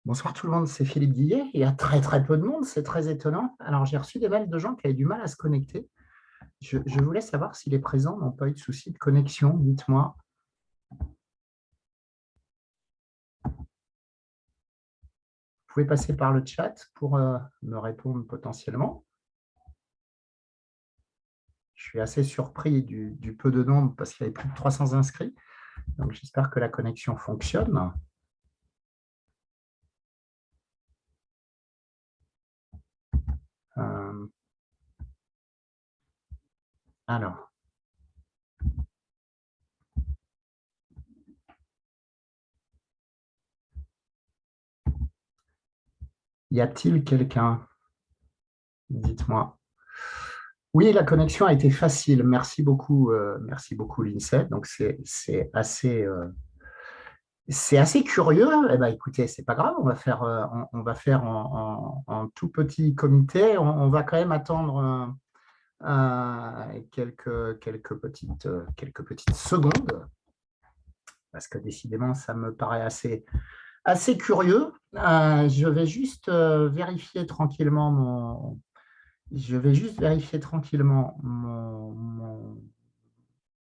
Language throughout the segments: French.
Bonsoir tout le monde, c'est Philippe Guillet. Il y a très très peu de monde, c'est très étonnant. Alors j'ai reçu des mails de gens qui avaient du mal à se connecter. Je voulais savoir si les présents n'ont pas eu de soucis de connexion. Dites-moi. Vous pouvez passer par le chat pour me répondre potentiellement. Je suis assez surpris du peu de nombre parce qu'il y avait plus de 300 inscrits. Donc j'espère que la connexion fonctionne. Euh, alors. Y a-t-il quelqu'un? Dites-moi. Oui, la connexion a été facile. Merci beaucoup l'INSEE. Donc c'est assez curieux. Eh ben, écoutez, c'est pas grave. On va faire en tout petit comité. On va quand même attendre quelques petites secondes parce que décidément, ça me paraît assez curieux. Je vais juste vérifier tranquillement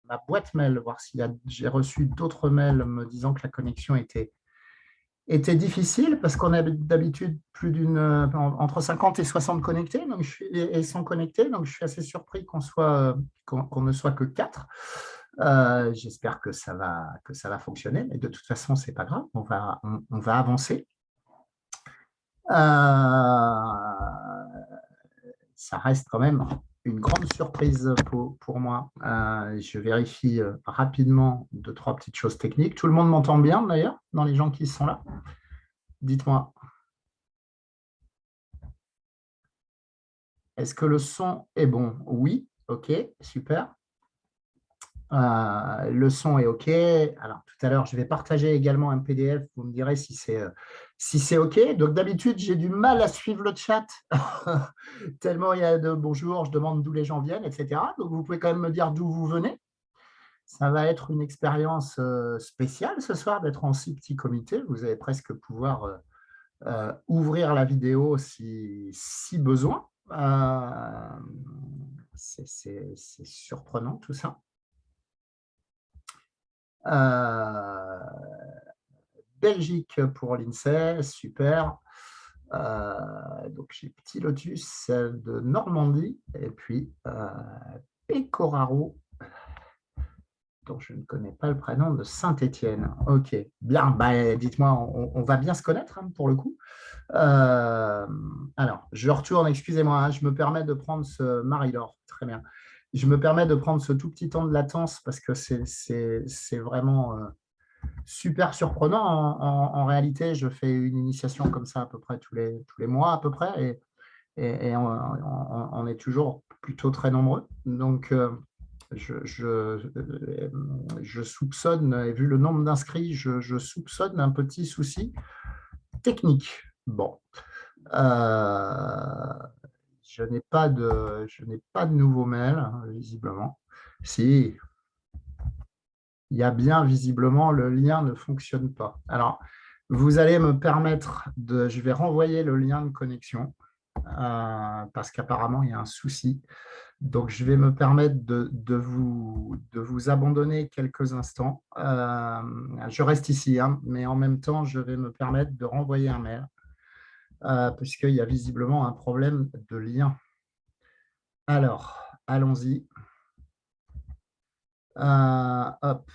ma boîte mail, voir si j'ai reçu d'autres mails me disant que la connexion était difficile, parce qu'on a d'habitude entre 50 et 60 connectés, et 100 connectés, donc je suis assez surpris qu'on ne soit que 4. J'espère que ça va fonctionner, mais de toute façon, c'est pas grave, on va avancer. Ça reste quand même une grande surprise pour moi. Je vérifie rapidement 2-3 petites choses techniques. Tout le monde m'entend bien d'ailleurs, dans les gens qui sont là? Dites-moi. Est-ce que le son est bon? Oui, ok, super. Le son est OK. Alors, tout à l'heure, je vais partager également un PDF. Vous me direz si c'est OK. Donc, d'habitude, j'ai du mal à suivre le chat, tellement il y a de bonjour, je demande d'où les gens viennent, etc. Donc, vous pouvez quand même me dire d'où vous venez. Ça va être une expérience spéciale ce soir d'être en si petit comité. Vous allez presque pouvoir ouvrir la vidéo si besoin. C'est surprenant tout ça. Belgique pour l'INSEE, super. Donc j'ai Petit Lotus de Normandie et puis Pecoraro, dont je ne connais pas le prénom, de Saint-Étienne. Ok, bien, bah, dites-moi, on va bien se connaître hein, pour le coup. Alors, je retourne, excusez-moi, hein, je me permets de prendre ce Marie-Laure, très bien. Je me permets de prendre ce tout petit temps de latence parce que c'est vraiment super surprenant. En réalité, je fais une initiation comme ça à peu près tous les mois à peu près et on est toujours plutôt très nombreux. Donc, je soupçonne, et vu le nombre d'inscrits, je soupçonne un petit souci technique. Bon. Je n'ai pas de nouveaux mails, hein, visiblement. Si, il y a bien visiblement, le lien ne fonctionne pas. Alors, vous allez me permettre je vais renvoyer le lien de connexion parce qu'apparemment, il y a un souci. Donc, je vais me permettre de vous abandonner quelques instants. Je reste ici, hein, mais en même temps, je vais me permettre de renvoyer un mail puisqu'il y a visiblement un problème de lien. Alors, allons-y. Hop.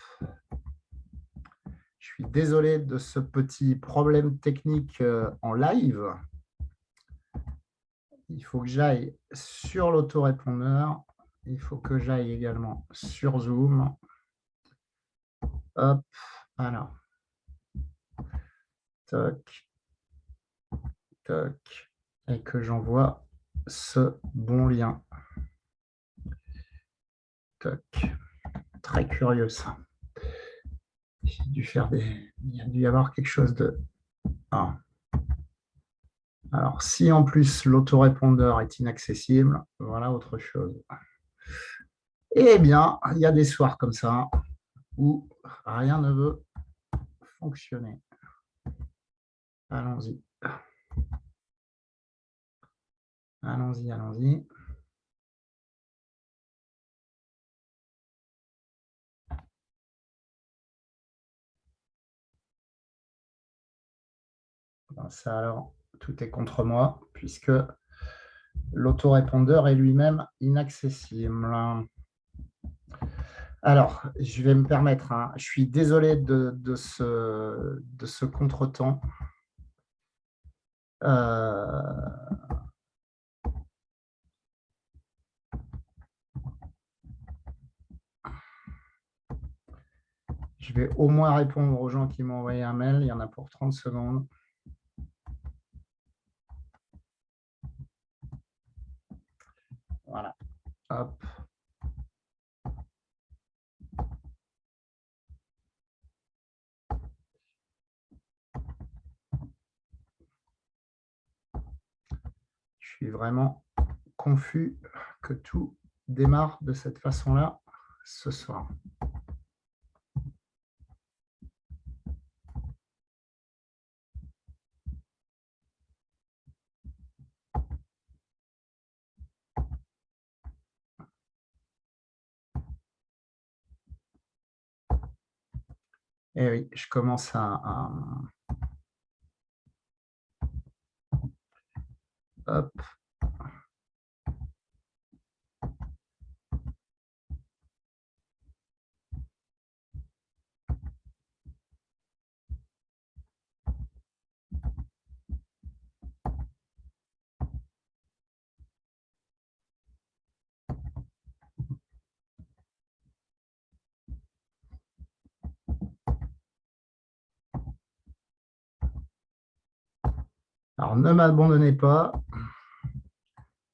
Je suis désolé de ce petit problème technique en live. Il faut que j'aille sur l'autorépondeur. Il faut que j'aille également sur Zoom. Hop, voilà. Toc, toc. Et que j'envoie ce bon lien. Toc. Très curieux ça. Il y a dû y avoir quelque chose de... Ah. Alors, si en plus l'autorépondeur est inaccessible, voilà autre chose. Eh bien, il y a des soirs comme ça où rien ne veut fonctionner. Allons-y. Allons-y, allons-y. Ça, alors, tout est contre moi, puisque l'autorépondeur est lui-même inaccessible. Alors, je vais me permettre, hein, je suis désolé de ce contretemps. Je vais au moins répondre aux gens qui m'ont envoyé un mail. Il y en a pour 30 secondes. Voilà. Hop. Je suis vraiment confus que tout démarre de cette façon-là ce soir. Et oui, je commence à... Hop. Alors, ne m'abandonnez pas,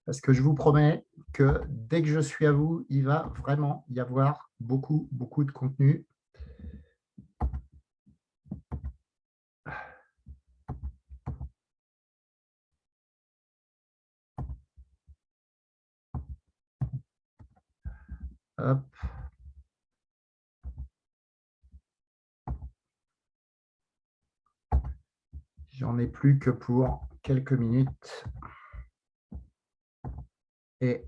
parce que je vous promets que dès que je suis à vous, il va vraiment y avoir beaucoup, beaucoup de contenu. Hop. J'en ai plus que pour quelques minutes. Et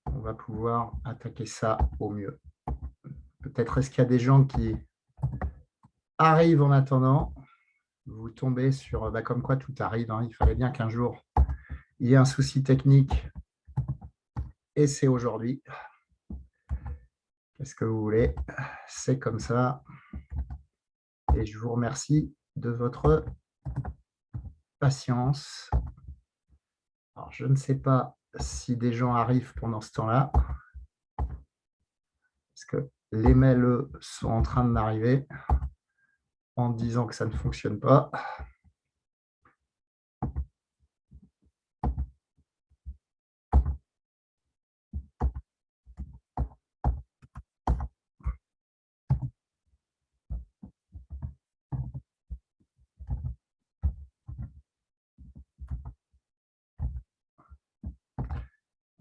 on va pouvoir attaquer ça au mieux. Peut-être est-ce qu'il y a des gens qui arrivent en attendant. Vous tombez sur... comme quoi tout arrive. Hein. Il fallait bien qu'un jour, il y ait un souci technique. Et c'est aujourd'hui. Qu'est-ce que vous voulez? C'est comme ça. Et je vous remercie de votre patience. Alors, je ne sais pas si des gens arrivent pendant ce temps-là, parce que les mails, eux, sont en train de m'arriver en disant que ça ne fonctionne pas.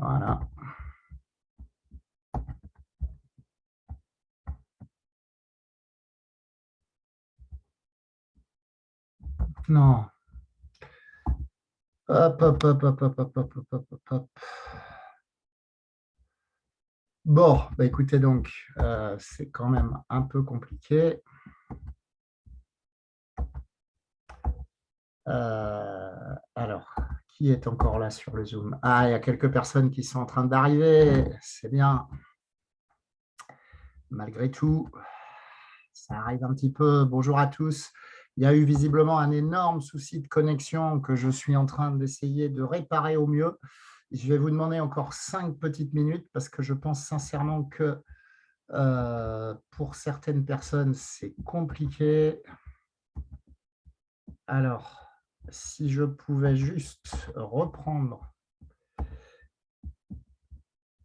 Voilà. Non. Hop, hop, hop, hop, hop, hop, hop, hop, hop, hop. Bon, bah écoutez, donc, c'est quand même un peu compliqué. Alors, qui est encore là sur le Zoom? Ah, il y a quelques personnes qui sont en train d'arriver. C'est bien. Malgré tout, ça arrive un petit peu. Bonjour à tous. Il y a eu visiblement un énorme souci de connexion que je suis en train d'essayer de réparer au mieux. Je vais vous demander encore 5 petites minutes parce que je pense sincèrement que pour certaines personnes, c'est compliqué. Alors, si je pouvais juste reprendre.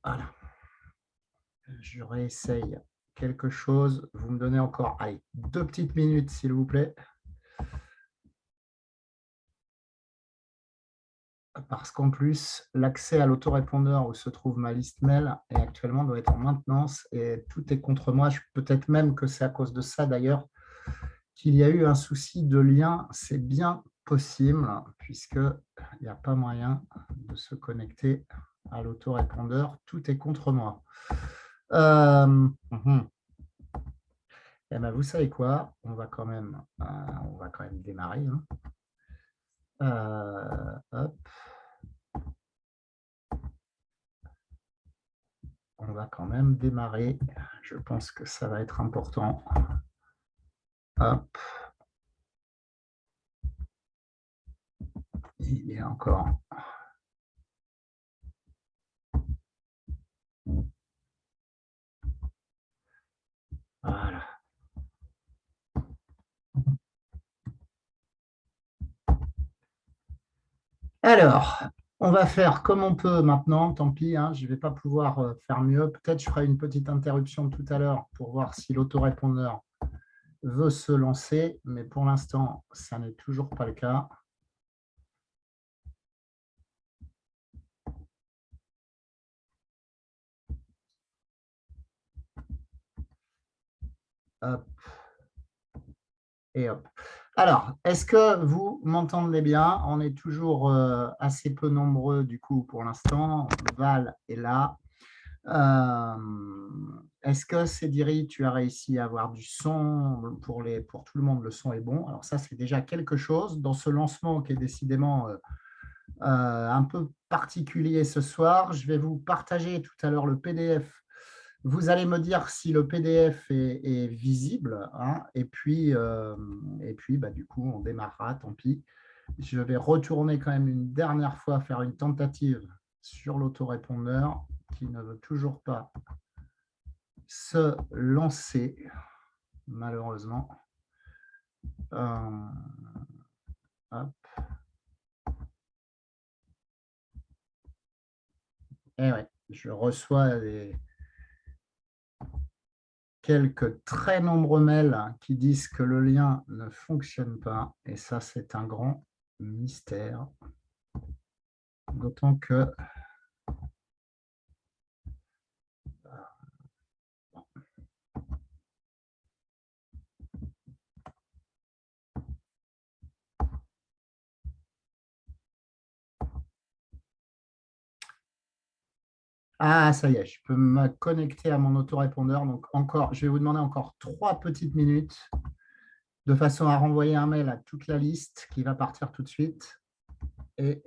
Voilà. Je réessaye quelque chose. Vous me donnez encore 2 petites minutes, s'il vous plaît. Parce qu'en plus, l'accès à l'autorépondeur où se trouve ma liste mail est actuellement doit être en maintenance et tout est contre moi. Peut-être même que c'est à cause de ça d'ailleurs qu'il y a eu un souci de lien. C'est bien possible, puisqu'il n'y a pas moyen de se connecter à l'autorépondeur. Tout est contre moi. Eh ben, vous savez quoi? On va quand même démarrer. Hein. Hop. On va quand même démarrer. Je pense que ça va être important. Hop. Il est encore. Voilà. Alors, on va faire comme on peut maintenant, tant pis, hein, je ne vais pas pouvoir faire mieux. Peut-être je ferai une petite interruption tout à l'heure pour voir si l'autorépondeur veut se lancer, mais pour l'instant, ça n'est toujours pas le cas. Hop. Et hop. Alors, est-ce que vous m'entendez bien? On est toujours assez peu nombreux du coup pour l'instant. Val est là. Est-ce que Cédric, tu as réussi à avoir du son pour tout le monde? Le son est bon. Alors ça, c'est déjà quelque chose dans ce lancement qui est décidément un peu particulier ce soir. Je vais vous partager tout à l'heure le PDF. Vous allez me dire si le PDF est visible, hein, et puis bah, du coup, on démarrera, tant pis. Je vais retourner quand même une dernière fois faire une tentative sur l'autorépondeur qui ne veut toujours pas se lancer, malheureusement. Hop. Et ouais, je reçois quelques très nombreux mails qui disent que le lien ne fonctionne pas. Et ça, c'est un grand mystère. D'autant que ah, ça y est, je peux me connecter à mon autorépondeur. Donc, encore, je vais vous demander encore 3 petites minutes de façon à renvoyer un mail à toute la liste qui va partir tout de suite et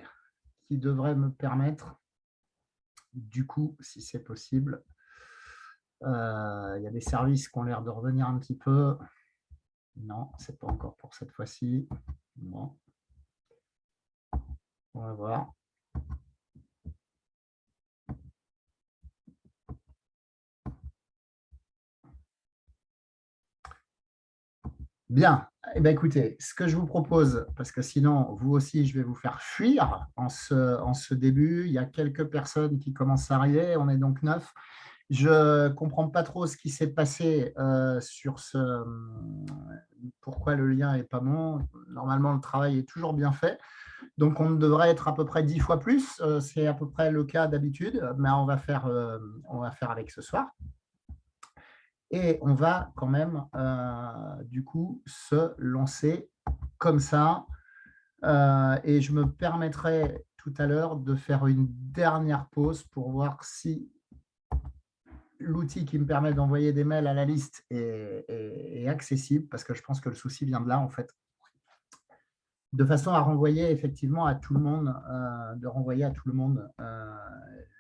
qui devrait me permettre, du coup, si c'est possible, il y a des services qui ont l'air de revenir un petit peu. Non, ce n'est pas encore pour cette fois-ci. Bon. On va voir. Bien. Eh bien, écoutez, ce que je vous propose, parce que sinon, vous aussi, je vais vous faire fuir en ce début. Il y a quelques personnes qui commencent à arriver. On est donc 9. Je ne comprends pas trop ce qui s'est passé sur pourquoi le lien n'est pas bon. Normalement, le travail est toujours bien fait. Donc, on devrait être à peu près 10 fois plus. C'est à peu près le cas d'habitude, mais on va faire avec ce soir. Et on va quand même, du coup, se lancer comme ça. Et je me permettrai tout à l'heure de faire une dernière pause pour voir si l'outil qui me permet d'envoyer des mails à la liste est accessible, parce que je pense que le souci vient de là, en fait. De façon à renvoyer effectivement à tout le monde,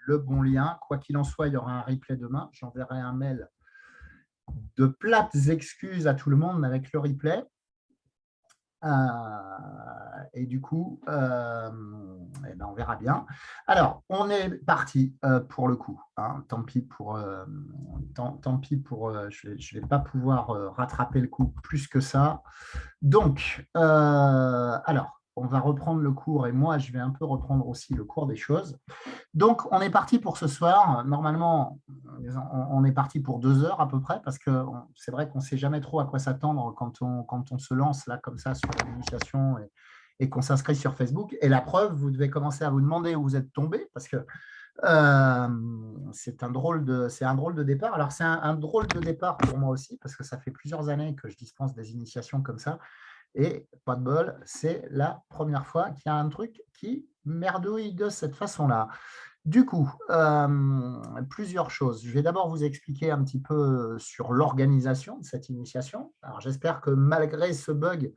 le bon lien. Quoi qu'il en soit, il y aura un replay demain. J'enverrai un mail de plates excuses à tout le monde avec le replay. Et du coup, eh ben, on verra bien. Alors, on est parti pour le coup. Hein. Tant pis pour, je ne vais pas pouvoir rattraper le coup plus que ça. Donc, alors, on va reprendre le cours et moi, je vais un peu reprendre aussi le cours des choses. Donc, on est parti pour ce soir. Normalement, on est parti pour 2 heures à peu près, parce que c'est vrai qu'on ne sait jamais trop à quoi s'attendre quand on se lance là comme ça sur l'initiation et qu'on s'inscrit sur Facebook. Et la preuve, vous devez commencer à vous demander où vous êtes tombé, parce que C'est un drôle de départ. Alors, c'est un drôle de départ pour moi aussi, parce que ça fait plusieurs années que je dispense des initiations comme ça. Et pas de bol, c'est la première fois qu'il y a un truc qui merdouille de cette façon-là. Du coup, plusieurs choses. Je vais d'abord vous expliquer un petit peu sur l'organisation de cette initiation. Alors, j'espère que malgré ce bug,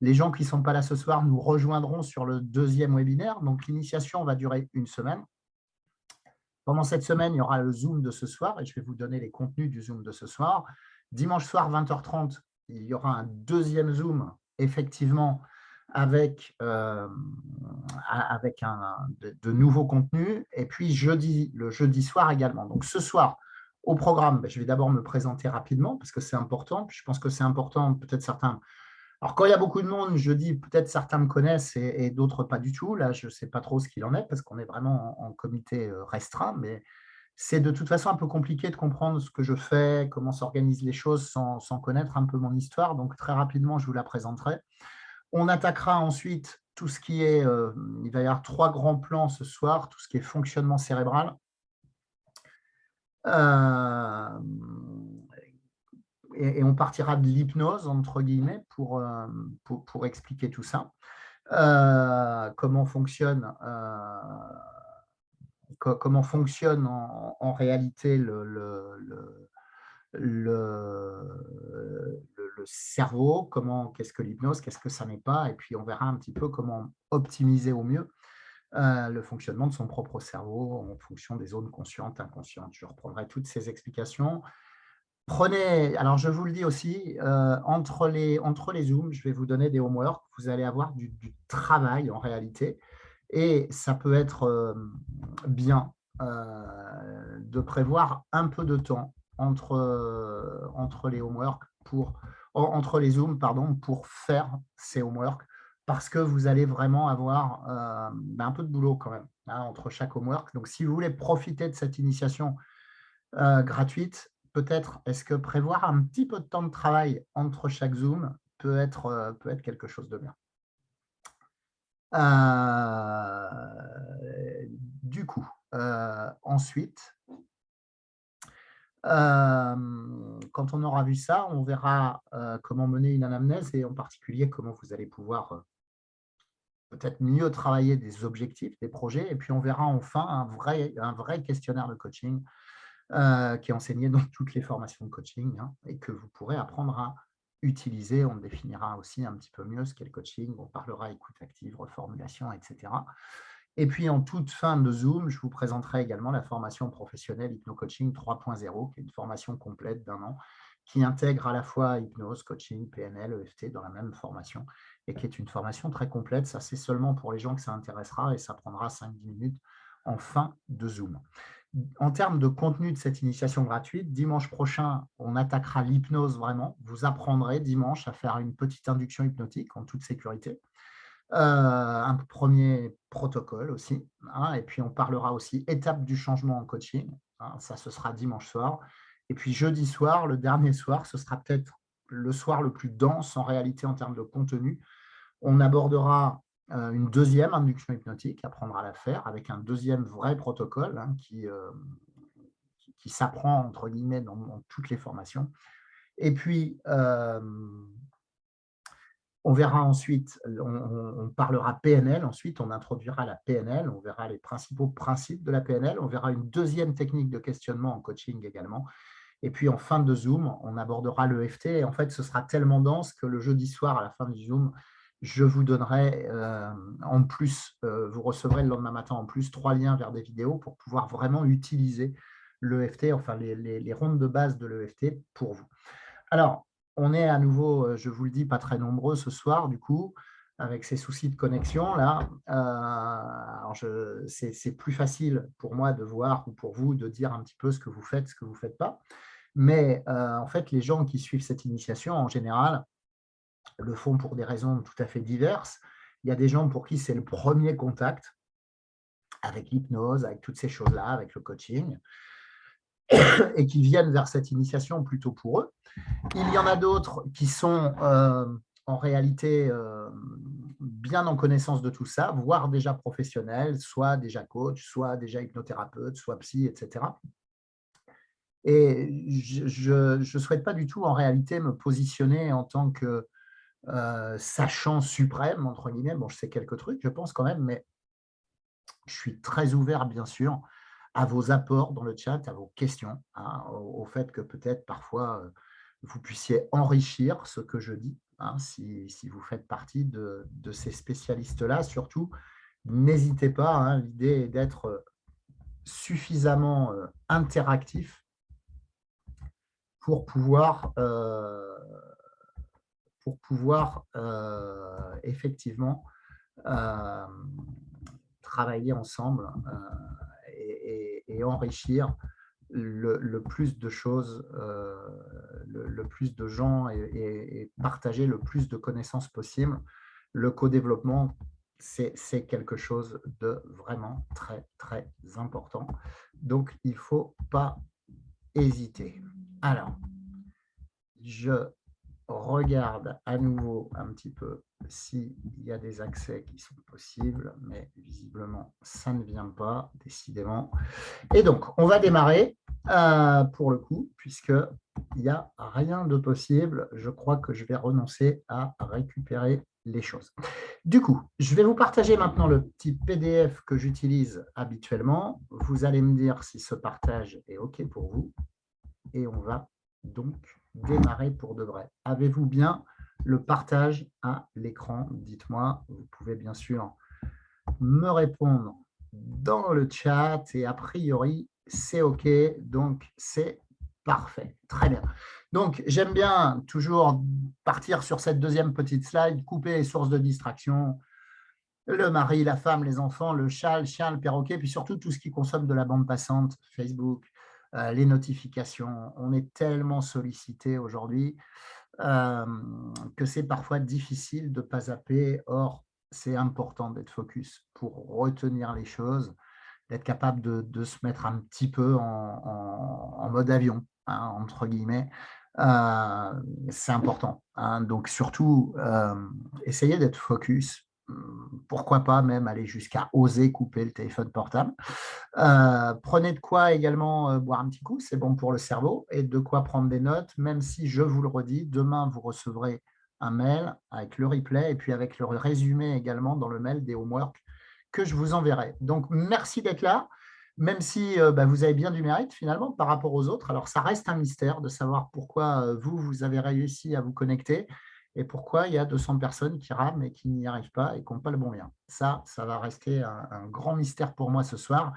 les gens qui ne sont pas là ce soir nous rejoindront sur le deuxième webinaire. Donc, l'initiation va durer une semaine. Pendant cette semaine, il y aura le Zoom de ce soir et je vais vous donner les contenus du Zoom de ce soir. Dimanche soir, 20h30, il y aura un deuxième Zoom, effectivement, avec de nouveaux contenus. Et puis, le jeudi soir également. Donc, ce soir, au programme, je vais d'abord me présenter rapidement parce que c'est important. Puis je pense que c'est important, peut-être certains… Alors, quand il y a beaucoup de monde, je dis peut-être certains me connaissent et d'autres pas du tout. Là, je ne sais pas trop ce qu'il en est parce qu'on est vraiment en comité restreint, mais c'est de toute façon un peu compliqué de comprendre ce que je fais, comment s'organisent les choses sans connaître un peu mon histoire. Donc, très rapidement, je vous la présenterai. On attaquera ensuite tout ce qui est… il va y avoir 3 grands plans ce soir, tout ce qui est fonctionnement cérébral. Et on partira de l'hypnose, entre guillemets, pour expliquer tout ça. Comment fonctionne en réalité le cerveau, qu'est-ce que l'hypnose, qu'est-ce que ça n'est pas, et puis on verra un petit peu comment optimiser au mieux le fonctionnement de son propre cerveau en fonction des zones conscientes, inconscientes. Je reprendrai toutes ces explications. Alors je vous le dis aussi, entre les Zooms, je vais vous donner des homework, vous allez avoir du travail en réalité, et ça peut être bien de prévoir un peu de temps entre les homework entre les Zooms, pardon, pour faire ces homework, parce que vous allez vraiment avoir un peu de boulot quand même entre chaque homework. Donc, si vous voulez profiter de cette initiation gratuite, peut-être est-ce que prévoir un petit peu de temps de travail entre chaque Zoom peut être quelque chose de bien. Du coup, ensuite, quand on aura vu ça, on verra comment mener une anamnèse et en particulier comment vous allez pouvoir peut-être mieux travailler des objectifs, des projets, et puis on verra enfin un vrai questionnaire de coaching qui est enseigné dans toutes les formations de coaching et que vous pourrez apprendre à utiliser. On définira aussi un petit peu mieux ce qu'est le coaching, on parlera écoute active, reformulation, etc. Et puis, en toute fin de Zoom, je vous présenterai également la formation professionnelle Hypno-Coaching 3.0, qui est une formation complète d'1 an, qui intègre à la fois hypnose, coaching, PNL, EFT dans la même formation, et qui est une formation très complète. Ça, c'est seulement pour les gens que ça intéressera, et ça prendra 5-10 minutes en fin de Zoom. En termes de contenu de cette initiation gratuite, dimanche prochain, on attaquera l'hypnose vraiment. Vous apprendrez dimanche à faire une petite induction hypnotique en toute sécurité. Un premier protocole aussi. Et puis, on parlera aussi étape du changement en coaching. Ça, ce sera dimanche soir. Et puis, jeudi soir, le dernier soir, ce sera peut-être le soir le plus dense en réalité en termes de contenu. On abordera une deuxième induction hypnotique, apprendre à la faire, avec un deuxième vrai protocole qui s'apprend, entre guillemets, dans toutes les formations. Et puis, on verra ensuite, on parlera PNL, ensuite on introduira la PNL, on verra les principaux principes de la PNL, on verra une deuxième technique de questionnement en coaching également. Et puis en fin de Zoom, on abordera l'EFT. Et en fait, ce sera tellement dense que le jeudi soir, à la fin du Zoom, je vous donnerai en plus, vous recevrez le lendemain matin en plus 3 liens vers des vidéos pour pouvoir vraiment utiliser l'EFT, enfin les rondes de base de l'EFT pour vous. Alors, on est à nouveau, je vous le dis, pas très nombreux ce soir, du coup, avec ces soucis de connexion là. C'est plus facile pour moi de voir ou pour vous de dire un petit peu ce que vous faites, ce que vous ne faites pas. Mais en fait, les gens qui suivent cette initiation, en général, le font pour des raisons tout à fait diverses. Il y a des gens pour qui c'est le premier contact avec l'hypnose, avec toutes ces choses-là, avec le coaching, et qui viennent vers cette initiation plutôt pour eux. Il y en a d'autres qui sont en réalité bien en connaissance de tout ça, voire déjà professionnels, soit déjà coach, soit déjà hypnothérapeute, soit psy, etc. Et je ne souhaite pas du tout en réalité me positionner en tant que sachant suprême, entre guillemets. Bon, je sais quelques trucs, je pense quand même, mais je suis très ouvert, bien sûr, à vos apports dans le chat, à vos questions, hein, au fait que peut-être parfois vous puissiez enrichir ce que je dis, hein, si vous faites partie de ces spécialistes-là. Surtout, n'hésitez pas, hein, l'idée est d'être suffisamment interactif pour pouvoir effectivement euh, travailler ensemble et enrichir le plus de choses, le plus de gens et partager le plus de connaissances possible. Le co-développement, c'est quelque chose de vraiment très, très important. Donc, il ne faut pas hésiter. Alors, je regarde à nouveau un petit peu s'il y a des accès qui sont possibles, mais visiblement, ça ne vient pas, décidément. Et donc, on va démarrer pour le coup, puisqu'il n'y a rien de possible. Je crois que je vais renoncer à récupérer les choses. Du coup, je vais vous partager maintenant le petit PDF que j'utilise habituellement. Vous allez me dire si ce partage est OK pour vous. Et on va donc démarrer pour de vrai. Avez-vous bien le partage à l'écran? Dites-moi. Vous pouvez bien sûr me répondre dans le chat et a priori, c'est OK. Donc, c'est parfait. Très bien. Donc, j'aime bien toujours partir sur cette deuxième petite slide, couper les sources de distraction, le mari, la femme, les enfants, le chat, le chien, le perroquet, puis surtout tout ce qui consomme de la bande passante, Facebook, les notifications. On est tellement sollicité aujourd'hui que c'est parfois difficile de ne pas zapper. Or, c'est important d'être focus pour retenir les choses, d'être capable de se mettre un petit peu en mode avion, hein, entre guillemets. C'est important, hein. Donc, surtout, essayez d'être focus. Pourquoi pas même aller jusqu'à oser couper le téléphone portable. Prenez de quoi également boire un petit coup, c'est bon pour le cerveau, et de quoi prendre des notes, même si, je vous le redis, demain, vous recevrez un mail avec le replay et puis avec le résumé également dans le mail des homework que je vous enverrai. Donc, merci d'être là, même si vous avez bien du mérite finalement par rapport aux autres. Alors, ça reste un mystère de savoir pourquoi vous avez réussi à vous connecter et pourquoi il y a 200 personnes qui rament et qui n'y arrivent pas et qui n'ont pas le bon lien. Ça va rester un grand mystère pour moi ce soir.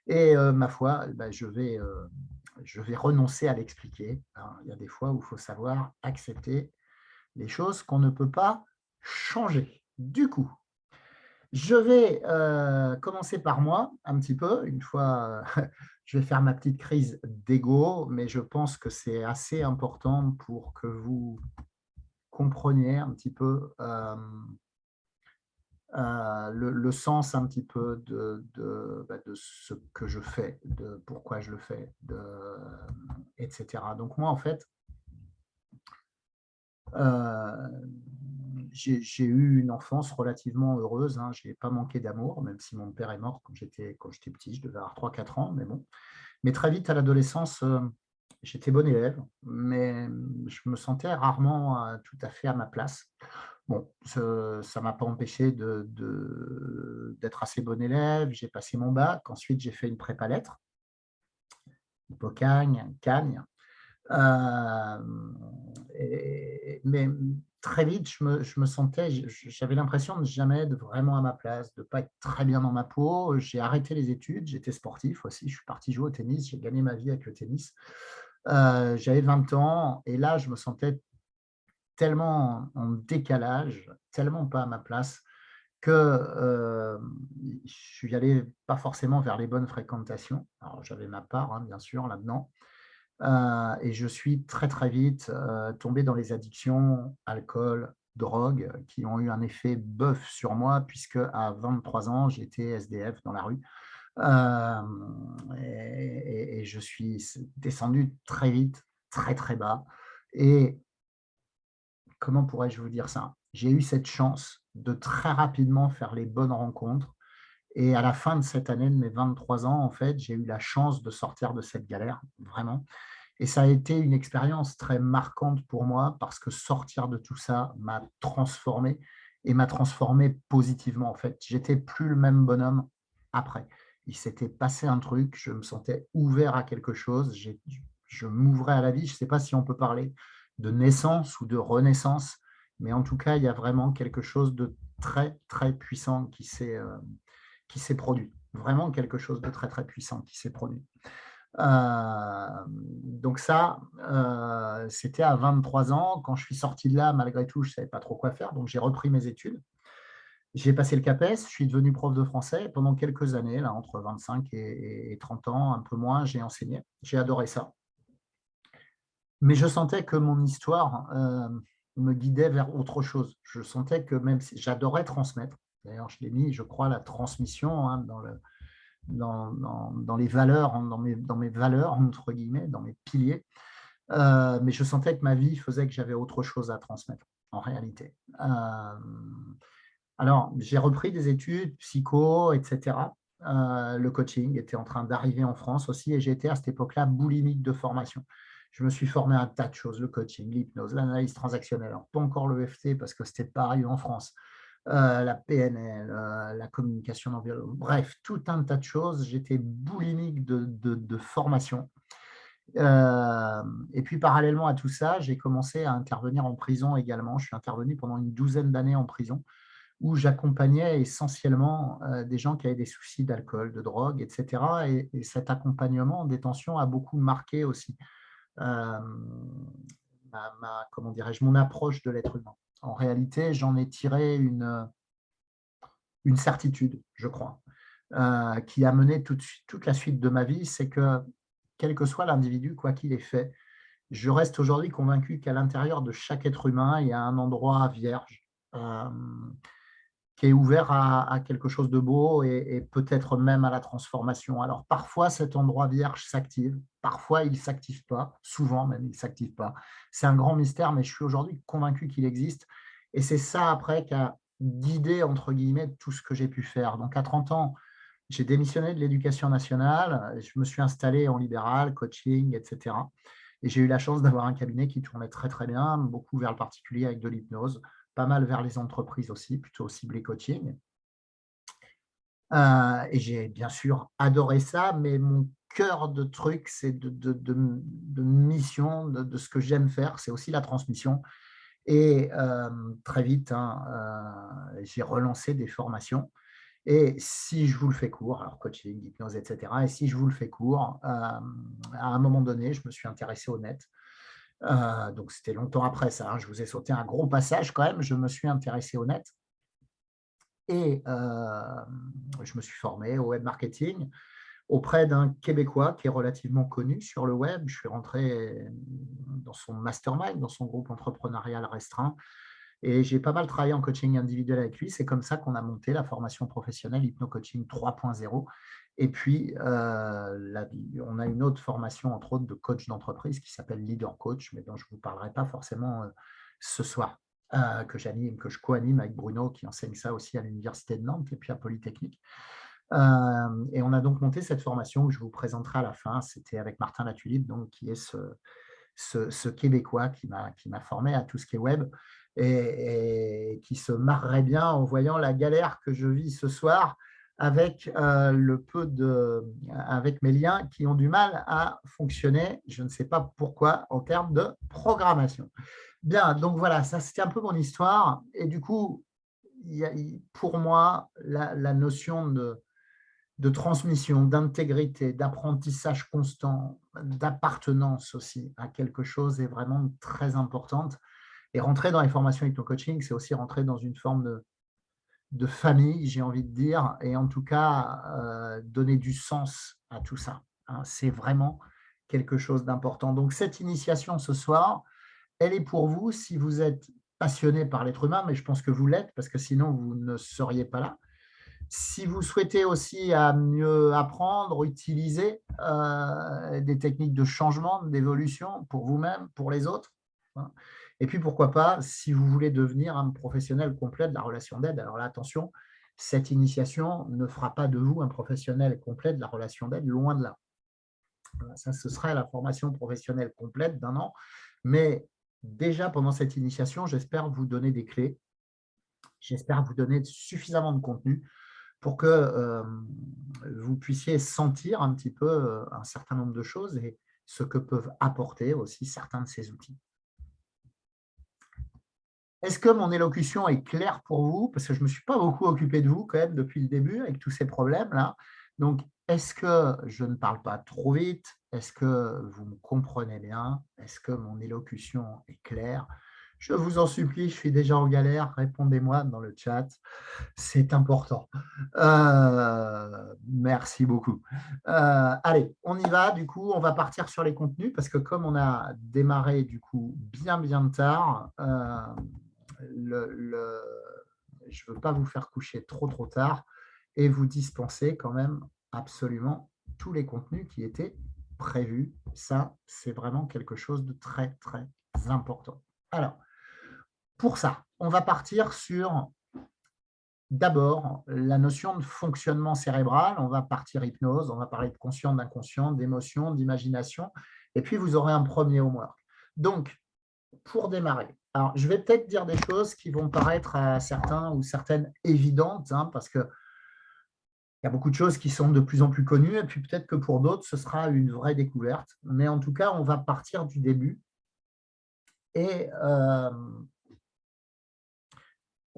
Et ma foi, je vais renoncer à l'expliquer, hein. Il y a des fois où il faut savoir accepter les choses qu'on ne peut pas changer. Du coup, je vais commencer par moi un petit peu. Une fois, je vais faire ma petite crise d'ego, mais je pense que c'est assez important pour que vous compreniez un petit peu le sens un petit peu de ce que je fais, de pourquoi je le fais, etc. Donc moi, en fait, j'ai eu une enfance relativement heureuse, hein. Je n'ai pas manqué d'amour, même si mon père est mort quand j'étais petit, je devais avoir 3-4 ans, mais bon. Mais très vite, à l'adolescence, j'étais bon élève, mais je me sentais rarement tout à fait à ma place. Bon, ça ne m'a pas empêché d'être assez bon élève. J'ai passé mon bac. Ensuite, j'ai fait une prépa lettres, Hippocagne, Cagne. Mais très vite, je me sentais, j'avais l'impression de jamais être vraiment à ma place, de ne pas être très bien dans ma peau. J'ai arrêté les études, j'étais sportif aussi. Je suis parti jouer au tennis, j'ai gagné ma vie avec le tennis. J'avais 20 ans et là, je me sentais tellement en décalage, tellement pas à ma place, que je suis allé pas forcément vers les bonnes fréquentations. Alors, j'avais ma part, hein, bien sûr, là-dedans. Et je suis très, très vite tombé dans les addictions, alcool, drogue, qui ont eu un effet bœuf sur moi, puisque à 23 ans, j'étais SDF dans la rue. Et je suis descendu très vite, très, très bas. Et comment pourrais-je vous dire ça? J'ai eu cette chance de très rapidement faire les bonnes rencontres. Et à la fin de cette année, de mes 23 ans, en fait, j'ai eu la chance de sortir de cette galère, vraiment. Et ça a été une expérience très marquante pour moi parce que sortir de tout ça m'a transformé et m'a transformé positivement, en fait. J'étais plus le même bonhomme après. Il s'était passé un truc, je me sentais ouvert à quelque chose, je m'ouvrais à la vie. Je ne sais pas si on peut parler de naissance ou de renaissance, mais en tout cas, il y a vraiment quelque chose de très, très puissant qui s'est produit. Vraiment quelque chose de très, très puissant qui s'est produit. Donc ça, c'était à 23 ans. Quand je suis sorti de là, malgré tout, je ne savais pas trop quoi faire, donc j'ai repris mes études. J'ai passé le CAPES, je suis devenu prof de français et pendant quelques années, là, entre 25 et 30 ans, un peu moins, j'ai enseigné. J'ai adoré ça. Mais je sentais que mon histoire me guidait vers autre chose. Je sentais que même si j'adorais transmettre, d'ailleurs, je l'ai mis, je crois, la transmission hein, dans les valeurs, hein, dans mes valeurs, entre guillemets, dans mes piliers. Mais je sentais que ma vie faisait que j'avais autre chose à transmettre, en réalité. Alors, j'ai repris des études, psycho, etc. Le coaching était en train d'arriver en France aussi et j'ai été à cette époque-là boulimique de formation. Je me suis formé à un tas de choses, le coaching, l'hypnose, l'analyse transactionnelle. Alors, pas encore le l'EFT parce que c'était pas arrivé en France. La PNL, la communication non violente, bref, tout un tas de choses. J'étais boulimique de formation. Et puis, parallèlement à tout ça, j'ai commencé à intervenir en prison également. Je suis intervenu pendant une douzaine d'années en prison où j'accompagnais essentiellement des gens qui avaient des soucis d'alcool, de drogue, etc. Et cet accompagnement en détention a beaucoup marqué aussi euh, comment dirais-je, mon approche de l'être humain. En réalité, j'en ai tiré une certitude, je crois, qui a mené toute la suite de ma vie, c'est que quel que soit l'individu, quoi qu'il ait fait, je reste aujourd'hui convaincu qu'à l'intérieur de chaque être humain, il y a un endroit vierge qui est ouvert à quelque chose de beau et peut-être même à la transformation. Alors parfois, cet endroit vierge s'active, parfois il ne s'active pas, souvent même il ne s'active pas. C'est un grand mystère, mais je suis aujourd'hui convaincu qu'il existe. Et c'est ça après qui a guidé, entre guillemets, tout ce que j'ai pu faire. Donc à 30 ans, j'ai démissionné de l'éducation nationale, je me suis installé en libéral, coaching, etc. Et j'ai eu la chance d'avoir un cabinet qui tournait très très bien, beaucoup vers le particulier avec de l'hypnose, pas mal vers les entreprises aussi, plutôt ciblé coaching. Et j'ai bien sûr adoré ça, mais mon cœur de truc, c'est de mission, de ce que j'aime faire, c'est aussi la transmission. Et très vite, hein, j'ai relancé des formations. Et si je vous le fais court, alors coaching, hypnose, etc., et si je vous le fais court, à un moment donné, je me suis intéressé au net. Donc, c'était longtemps après ça, hein, je vous ai sauté un gros passage quand même, je me suis intéressé au net et je me suis formé au web marketing auprès d'un Québécois qui est relativement connu sur le web. Je suis rentré dans son mastermind, dans son groupe entrepreneurial restreint et j'ai pas mal travaillé en coaching individuel avec lui. C'est comme ça qu'on a monté la formation professionnelle Hypno-Coaching 3.0. Et puis, on a une autre formation, entre autres, de coach d'entreprise qui s'appelle Leader Coach, mais dont je ne vous parlerai pas forcément ce soir, que j'anime, que je co-anime avec Bruno, qui enseigne ça aussi à l'Université de Nantes et puis à Polytechnique. Et on a donc monté cette formation que je vous présenterai à la fin. C'était avec Martin Latulippe, donc, qui est ce Québécois qui m'a formé à tout ce qui est web et qui se marrerait bien en voyant la galère que je vis ce soir avec, avec mes liens qui ont du mal à fonctionner, je ne sais pas pourquoi, en termes de programmation. Bien, donc voilà, ça c'était un peu mon histoire. Et du coup, pour moi, la notion de transmission, d'intégrité, d'apprentissage constant, d'appartenance aussi à quelque chose est vraiment très importante. Et rentrer dans les formations hypno-coaching, c'est aussi rentrer dans une forme de famille, j'ai envie de dire, et en tout cas, donner du sens à tout ça. Hein. C'est vraiment quelque chose d'important. Donc, cette initiation ce soir, elle est pour vous si vous êtes passionné par l'être humain, mais je pense que vous l'êtes, parce que sinon, vous ne seriez pas là. Si vous souhaitez aussi à mieux apprendre, utiliser des techniques de changement, d'évolution pour vous-même, pour les autres, hein, Et puis, pourquoi pas, si vous voulez devenir un professionnel complet de la relation d'aide, alors là, attention, cette initiation ne fera pas de vous un professionnel complet de la relation d'aide, loin de là. Voilà, ça, ce serait la formation professionnelle complète d'1 an. Mais déjà, pendant cette initiation, j'espère vous donner des clés, j'espère vous donner suffisamment de contenu pour que vous puissiez sentir un petit peu un certain nombre de choses et ce que peuvent apporter aussi certains de ces outils. Est-ce que mon élocution est claire pour vous? Parce que je ne me suis pas beaucoup occupé de vous quand même depuis le début avec tous ces problèmes-là. Donc, est-ce que je ne parle pas trop vite? Est-ce que vous me comprenez bien? Est-ce que mon élocution est claire? Je vous en supplie, je suis déjà en galère, répondez-moi dans le chat, c'est important. Merci beaucoup. Allez, on y va, du coup, on va partir sur les contenus parce que comme on a démarré du coup bien tard, je ne veux pas vous faire coucher trop tard et vous dispenser quand même absolument tous les contenus qui étaient prévus. Ça, c'est vraiment quelque chose de très important. Alors, pour ça, on va partir sur d'abord la notion de fonctionnement cérébral. On va partir hypnose, on va parler de conscient, d'inconscient, d'émotion, d'imagination, et puis vous aurez un premier homework. Donc, pour démarrer, alors je vais peut-être dire des choses qui vont paraître à certains ou certaines évidentes, parce qu'il y a beaucoup de choses qui sont de plus en plus connues, et puis peut-être que pour d'autres, ce sera une vraie découverte. Mais en tout cas, on va partir du début et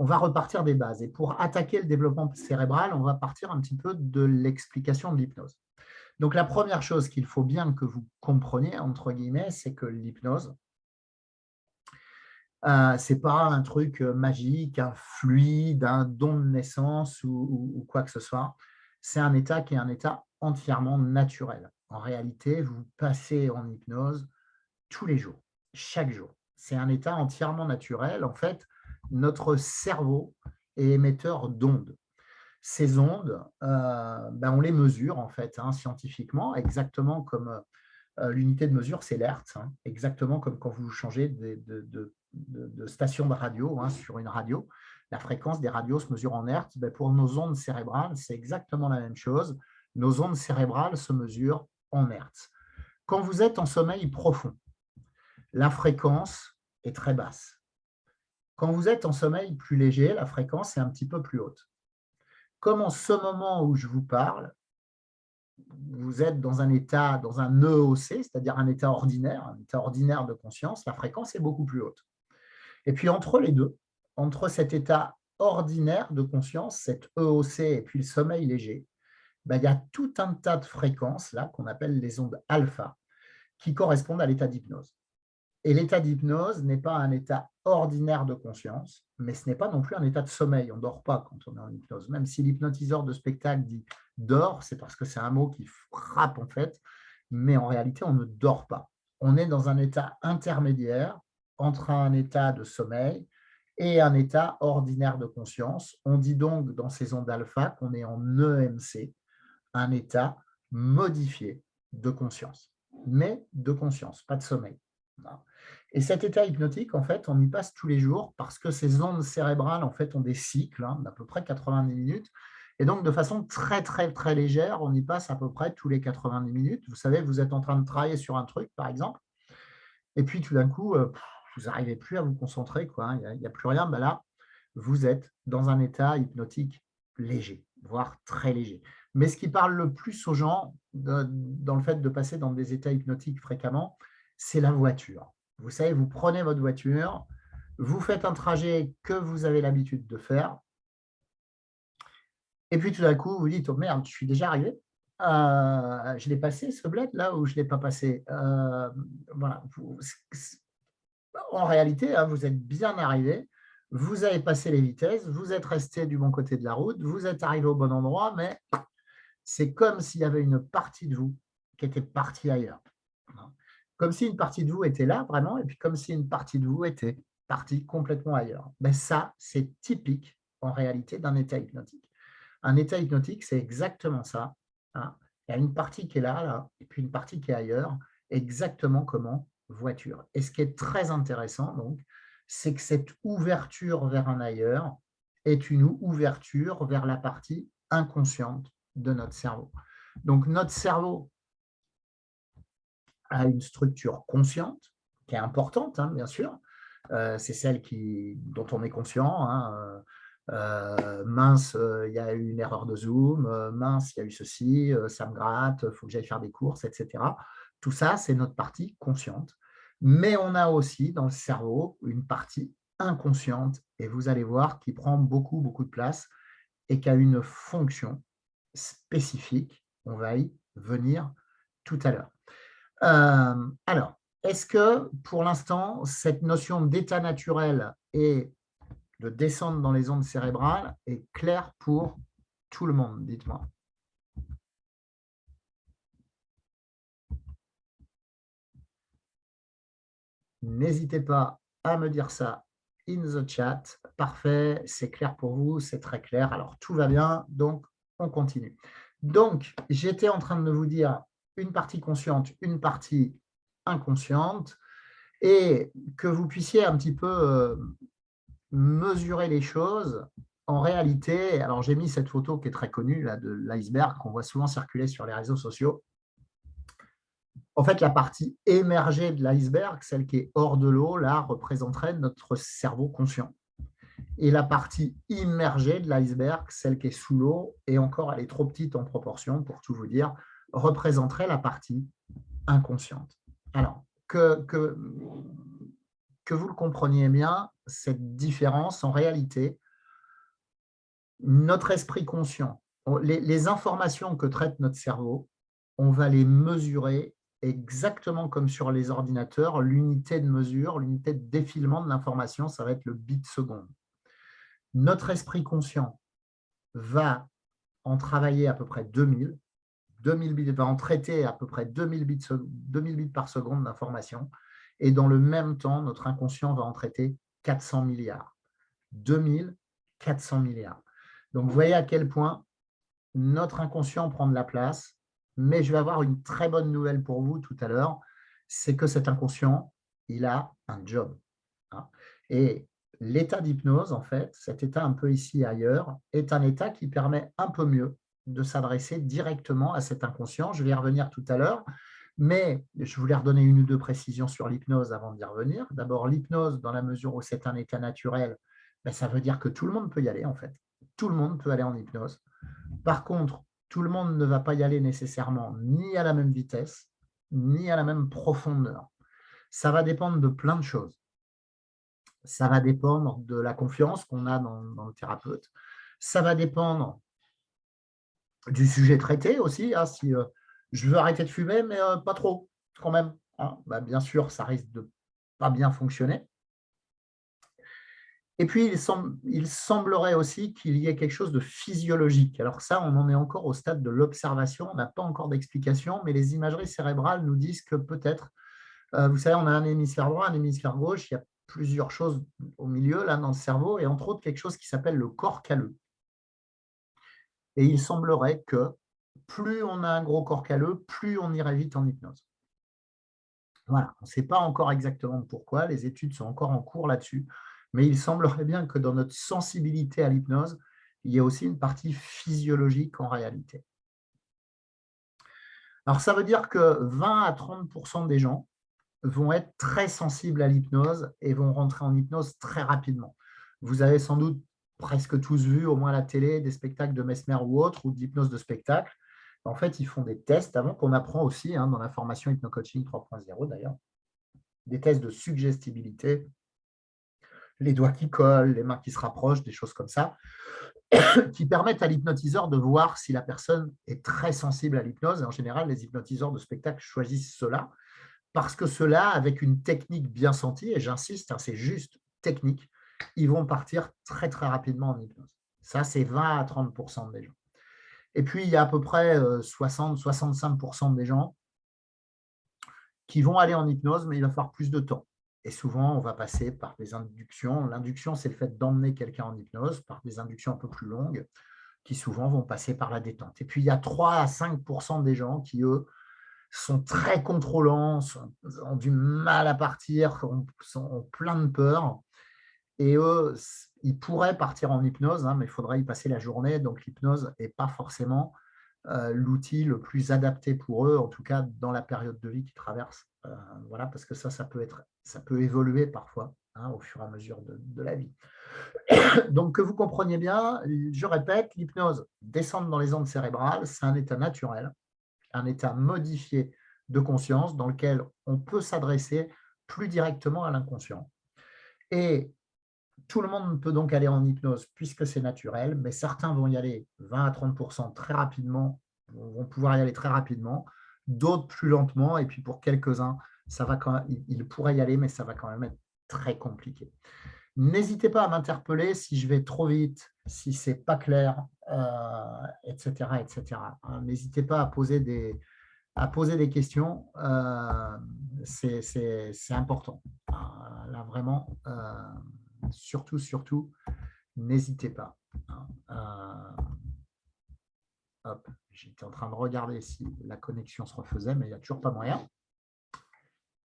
on va repartir des bases. Et pour attaquer le développement cérébral, on va partir un petit peu de l'explication de l'hypnose. Donc, la première chose qu'il faut bien que vous compreniez, entre guillemets, c'est que l'hypnose, ce n'est pas un truc magique, un fluide, un don de naissance ou quoi que ce soit. C'est un état qui est un état entièrement naturel. En réalité, vous passez en hypnose tous les jours, chaque jour. C'est un état entièrement naturel. En fait, notre cerveau est émetteur d'ondes. Ces ondes, on les mesure en fait scientifiquement, exactement comme l'unité de mesure, c'est l'hertz, exactement comme quand vous changez de station de radio sur une radio. La fréquence des radios se mesure en hertz. Pour nos ondes cérébrales, c'est exactement la même chose. Nos ondes cérébrales se mesurent en hertz. Quand vous êtes en sommeil profond, la fréquence est très basse. Quand vous êtes en sommeil plus léger, la fréquence est un petit peu plus haute. Comme en ce moment où je vous parle, vous êtes dans un état, dans un EOC, c'est-à-dire un état ordinaire de conscience, la fréquence est beaucoup plus haute. Et puis entre les deux, entre cet état ordinaire de conscience, cet EOC et puis le sommeil léger, il y a tout un tas de fréquences là qu'on appelle les ondes alpha qui correspondent à l'état d'hypnose. Et l'état d'hypnose n'est pas un état ordinaire de conscience, mais ce n'est pas non plus un état de sommeil. On ne dort pas quand on est en hypnose. Même si l'hypnotiseur de spectacle dit « dort », c'est parce que c'est un mot qui frappe en fait, mais en réalité, on ne dort pas. On est dans un état intermédiaire entre un état de sommeil et un état ordinaire de conscience. On dit donc dans ces ondes alpha qu'on est en EMC, un état modifié de conscience, mais de conscience, pas de sommeil. Et cet état hypnotique, en fait, on y passe tous les jours parce que ces ondes cérébrales, en fait, ont des cycles d'à peu près 90 minutes. Et donc, de façon très légère, on y passe à peu près tous les 90 minutes. Vous savez, vous êtes en train de travailler sur un truc, par exemple, et puis tout d'un coup, vous n'arrivez plus à vous concentrer, quoi. Il n'y a plus rien. Là, vous êtes dans un état hypnotique léger, voire très léger. Mais ce qui parle le plus aux gens dans le fait de passer dans des états hypnotiques fréquemment, c'est la voiture. Vous savez, vous prenez votre voiture, vous faites un trajet que vous avez l'habitude de faire, et puis tout d'un coup, vous dites « Oh merde, je suis déjà arrivé, je l'ai passé ce bled là ou je ne l'ai pas passé ?» Voilà. En réalité, vous êtes bien arrivé, vous avez passé les vitesses, vous êtes resté du bon côté de la route, vous êtes arrivé au bon endroit, mais c'est comme s'il y avait une partie de vous qui était partie ailleurs. Comme si une partie de vous était là, vraiment, et puis comme si une partie de vous était partie complètement ailleurs. Ça, c'est typique, en réalité, d'un état hypnotique. Un état hypnotique, c'est exactement ça. Il y a une partie qui est là, et puis une partie qui est ailleurs, exactement comme en voiture. Et ce qui est très intéressant, donc, c'est que cette ouverture vers un ailleurs est une ouverture vers la partie inconsciente de notre cerveau. Donc, notre cerveau a une structure consciente, qui est importante, hein, bien sûr. C'est celle dont on est conscient. Hein. Mince, il y a eu une erreur de zoom, mince, il y a eu ceci, ça me gratte, il faut que j'aille faire des courses, etc. Tout ça, c'est notre partie consciente. Mais on a aussi dans le cerveau une partie inconsciente, et vous allez voir, qui prend beaucoup, beaucoup de place et qui a une fonction spécifique. On va y venir tout à l'heure. Alors, est-ce que pour l'instant, cette notion d'état naturel et de descendre dans les ondes cérébrales est claire pour tout le monde? Dites-moi. N'hésitez pas à me dire ça in the chat. Parfait, c'est clair pour vous, c'est très clair. Alors, tout va bien, donc on continue. Donc, j'étais en train de vous dire une partie consciente, une partie inconsciente, et que vous puissiez un petit peu mesurer les choses. En réalité, alors j'ai mis cette photo qui est très connue là, de l'iceberg qu'on voit souvent circuler sur les réseaux sociaux. En fait, la partie émergée de l'iceberg, celle qui est hors de l'eau, là, représenterait notre cerveau conscient. Et la partie immergée de l'iceberg, celle qui est sous l'eau, et encore elle est trop petite en proportion, pour tout vous dire, représenterait la partie inconsciente. Alors, que vous le compreniez bien, cette différence, en réalité, notre esprit conscient, les informations que traite notre cerveau, on va les mesurer exactement comme sur les ordinateurs. L'unité de mesure, l'unité de défilement de l'information, ça va être le bit seconde. Notre esprit conscient va en travailler à peu près 2000 bits, va en traiter à peu près 2000 bits par seconde d'information, et dans le même temps, notre inconscient va en traiter 400 milliards. 2400 milliards. Donc, vous voyez à quel point notre inconscient prend de la place, mais je vais avoir une très bonne nouvelle pour vous tout à l'heure, c'est que cet inconscient, il a un job. Et l'état d'hypnose, en fait, cet état un peu ici et ailleurs, est un état qui permet un peu mieux de s'adresser directement à cet inconscient. Je vais y revenir tout à l'heure, mais je voulais redonner une ou deux précisions sur l'hypnose avant d'y revenir. D'abord, l'hypnose, dans la mesure où c'est un état naturel, ça veut dire que tout le monde peut y aller, en fait. Tout le monde peut aller en hypnose. Par contre, tout le monde ne va pas y aller nécessairement ni à la même vitesse, ni à la même profondeur. Ça va dépendre de plein de choses. Ça va dépendre de la confiance qu'on a dans le thérapeute. Ça va dépendre du sujet traité aussi. Si je veux arrêter de fumer, mais pas trop, quand même. Bien sûr, ça risque de pas bien fonctionner. Et puis, il semblerait aussi qu'il y ait quelque chose de physiologique. Alors ça, on en est encore au stade de l'observation, on n'a pas encore d'explication, mais les imageries cérébrales nous disent que peut-être, vous savez, on a un hémisphère droit, un hémisphère gauche, il y a plusieurs choses au milieu, là, dans le cerveau, et entre autres, quelque chose qui s'appelle le corps calleux. Et il semblerait que plus on a un gros corps calleux, plus on irait vite en hypnose. Voilà, on ne sait pas encore exactement pourquoi, les études sont encore en cours là-dessus, mais il semblerait bien que dans notre sensibilité à l'hypnose, il y a aussi une partie physiologique en réalité. Alors ça veut dire que 20 à 30% des gens vont être très sensibles à l'hypnose et vont rentrer en hypnose très rapidement. Vous avez sans doute presque tous vu, au moins à la télé, des spectacles de Mesmer ou autres, ou d'hypnose de spectacle. En fait, ils font des tests, avant qu'on apprend aussi, dans la formation Hypnocoaching 3.0 d'ailleurs, des tests de suggestibilité, les doigts qui collent, les mains qui se rapprochent, des choses comme ça, qui permettent à l'hypnotiseur de voir si la personne est très sensible à l'hypnose. Et en général, les hypnotiseurs de spectacle choisissent cela, parce que ceux-là, avec une technique bien sentie, et j'insiste, c'est juste technique, ils vont partir très très rapidement en hypnose. Ça, c'est 20 à 30% des gens. Et puis, il y a à peu près 60-65% des gens qui vont aller en hypnose, mais il va falloir plus de temps. Et souvent, on va passer par des inductions. L'induction, c'est le fait d'emmener quelqu'un en hypnose par des inductions un peu plus longues, qui souvent vont passer par la détente. Et puis, il y a 3 à 5% des gens qui, eux, sont très contrôlants, ont du mal à partir, ont plein de peur. Et eux, ils pourraient partir en hypnose, hein, mais il faudrait y passer la journée. Donc, l'hypnose n'est pas forcément l'outil le plus adapté pour eux, en tout cas dans la période de vie qu'ils traversent. Voilà, parce que ça peut évoluer parfois, hein, au fur et à mesure de la vie. Donc, que vous compreniez bien, je répète, l'hypnose, descendre dans les ondes cérébrales, c'est un état naturel, un état modifié de conscience dans lequel on peut s'adresser plus directement à l'inconscient. Et tout le monde peut donc aller en hypnose puisque c'est naturel, mais certains vont y aller 20 à 30% très rapidement, vont pouvoir y aller très rapidement, d'autres plus lentement, et puis pour quelques-uns, ça va quand même, ils pourraient y aller, mais ça va quand même être très compliqué. N'hésitez pas à m'interpeller si je vais trop vite, si c'est pas clair, etc., etc. N'hésitez pas à poser des questions, c'est important. Là, vraiment, surtout, n'hésitez pas. Hop, j'étais en train de regarder si la connexion se refaisait, mais il n'y a toujours pas moyen.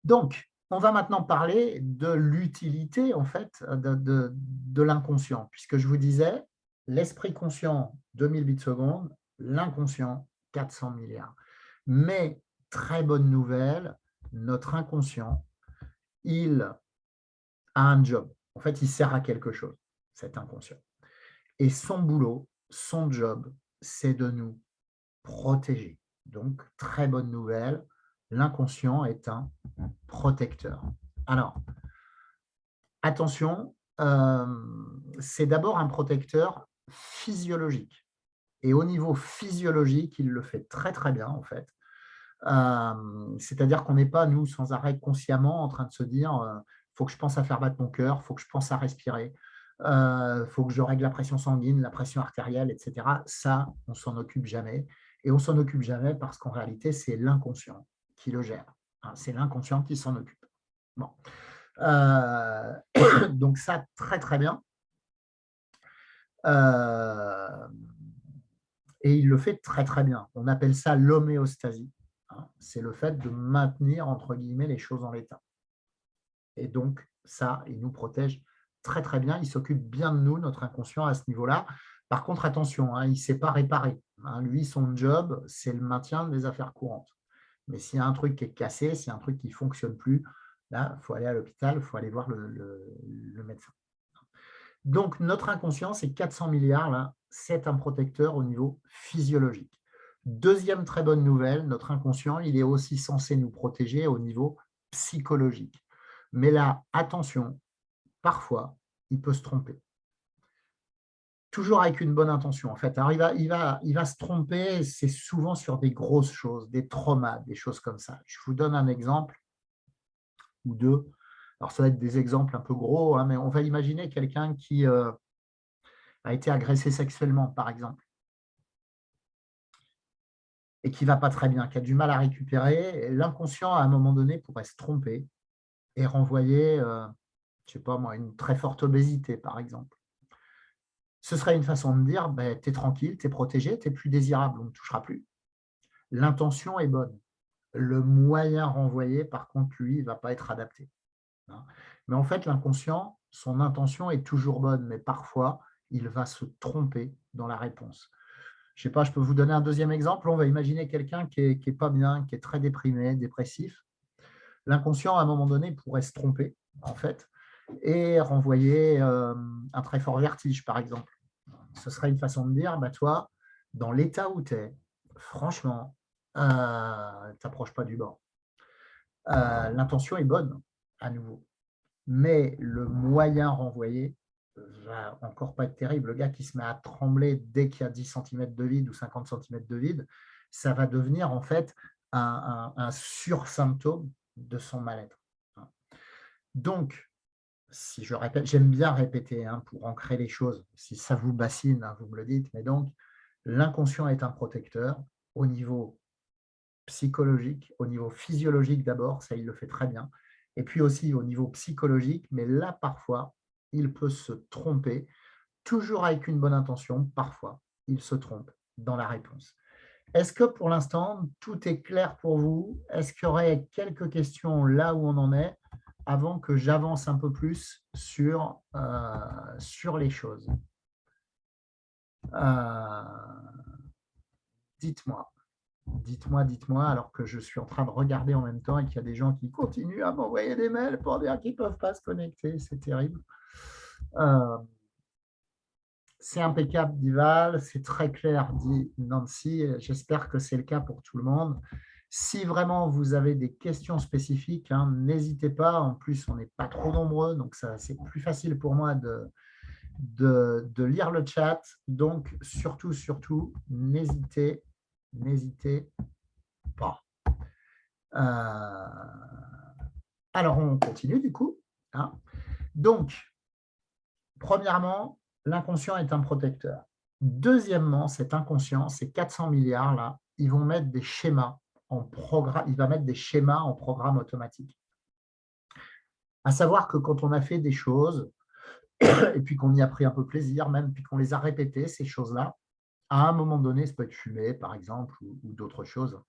Donc, on va maintenant parler de l'utilité en fait de l'inconscient, puisque je vous disais, l'esprit conscient, 2000 bits secondes, l'inconscient, 400 milliards. Mais, très bonne nouvelle, notre inconscient, il a un job. En fait, il sert à quelque chose, cet inconscient. Et son boulot, son job, c'est de nous protéger. Donc, très bonne nouvelle, l'inconscient est un protecteur. Alors, attention, c'est d'abord un protecteur physiologique. Et au niveau physiologique, il le fait très très bien en fait. C'est-à-dire qu'on n'est pas, nous, sans arrêt consciemment en train de se dire faut que je pense à faire battre mon cœur, faut que je pense à respirer, faut que je règle la pression sanguine, la pression artérielle, etc. Ça, on s'en occupe jamais. Et on s'en occupe jamais parce qu'en réalité, c'est l'inconscient qui le gère. C'est l'inconscient qui s'en occupe. Bon. Donc ça, très très bien. Et il le fait très très bien. On appelle ça l'homéostasie. C'est le fait de maintenir, entre guillemets, les choses en l'état. Et donc, ça, il nous protège très très bien. Il s'occupe bien de nous, notre inconscient, à ce niveau-là. Par contre, attention, il ne sait pas réparer. Lui, son job, c'est le maintien des affaires courantes. Mais s'il y a un truc qui est cassé, s'il y a un truc qui ne fonctionne plus, là, il faut aller à l'hôpital, il faut aller voir le médecin. Donc, notre inconscient, c'est 400 milliards, là, c'est un protecteur au niveau physiologique. Deuxième très bonne nouvelle, notre inconscient, il est aussi censé nous protéger au niveau psychologique. Mais là, attention, parfois, il peut se tromper. Toujours avec une bonne intention, en fait. Alors, il va se tromper, c'est souvent sur des grosses choses, des traumas, des choses comme ça. Je vous donne un exemple ou deux. Alors, ça va être des exemples un peu gros, mais on va imaginer quelqu'un qui a été agressé sexuellement, par exemple, et qui ne va pas très bien, qui a du mal à récupérer. L'inconscient, à un moment donné, pourrait se tromper et renvoyer, je ne sais pas moi, une très forte obésité, par exemple. Ce serait une façon de dire, tu es tranquille, tu es protégé, tu n'es plus désirable, on ne touchera plus. L'intention est bonne. Le moyen renvoyé, par contre, lui, ne va pas être adapté. Mais en fait, l'inconscient, son intention est toujours bonne, mais parfois, il va se tromper dans la réponse. Je ne sais pas, je peux vous donner un deuxième exemple. On va imaginer quelqu'un qui n'est pas bien, qui est très déprimé, dépressif. L'inconscient, à un moment donné, pourrait se tromper, en fait, et renvoyer un très fort vertige, par exemple. Ce serait une façon de dire, toi, dans l'état où tu es, franchement, t'approches pas du bord. L'intention est bonne, à nouveau. Mais le moyen renvoyé va encore pas être terrible. Le gars qui se met à trembler dès qu'il y a 10 cm de vide ou 50 cm de vide, ça va devenir en fait un sursymptôme de son mal-être. Donc, si je répète, j'aime bien répéter pour ancrer les choses. Si ça vous bassine, vous me le dites. Mais donc, l'inconscient est un protecteur au niveau psychologique, au niveau physiologique d'abord, ça il le fait très bien, et puis aussi au niveau psychologique, mais là parfois, il peut se tromper, toujours avec une bonne intention, parfois, il se trompe dans la réponse. Est-ce que pour l'instant, tout est clair pour vous? Est-ce qu'il y aurait quelques questions là où on en est? avant que j'avance un peu plus sur les choses. Dites-moi, dites-moi, alors que je suis en train de regarder en même temps et qu'il y a des gens qui continuent à m'envoyer des mails pour dire qu'ils ne peuvent pas se connecter. C'est terrible. C'est impeccable, dit Val, c'est très clair, dit Nancy. J'espère que c'est le cas pour tout le monde. Si vraiment vous avez des questions spécifiques, hein, n'hésitez pas. En plus, on n'est pas trop nombreux, donc c'est plus facile pour moi de lire le chat. Donc, surtout, n'hésitez pas. Alors, on continue du coup. Hein. Donc, premièrement, l'inconscient est un protecteur. Deuxièmement, cet inconscient, ces 400 milliards là, ils vont mettre des schémas en programme, il va mettre des schémas en programme automatique. À savoir que quand on a fait des choses et puis qu'on y a pris un peu plaisir, même puis qu'on les a répétées, ces choses-là, à un moment donné, ça peut être fumer par exemple ou d'autres choses.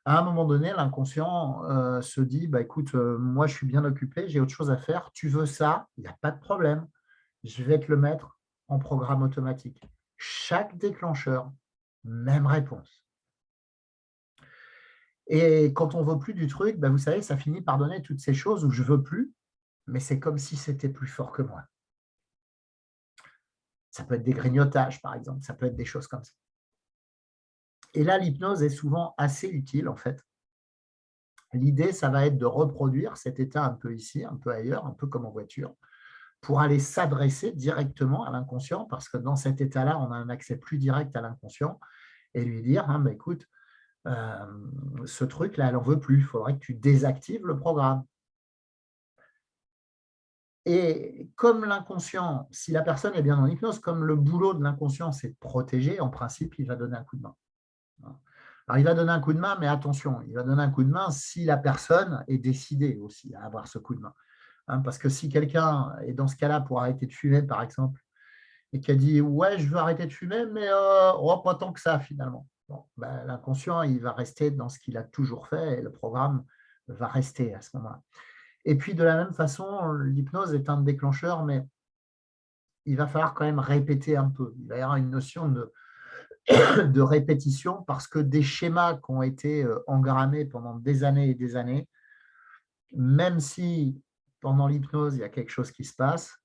À un moment donné, l'inconscient se dit bah, écoute, moi je suis bien occupé, j'ai autre chose à faire, tu veux ça, il n'y a pas de problème. Je vais te le mettre en programme automatique. Chaque déclencheur, même réponse. Et quand on ne veut plus du truc, ben vous savez, ça finit par donner toutes ces choses où je ne veux plus, mais c'est comme si c'était plus fort que moi. Ça peut être des grignotages, par exemple, ça peut être des choses comme ça. Et là, l'hypnose est souvent assez utile, en fait. L'idée, ça va être de reproduire cet état un peu ici, un peu ailleurs, un peu comme en voiture, pour aller s'adresser directement à l'inconscient, parce que dans cet état-là, on a un accès plus direct à l'inconscient, et lui dire, hein, bah, écoute, ce truc-là, elle n'en veut plus, il faudrait que tu désactives le programme. Et comme l'inconscient, si la personne est bien en hypnose, comme le boulot de l'inconscient, c'est de protéger, en principe, il va donner un coup de main. Alors, il va donner un coup de main, mais attention, il va donner un coup de main si la personne est décidée aussi à avoir ce coup de main. Parce que si quelqu'un est dans ce cas-là pour arrêter de fumer, par exemple, et qui a dit « ouais, je veux arrêter de fumer, mais pas tant que ça, finalement ». Bon, ben, l'inconscient, il va rester dans ce qu'il a toujours fait et le programme va rester à ce moment-là. Et puis, de la même façon, l'hypnose est un déclencheur, mais il va falloir quand même répéter un peu. Il va y avoir une notion de répétition parce que des schémas qui ont été engrammés pendant des années et des années, même si pendant l'hypnose, il y a quelque chose qui se passe,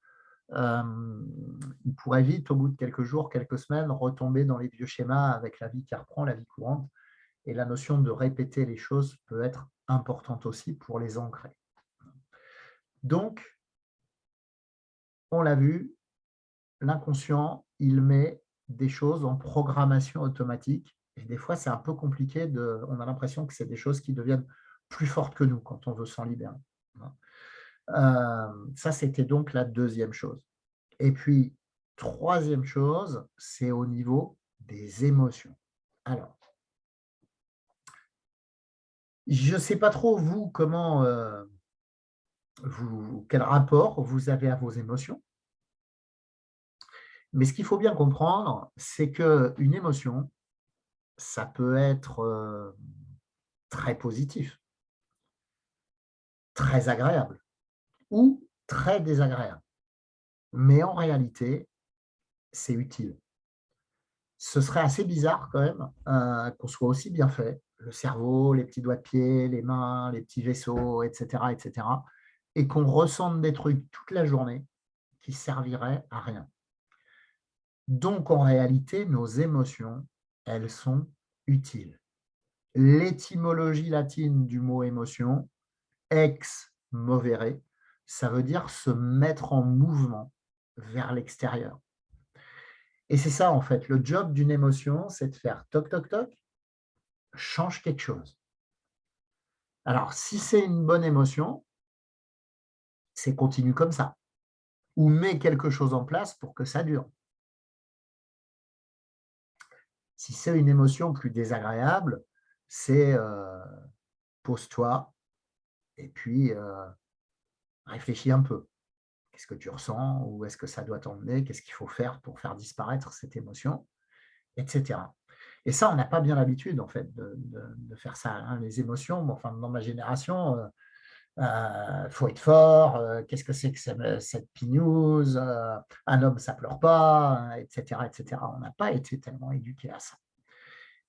il pourrait vite, au bout de quelques jours, quelques semaines, retomber dans les vieux schémas avec la vie qui reprend, la vie courante. Et la notion de répéter les choses peut être importante aussi pour les ancrer. Donc, on l'a vu, l'inconscient, il met des choses en programmation automatique. Et des fois, c'est un peu compliqué. On a l'impression que c'est des choses qui deviennent plus fortes que nous quand on veut s'en libérer. Ça, c'était donc la deuxième chose. Et puis, troisième chose, c'est au niveau des émotions. Alors, je ne sais pas trop, vous, comment, quel rapport vous avez à vos émotions. Mais ce qu'il faut bien comprendre, c'est qu'une émotion, ça peut être très positif, très agréable ou très désagréable. Mais en réalité, c'est utile. Ce serait assez bizarre quand même qu'on soit aussi bien fait, le cerveau, les petits doigts de pied, les mains, les petits vaisseaux, etc., et qu'on ressente des trucs toute la journée qui serviraient à rien. Donc, en réalité, nos émotions, elles sont utiles. L'étymologie latine du mot émotion, ex movere, ça veut dire se mettre en mouvement vers l'extérieur. Et c'est ça, en fait, le job d'une émotion, c'est de faire toc, toc, toc, change quelque chose. Alors, si c'est une bonne émotion, c'est continue comme ça. Ou mets quelque chose en place pour que ça dure. Si c'est une émotion plus désagréable, c'est pose-toi et puis réfléchis un peu. Qu'est-ce que tu ressens? Où est-ce que ça doit t'emmener? Qu'est-ce qu'il faut faire pour faire disparaître cette émotion? Etc. Et ça, on n'a pas bien l'habitude, en fait, de faire ça. Hein. Les émotions, enfin, dans ma génération, Faut être fort, qu'est-ce que c'est que cette pignouse, un homme, ça pleure pas, etc., etc. On n'a pas été tellement éduqués à ça.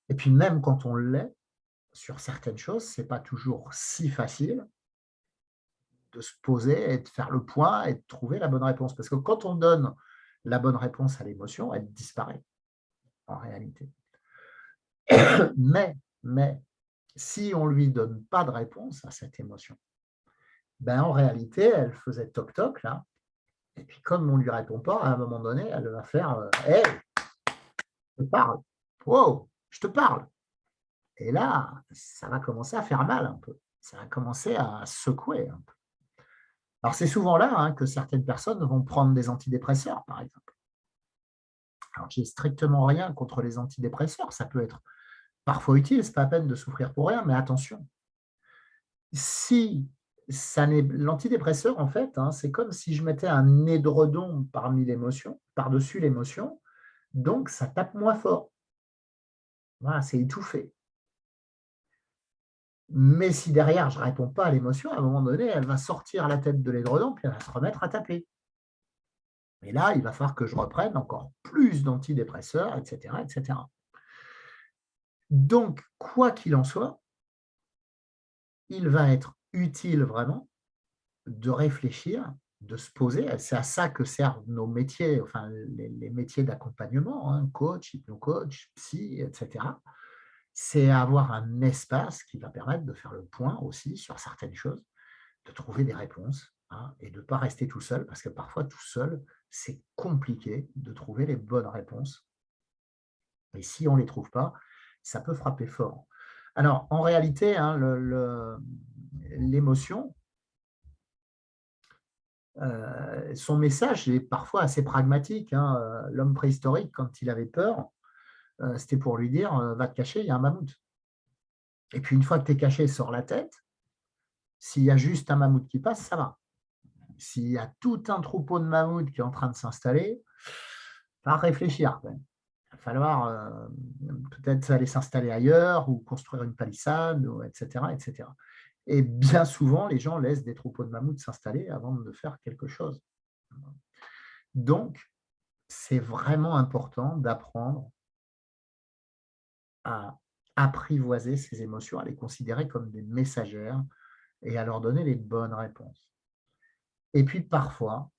Et puis même quand on l'est, sur certaines choses, c'est pas toujours si facile de se poser et de faire le point et de trouver la bonne réponse. Parce que quand on donne la bonne réponse à l'émotion, elle disparaît en réalité. Mais si on ne lui donne pas de réponse à cette émotion, ben en réalité, elle faisait toc-toc là, et puis comme on ne lui répond pas, à un moment donné, elle va faire Hey, je te parle, wow, je te parle. Et là, ça va commencer à faire mal un peu, ça va commencer à secouer un peu. Alors c'est souvent là que certaines personnes vont prendre des antidépresseurs, par exemple. Alors j'ai strictement rien contre les antidépresseurs, ça peut être parfois utile, ce n'est pas la peine de souffrir pour rien, mais attention, si ça n'est l'antidépresseur, en fait, c'est comme si je mettais un édredon parmi l'émotion, par-dessus l'émotion, donc ça tape moins fort. Voilà, c'est étouffé. Mais si derrière, je ne réponds pas à l'émotion, à un moment donné, elle va sortir la tête de l'édredon, puis elle va se remettre à taper. Et là, il va falloir que je reprenne encore plus d'antidépresseurs, etc., etc. Donc, quoi qu'il en soit, il va être utile vraiment de réfléchir, de se poser. C'est à ça que servent nos métiers, enfin les métiers d'accompagnement, coach, hypno-coach, psy, etc. C'est avoir un espace qui va permettre de faire le point aussi sur certaines choses, de trouver des réponses et de ne pas rester tout seul, parce que parfois tout seul, c'est compliqué de trouver les bonnes réponses. Et si on ne les trouve pas, ça peut frapper fort. Alors, en réalité, l'émotion, son message est parfois assez pragmatique. L'homme préhistorique, quand il avait peur, c'était pour lui dire va te cacher, il y a un mammouth. Et puis, une fois que tu es caché, sors la tête. S'il y a juste un mammouth qui passe, ça va. S'il y a tout un troupeau de mammouths qui est en train de s'installer, il va réfléchir. Il va falloir peut-être aller s'installer ailleurs ou construire une palissade, etc., etc. Et bien souvent, les gens laissent des troupeaux de mammouths s'installer avant de faire quelque chose. Donc, c'est vraiment important d'apprendre à apprivoiser ces émotions, à les considérer comme des messagères et à leur donner les bonnes réponses. Et puis parfois,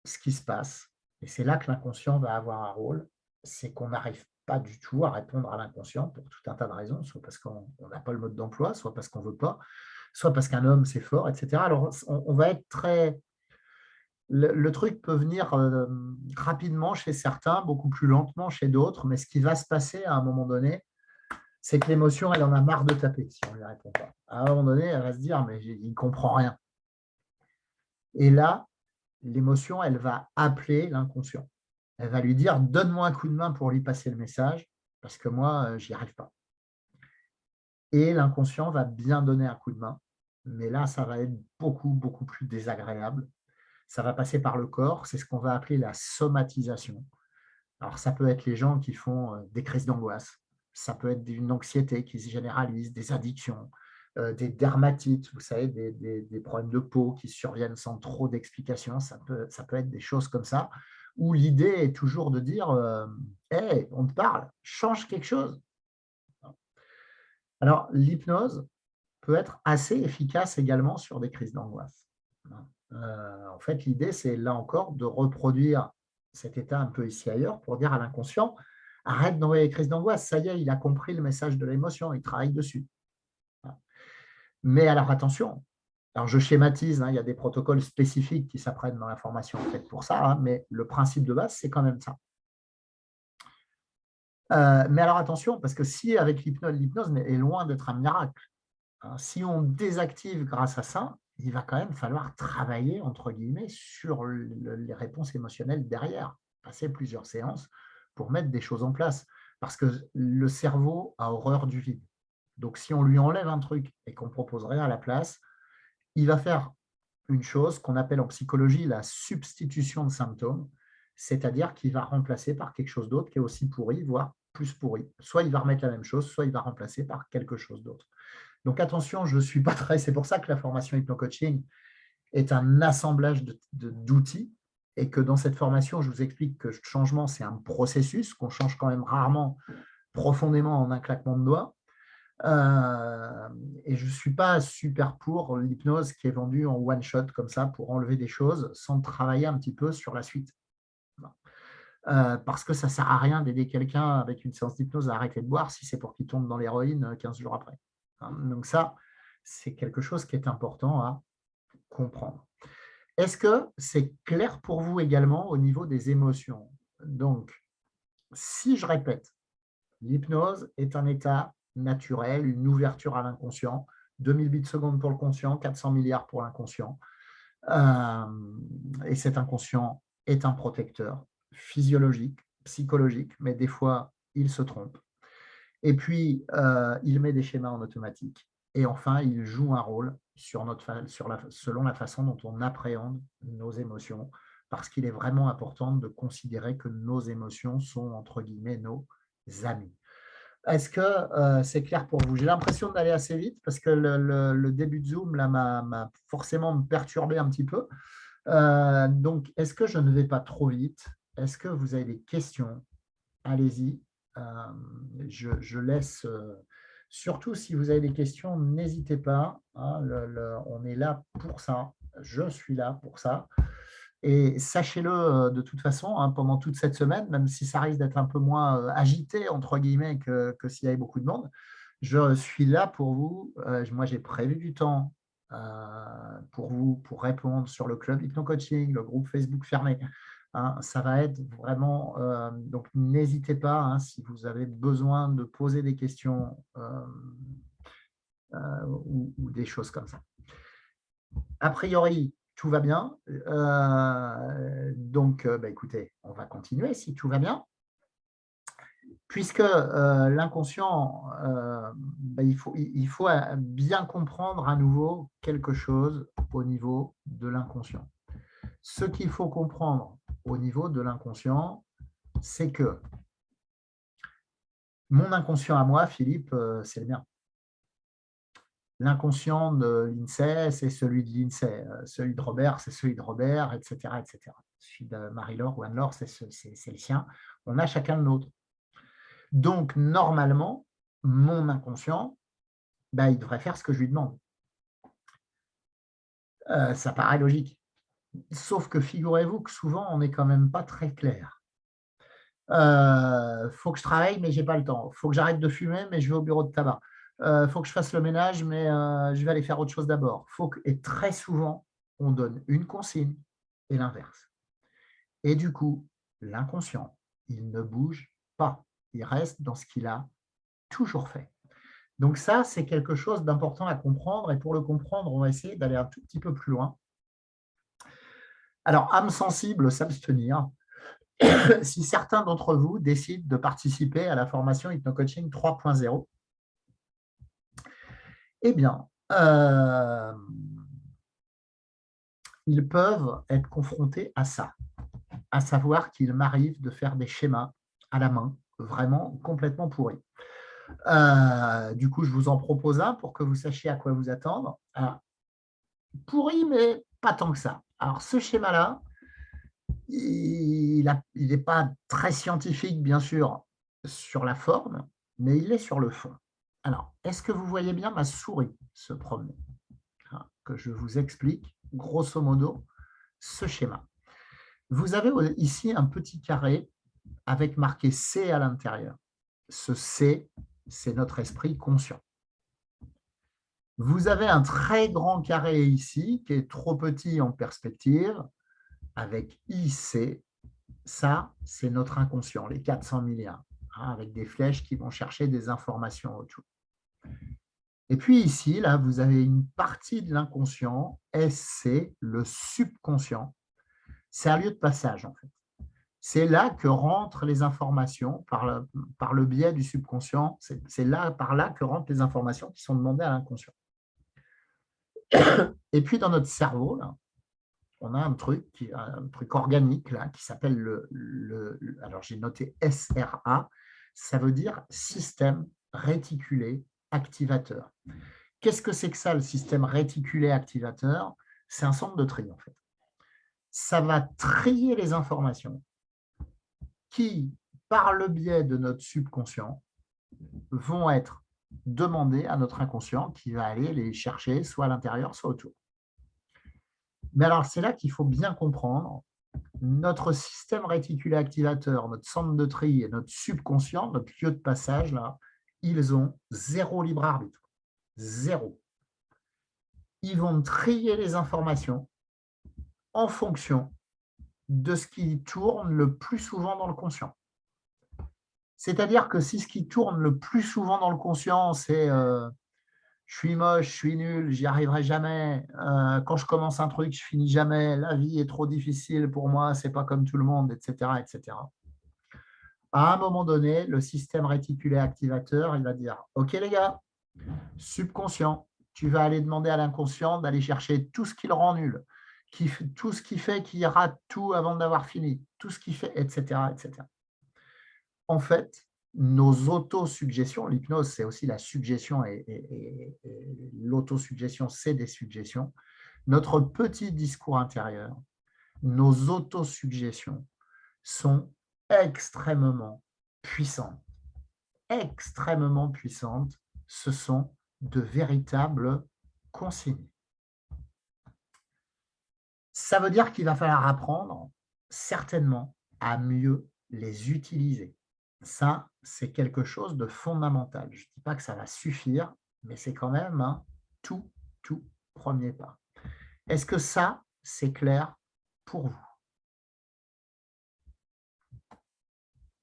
ce qui se passe, et c'est là que l'inconscient va avoir un rôle, c'est qu'on n'arrive pas du tout à répondre à l'inconscient pour tout un tas de raisons, soit parce qu'on n'a pas le mode d'emploi, soit parce qu'on ne veut pas, soit parce qu'un homme c'est fort, etc. Alors on va être très... Le truc peut venir rapidement chez certains, beaucoup plus lentement chez d'autres, mais ce qui va se passer à un moment donné, c'est que l'émotion, elle en a marre de taper si on ne lui répond pas. À un moment donné, elle va se dire, mais il ne comprend rien. Et là, l'émotion, elle va appeler l'inconscient. Elle va lui dire, donne-moi un coup de main pour lui passer le message, parce que moi, je n'y arrive pas. Et l'inconscient va bien donner un coup de main, mais là, ça va être beaucoup, beaucoup plus désagréable. Ça va passer par le corps, c'est ce qu'on va appeler la somatisation. Alors, ça peut être les gens qui font des crises d'angoisse, ça peut être une anxiété qui se généralise, des addictions, des dermatites, vous savez, des problèmes de peau qui surviennent sans trop d'explications. Ça peut être des choses comme ça, où l'idée est toujours de dire hey, on te parle, change quelque chose. Alors, l'hypnose peut être assez efficace également sur des crises d'angoisse. En fait, l'idée, c'est là encore de reproduire cet état un peu ici ailleurs pour dire à l'inconscient, arrête d'envoyer les crises d'angoisse, ça y est, il a compris le message de l'émotion, il travaille dessus. Mais alors attention, alors je schématise, il y a des protocoles spécifiques qui s'apprennent dans la formation en fait pour ça, mais le principe de base, c'est quand même ça. Mais alors attention, parce que si avec l'hypnose est loin d'être un miracle, si on désactive grâce à ça, il va quand même falloir travailler, entre guillemets, sur les réponses émotionnelles derrière, passer plusieurs séances pour mettre des choses en place. Parce que le cerveau a horreur du vide. Donc, si on lui enlève un truc et qu'on propose rien à la place, il va faire une chose qu'on appelle en psychologie la substitution de symptômes, c'est-à-dire qu'il va remplacer par quelque chose d'autre qui est aussi pourri, voire plus pourri. Soit il va remettre la même chose, soit il va remplacer par quelque chose d'autre. Donc attention, je ne suis pas très… C'est pour ça que la formation hypno-coaching est un assemblage d'outils et que dans cette formation, je vous explique que le changement, c'est un processus, qu'on change quand même rarement profondément en un claquement de doigts. Et je ne suis pas super pour l'hypnose qui est vendue en one-shot comme ça pour enlever des choses sans travailler un petit peu sur la suite. Parce que ça ne sert à rien d'aider quelqu'un avec une séance d'hypnose à arrêter de boire si c'est pour qu'il tombe dans l'héroïne 15 jours après. Donc ça, c'est quelque chose qui est important à comprendre. Est-ce que c'est clair pour vous également au niveau des émotions? Donc, si je répète, l'hypnose est un état naturel, une ouverture à l'inconscient, 2000 bits secondes pour le conscient, 400 milliards pour l'inconscient. Et cet inconscient est un protecteur physiologique, psychologique, mais des fois, il se trompe. Et puis, il met des schémas en automatique. Et enfin, il joue un rôle selon la façon dont on appréhende nos émotions, parce qu'il est vraiment important de considérer que nos émotions sont, entre guillemets, nos amis. Est-ce que c'est clair pour vous? J'ai l'impression d'aller assez vite parce que le début de Zoom m'a forcément perturbé un petit peu. Donc, est-ce que je ne vais pas trop vite? Est-ce que vous avez des questions? Allez-y. Je laisse, surtout si vous avez des questions, n'hésitez pas. Hein, on est là pour ça. Je suis là pour ça. Et sachez-le de toute façon, hein, pendant toute cette semaine, même si ça risque d'être un peu moins agité, entre guillemets, que s'il y avait beaucoup de monde, je suis là pour vous. Moi, j'ai prévu du temps pour vous, pour répondre sur le club Hypno-Coaching, le groupe Facebook fermé. Hein, ça va être vraiment… donc, n'hésitez pas, hein, si vous avez besoin de poser des questions ou des choses comme ça. A priori, tout va bien. Donc, écoutez, on va continuer si tout va bien. Puisque l'inconscient, il faut bien comprendre à nouveau quelque chose au niveau de l'inconscient. Ce qu'il faut comprendre au niveau de l'inconscient, c'est que mon inconscient à moi, Philippe, c'est le mien. L'inconscient de l'INSEE, c'est celui de l'INSEE. Celui de Robert, c'est celui de Robert, etc. etc. Celui de Marie-Laure ou Anne-Laure, c'est le sien. On a chacun le nôtre. Donc, normalement, mon inconscient, il devrait faire ce que je lui demande. Ça paraît logique. Sauf que figurez-vous que souvent, on n'est quand même pas très clair. Faut que je travaille, mais je n'ai pas le temps. Faut que j'arrête de fumer, mais je vais au bureau de tabac. Faut que je fasse le ménage, mais je vais aller faire autre chose d'abord. Et très souvent, on donne une consigne et l'inverse. Et du coup, l'inconscient, il ne bouge pas. Il reste dans ce qu'il a toujours fait. Donc ça, c'est quelque chose d'important à comprendre. Et pour le comprendre, on va essayer d'aller un tout petit peu plus loin. Alors, âme sensible, s'abstenir. Si certains d'entre vous décident de participer à la formation Hypno-Coaching 3.0, eh bien, ils peuvent être confrontés à ça, à savoir qu'il m'arrive de faire des schémas à la main, vraiment complètement pourris. Du coup, je vous en propose un pour que vous sachiez à quoi vous attendre. Alors, pourri, mais pas tant que ça. Alors, ce schéma-là, il n'est pas très scientifique, bien sûr, sur la forme, mais il est sur le fond. Alors, est-ce que vous voyez bien ma souris se promener? Que je vous explique, grosso modo, ce schéma. Vous avez ici un petit carré avec marqué C à l'intérieur. Ce C, c'est notre esprit conscient. Vous avez un très grand carré ici, qui est trop petit en perspective, avec IC. Ça, c'est notre inconscient, les 400 milliards, avec des flèches qui vont chercher des informations autour. Et puis ici, là, vous avez une partie de l'inconscient, SC, le subconscient. C'est un lieu de passage, en fait. C'est là que rentrent les informations par le biais du subconscient. C'est par là que rentrent les informations qui sont demandées à l'inconscient. Et puis, dans notre cerveau, là, on a un truc organique là, qui s'appelle alors j'ai noté SRA, ça veut dire système réticulé activateur. Qu'est-ce que c'est que ça, le système réticulé activateur? C'est un centre de tri, en fait. Ça va trier les informations qui, par le biais de notre subconscient, vont être demandées à notre inconscient qui va aller les chercher soit à l'intérieur, soit autour. Mais alors, c'est là qu'il faut bien comprendre, notre système réticulé activateur, notre centre de tri et notre subconscient, notre lieu de passage, là, ils ont zéro libre arbitre. Zéro. Ils vont trier les informations en fonction de ce qui tourne le plus souvent dans le conscient. C'est-à-dire que si ce qui tourne le plus souvent dans le conscient, c'est je suis moche, je suis nul, j'y arriverai jamais, quand je commence un truc, je finis jamais, la vie est trop difficile pour moi, c'est pas comme tout le monde, etc., etc. À un moment donné, le système réticulé activateur, il va dire OK les gars, subconscient, tu vas aller demander à l'inconscient d'aller chercher tout ce qui le rend nul, tout ce qui fait qu'il rate tout avant d'avoir fini, tout ce qui fait, etc., etc. En fait, nos autosuggestions, l'hypnose, c'est aussi la suggestion et l'autosuggestion, c'est des suggestions. Notre petit discours intérieur, nos autosuggestions sont extrêmement puissantes. Extrêmement puissantes. Ce sont de véritables consignes. Ça veut dire qu'il va falloir apprendre certainement à mieux les utiliser. Ça, c'est quelque chose de fondamental. Je ne dis pas que ça va suffire, mais c'est quand même un tout premier pas. Est-ce que ça, c'est clair pour vous?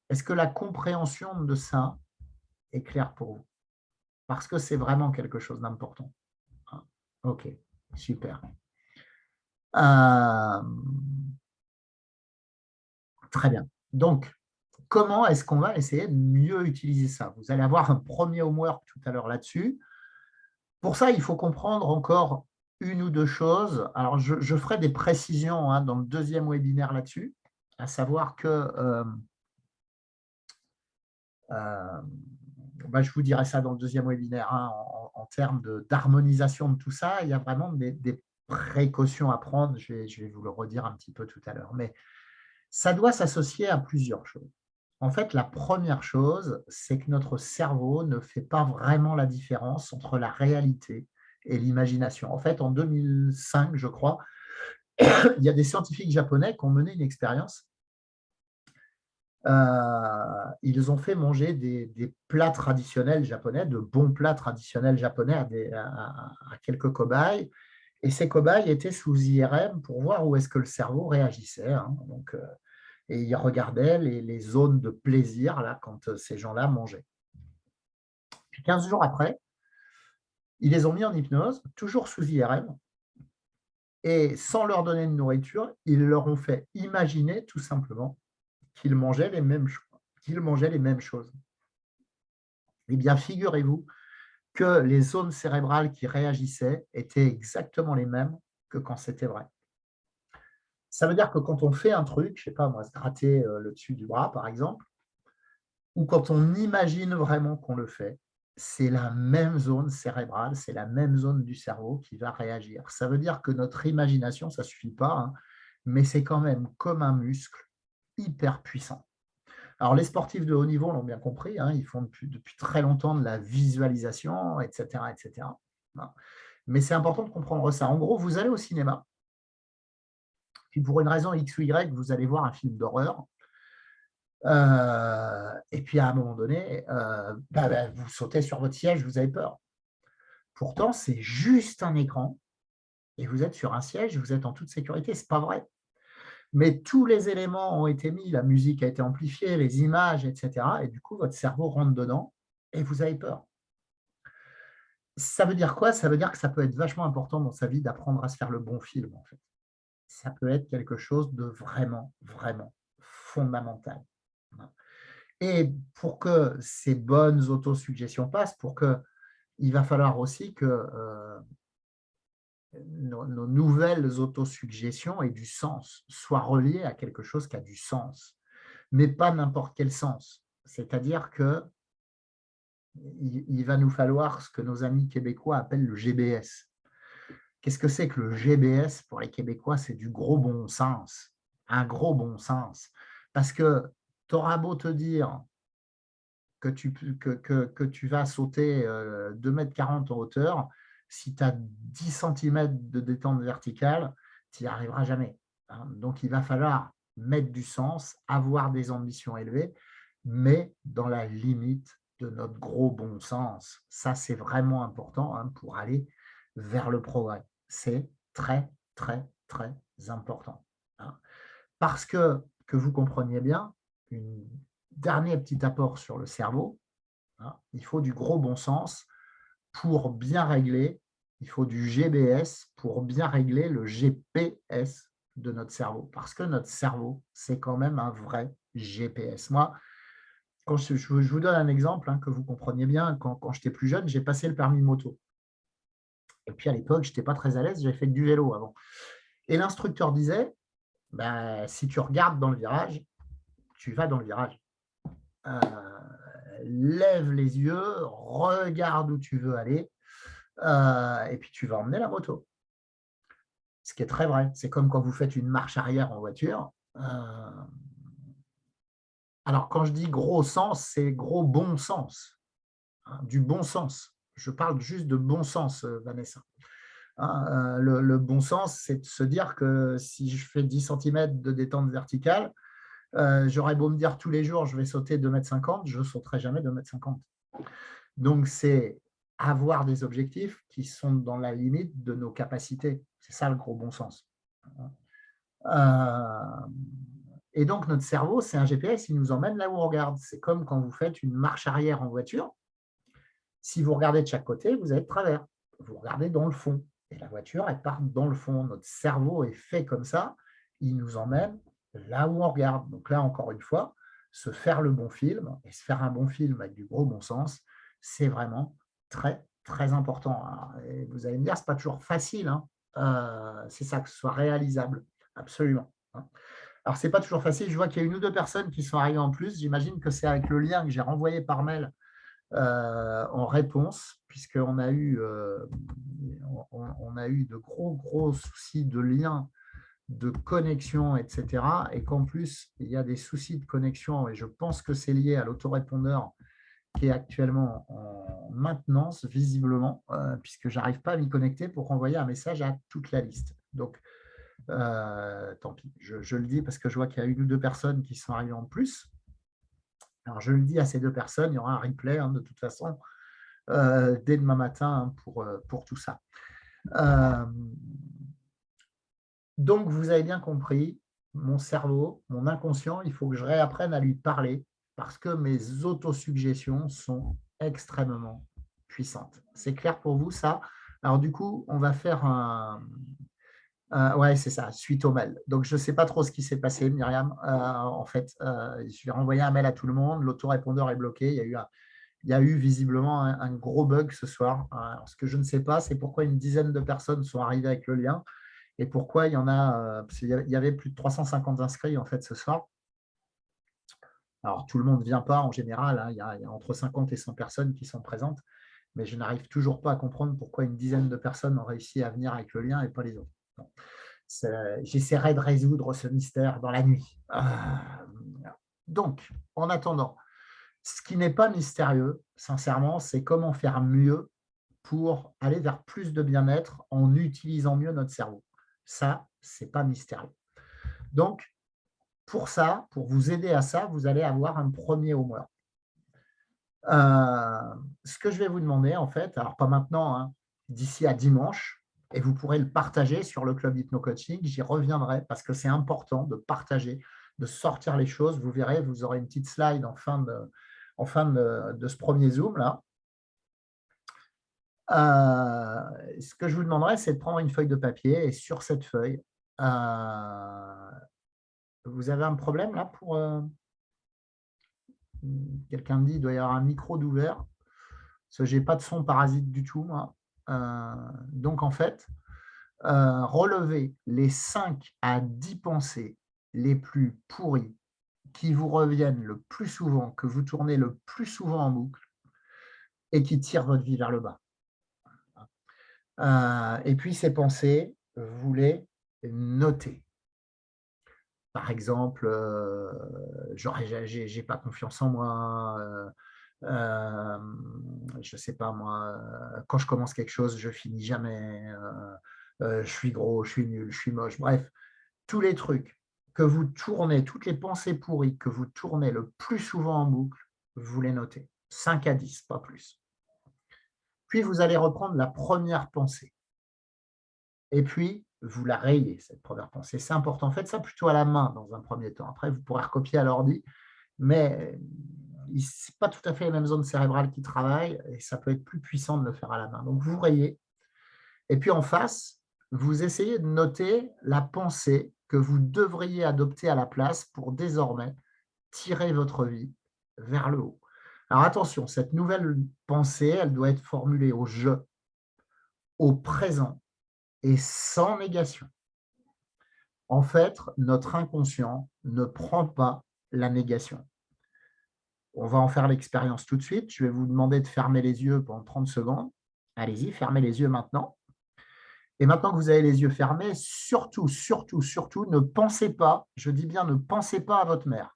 Est-ce que la compréhension de ça est claire pour vous? Parce que c'est vraiment quelque chose d'important. Hein. Ok, super. Très bien. Donc, comment est-ce qu'on va essayer de mieux utiliser ça? Vous allez avoir un premier homework tout à l'heure là-dessus. Pour ça, il faut comprendre encore une ou deux choses. Alors, je ferai des précisions dans le deuxième webinaire là-dessus, à savoir que je vous dirai ça dans le deuxième webinaire en termes d'harmonisation de tout ça. Il y a vraiment des précautions à prendre. Je vais vous le redire un petit peu tout à l'heure. Mais ça doit s'associer à plusieurs choses. En fait, la première chose, c'est que notre cerveau ne fait pas vraiment la différence entre la réalité et l'imagination. En fait, en 2005, je crois, il y a des scientifiques japonais qui ont mené une expérience. Ils ont fait manger des plats traditionnels japonais, de bons plats traditionnels japonais à quelques cobayes. Et ces cobayes étaient sous IRM pour voir où est-ce que le cerveau réagissait. Donc, et ils regardaient les zones de plaisir là, quand ces gens-là mangeaient. Puis 15 jours après, ils les ont mis en hypnose, toujours sous IRM, et sans leur donner de nourriture, ils leur ont fait imaginer tout simplement qu'ils mangeaient les mêmes choses. Eh bien, figurez-vous que les zones cérébrales qui réagissaient étaient exactement les mêmes que quand c'était vrai. Ça veut dire que quand on fait un truc, je ne sais pas moi, se gratter le dessus du bras par exemple, ou quand on imagine vraiment qu'on le fait, c'est la même zone cérébrale, c'est la même zone du cerveau qui va réagir. Ça veut dire que notre imagination, ça ne suffit pas, mais c'est quand même comme un muscle hyper puissant. Alors, les sportifs de haut niveau l'ont bien compris, ils font depuis très longtemps de la visualisation, etc. etc. Mais c'est important de comprendre ça. En gros, vous allez au cinéma, puis pour une raison X ou Y, vous allez voir un film d'horreur, et puis à un moment donné, vous sautez sur votre siège, vous avez peur. Pourtant, c'est juste un écran, et vous êtes sur un siège, vous êtes en toute sécurité, ce n'est pas vrai. Mais tous les éléments ont été mis, la musique a été amplifiée, les images, etc. Et du coup, votre cerveau rentre dedans et vous avez peur. Ça veut dire quoi? Ça veut dire que ça peut être vachement important dans sa vie d'apprendre à se faire le bon film, en fait. Ça peut être quelque chose de vraiment, vraiment fondamental. Et pour que ces bonnes autosuggestions passent, il va falloir aussi que nos nouvelles autosuggestions aient du sens, soient reliées à quelque chose qui a du sens, mais pas n'importe quel sens. C'est-à-dire que il va nous falloir ce que nos amis québécois appellent le GBS. Qu'est-ce que c'est que le GBS pour les Québécois? C'est du gros bon sens, un gros bon sens. Parce que tu auras beau te dire que tu vas sauter 2,40 m en hauteur, si tu as 10 cm de détente verticale, tu n'y arriveras jamais. Donc, il va falloir mettre du sens, avoir des ambitions élevées, mais dans la limite de notre gros bon sens. Ça, c'est vraiment important pour aller vers le progrès. C'est très, très, très important. Parce que vous compreniez bien, une dernier petit apport sur le cerveau, il faut du gros bon sens pour bien régler, il faut du GBS pour bien régler le GPS de notre cerveau. Parce que notre cerveau, c'est quand même un vrai GPS. Moi, quand je vous donne un exemple que vous compreniez bien, quand j'étais plus jeune, j'ai passé le permis moto. Et puis à l'époque, je n'étais pas très à l'aise, j'avais fait du vélo avant. Et l'instructeur disait, si tu regardes dans le virage, tu vas dans le virage. Lève les yeux, regarde où tu veux aller, et puis tu vas emmener la moto. Ce qui est très vrai. C'est comme quand vous faites une marche arrière en voiture. Alors, quand je dis gros sens, c'est gros bon sens, du bon sens. Je parle juste de bon sens, Vanessa. Le bon sens, c'est de se dire que si je fais 10 cm de détente verticale, j'aurais beau me dire tous les jours, je vais sauter 2,50 m, je ne sauterai jamais 2,50 m. Donc, c'est avoir des objectifs qui sont dans la limite de nos capacités. C'est ça le gros bon sens. Et donc, notre cerveau, c'est un GPS, il nous emmène là où on regarde. C'est comme quand vous faites une marche arrière en voiture. Si vous regardez de chaque côté, vous allez de travers. Vous regardez dans le fond. Et la voiture, elle part dans le fond. Notre cerveau est fait comme ça. Il nous emmène là où on regarde. Donc là, encore une fois, se faire le bon film et se faire un bon film avec du gros bon sens, c'est vraiment très, très important. Et vous allez me dire, ce n'est pas toujours facile. C'est ça, que ce soit réalisable. Absolument. Alors, ce n'est pas toujours facile. Je vois qu'il y a une ou deux personnes qui sont arrivées en plus. J'imagine que c'est avec le lien que j'ai renvoyé par mail en réponse, puisqu'on a eu, on a eu de gros soucis de lien, de connexion, etc. Et qu'en plus, il y a des soucis de connexion, et je pense que c'est lié à l'autorépondeur qui est actuellement en maintenance, visiblement, puisque je n'arrive pas à m'y connecter pour envoyer un message à toute la liste. Donc, tant pis, je le dis parce que je vois qu'il y a une ou deux personnes qui sont arrivées en plus. Alors, je le dis à ces deux personnes, il y aura un replay de toute façon dès demain matin pour tout ça. Donc, vous avez bien compris, mon cerveau, mon inconscient, il faut que je réapprenne à lui parler parce que mes autosuggestions sont extrêmement puissantes. C'est clair pour vous, ça? Alors, du coup, on va faire ouais, c'est ça, suite au mail. Donc, je ne sais pas trop ce qui s'est passé, Myriam. En fait, je vais renvoyer un mail à tout le monde. L'autorépondeur est bloqué. Il y a eu visiblement un gros bug ce soir. Alors, ce que je ne sais pas, c'est pourquoi une dizaine de personnes sont arrivées avec le lien et pourquoi il y en a. Parce qu'il y avait plus de 350 inscrits en fait ce soir. Alors, tout le monde ne vient pas en général. Il y a entre 50 et 100 personnes qui sont présentes. Mais je n'arrive toujours pas à comprendre pourquoi une dizaine de personnes ont réussi à venir avec le lien et pas les autres. Bon. J'essaierai de résoudre ce mystère dans la nuit. Donc, en attendant, ce qui n'est pas mystérieux, sincèrement, c'est comment faire mieux pour aller vers plus de bien-être en utilisant mieux notre cerveau. Ça, ce n'est pas mystérieux. Donc, pour ça, pour vous aider à ça, vous allez avoir un premier homework. Ce que je vais vous demander, en fait, alors pas maintenant, d'ici à dimanche, et vous pourrez le partager sur le club Hypno-Coaching, j'y reviendrai parce que c'est important de partager, de sortir les choses. Vous verrez, vous aurez une petite slide en fin de ce premier Zoom là. Ce que je vous demanderai, c'est de prendre une feuille de papier et sur cette feuille, vous avez un problème là pour… quelqu'un me dit qu'il doit y avoir un micro d'ouvert, parce que je n'ai pas de son parasite du tout, moi. Donc, en fait, relevez les 5 à 10 pensées les plus pourries qui vous reviennent le plus souvent, que vous tournez le plus souvent en boucle. et qui tire votre vie vers le bas. Et puis ces pensées, vous les notez. Par exemple, j'ai pas confiance en moi, je sais pas moi, quand je commence quelque chose, je finis jamais, je suis gros, je suis nul, je suis moche, bref, tous les trucs que vous tournez, toutes les pensées pourries que vous tournez le plus souvent en boucle, vous les notez. 5 à 10, pas plus. Puis vous allez reprendre la première pensée et puis vous la rayez, cette première pensée. C'est important. Faites ça plutôt à la main dans un premier temps. Après, vous pourrez recopier à l'ordi, mais ce n'est pas tout à fait les mêmes zones cérébrales qui travaillent et ça peut être plus puissant de le faire à la main. Donc, vous rayez. Et puis, en face, vous essayez de noter la pensée que vous devriez adopter à la place pour désormais tirer votre vie vers le haut. Alors, attention, cette nouvelle pensée, elle doit être formulée au je, au présent et sans négation. En fait, notre inconscient ne prend pas la négation. On va en faire l'expérience tout de suite. Je vais vous demander de fermer les yeux pendant 30 secondes. Allez-y, fermez les yeux maintenant. Et maintenant que vous avez les yeux fermés, surtout, surtout, surtout, ne pensez pas, je dis bien ne pensez pas à votre mère.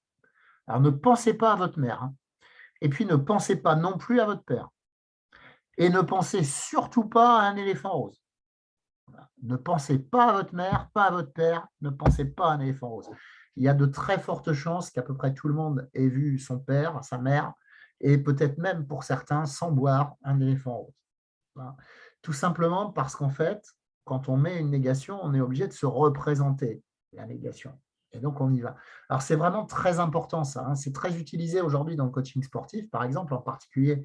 Alors ne pensez pas à votre mère. Hein. Et puis ne pensez pas non plus à votre père. Et ne pensez surtout pas à un éléphant rose. Ne pensez pas à votre mère, pas à votre père, ne pensez pas à un éléphant rose. Il y a de très fortes chances qu'à peu près tout le monde ait vu son père, sa mère, et peut-être même pour certains, sans boire, un éléphant rose. Voilà. Tout simplement parce qu'en fait, quand on met une négation, on est obligé de se représenter la négation. Et donc, on y va. Alors, c'est vraiment très important, ça. Hein. C'est très utilisé aujourd'hui dans le coaching sportif, par exemple, en particulier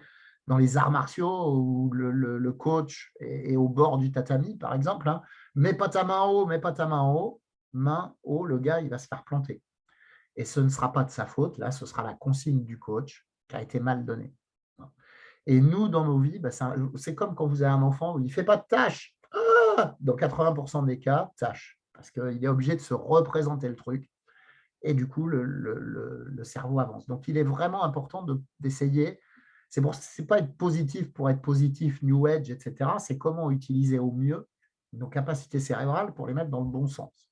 dans les arts martiaux où le coach est au bord du tatami, par exemple. Hein. Mets pas ta main en haut, mets pas ta main en haut. Main haut, le gars, il va se faire planter. Et ce ne sera pas de sa faute. Là, ce sera la consigne du coach qui a été mal donnée. Et nous, dans nos vies, c'est comme quand vous avez un enfant où il ne fait pas de tâche. Dans 80% des cas, tâche. Parce qu'il est obligé de se représenter le truc. Et du coup, le cerveau avance. Donc, il est vraiment important d'essayer. C'est pas être positif pour être positif, New Age, etc. C'est comment utiliser au mieux nos capacités cérébrales pour les mettre dans le bon sens.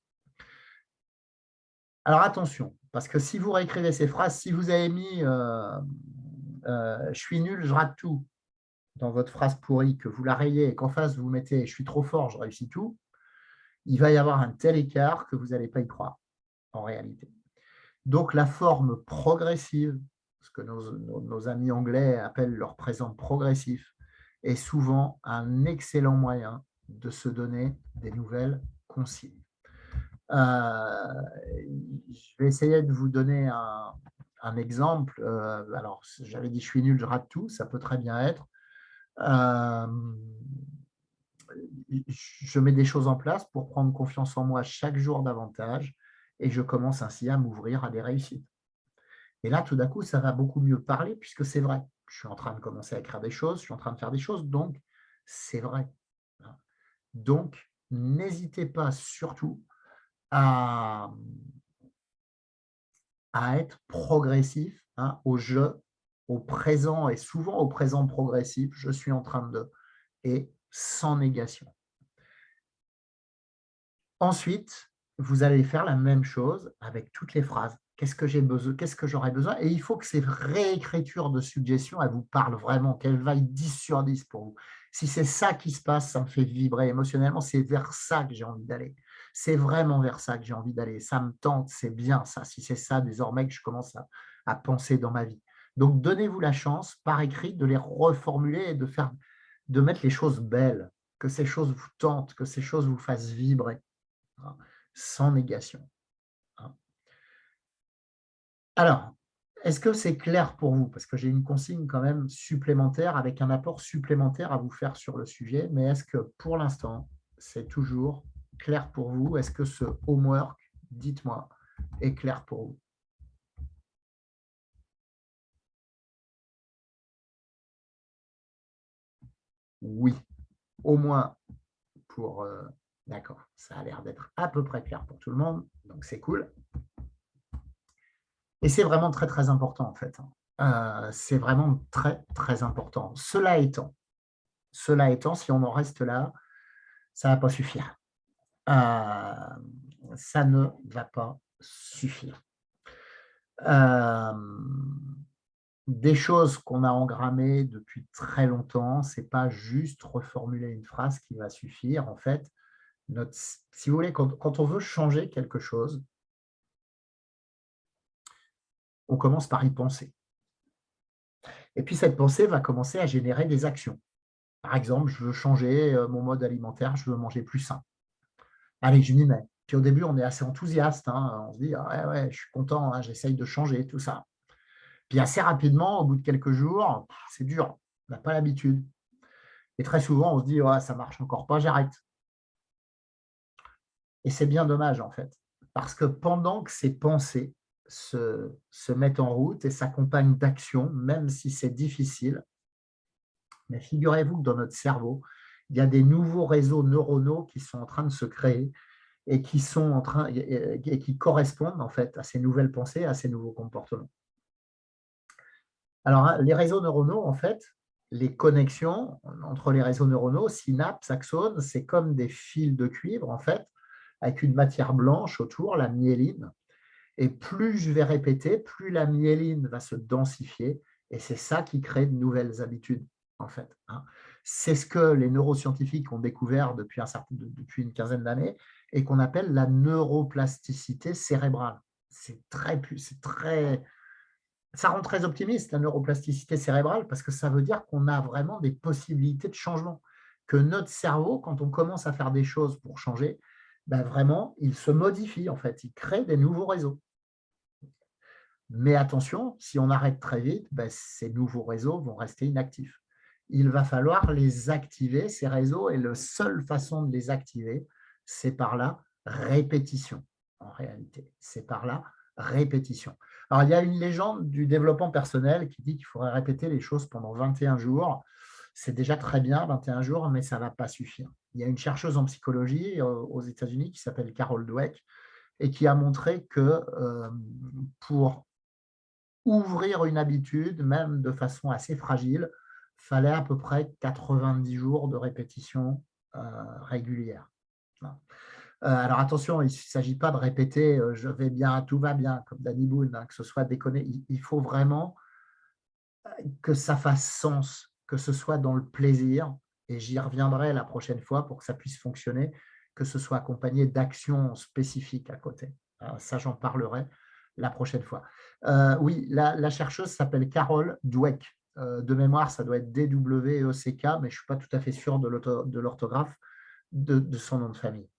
Alors, attention, parce que si vous réécrivez ces phrases, si vous avez mis je suis nul, je rate tout dans votre phrase pourrie, que vous la rayez et qu'en face vous mettez je suis trop fort, je réussis tout, il va y avoir un tel écart que vous n'allez pas y croire en réalité. Donc la forme progressive, ce que nos amis anglais appellent leur présent progressif, est souvent un excellent moyen de se donner des nouvelles consignes. Je vais essayer de vous donner un exemple. Alors, j'avais dit je suis nul, je rate tout, ça peut très bien être. Je mets des choses en place pour prendre confiance en moi chaque jour davantage et je commence ainsi à m'ouvrir à des réussites. Et là, tout d'un coup, ça va beaucoup mieux parler puisque c'est vrai. Je suis en train de commencer à écrire des choses, je suis en train de faire des choses, donc c'est vrai. Donc, n'hésitez pas surtout à être progressif au jeu, au présent et souvent au présent progressif. Je suis en train de et sans négation. Ensuite, vous allez faire la même chose avec toutes les phrases. Qu'est-ce que j'ai besoin? Qu'est-ce que j'aurais besoin? Et il faut que ces réécritures de suggestions, elles vous parlent vraiment, qu'elles vaillent 10 sur 10 pour vous. Si c'est ça qui se passe, ça me fait vibrer émotionnellement, c'est vers ça que j'ai envie d'aller. C'est vraiment vers ça que j'ai envie d'aller. Ça me tente, c'est bien ça. Si c'est ça désormais que je commence à penser dans ma vie. Donc, donnez-vous la chance, par écrit, de les reformuler et de mettre les choses belles, que ces choses vous tentent, que ces choses vous fassent vibrer. Sans négation. Alors, est-ce que c'est clair pour vous? Parce que j'ai une consigne quand même supplémentaire avec un apport supplémentaire à vous faire sur le sujet, mais est-ce que pour l'instant, c'est toujours clair pour vous? Est-ce que ce homework, dites-moi, est clair pour vous? Oui, au moins pour... D'accord, ça a l'air d'être à peu près clair pour tout le monde, donc c'est cool. Et c'est vraiment très, très important en fait. C'est vraiment très, très important. Cela étant, si on en reste là, ça ne va pas suffire. Ça ne va pas suffire. Des choses qu'on a engrammées depuis très longtemps, ce n'est pas juste reformuler une phrase qui va suffire. En fait, si vous voulez, quand on veut changer quelque chose, on commence par y penser. Et puis, cette pensée va commencer à générer des actions. Par exemple, je veux changer mon mode alimentaire, je veux manger plus sain. Allez, je m'y mets. Puis au début, on est assez enthousiaste. On se dit, ah ouais, je suis content, j'essaye de changer, tout ça. Puis assez rapidement, au bout de quelques jours, c'est dur, on n'a pas l'habitude. Et très souvent, on se dit, ouais, ça ne marche encore pas, j'arrête. Et c'est bien dommage, en fait, parce que pendant que ces pensées se mettent en route et s'accompagnent d'actions, même si c'est difficile, mais figurez-vous que dans notre cerveau, il y a des nouveaux réseaux neuronaux qui sont en train de se créer et qui correspondent en fait à ces nouvelles pensées, à ces nouveaux comportements. Alors, les réseaux neuronaux, en fait, les connexions entre les réseaux neuronaux, synapses, axones, c'est comme des fils de cuivre, en fait, avec une matière blanche autour, la myéline. Et plus je vais répéter, plus la myéline va se densifier. Et c'est ça qui crée de nouvelles habitudes, en fait. C'est ce que les neuroscientifiques ont découvert depuis une quinzaine d'années et qu'on appelle la neuroplasticité cérébrale. Ça rend très optimiste, la neuroplasticité cérébrale, parce que ça veut dire qu'on a vraiment des possibilités de changement. Que notre cerveau, quand on commence à faire des choses pour changer, ben vraiment, il se modifie, en fait. Il crée des nouveaux réseaux. Mais attention, si on arrête très vite, ben ces nouveaux réseaux vont rester inactifs. Il va falloir les activer, ces réseaux, et la seule façon de les activer, c'est par la répétition, en réalité. C'est par la répétition. Alors, il y a une légende du développement personnel qui dit qu'il faudrait répéter les choses pendant 21 jours. C'est déjà très bien, 21 jours, mais ça ne va pas suffire. Il y a une chercheuse en psychologie aux États-Unis qui s'appelle Carol Dweck et qui a montré que pour ouvrir une habitude, même de façon assez fragile, fallait à peu près 90 jours de répétition régulière. Alors attention, il ne s'agit pas de répéter « je vais bien, tout va bien » comme Danny Boone, que ce soit déconné. Il faut vraiment que ça fasse sens, que ce soit dans le plaisir, et j'y reviendrai la prochaine fois pour que ça puisse fonctionner, que ce soit accompagné d'actions spécifiques à côté. Ça, j'en parlerai la prochaine fois. Oui, la chercheuse s'appelle Carol Dweck. De mémoire, ça doit être D-W-E-C-K, mais je ne suis pas tout à fait sûr de l'orthographe de son nom de famille.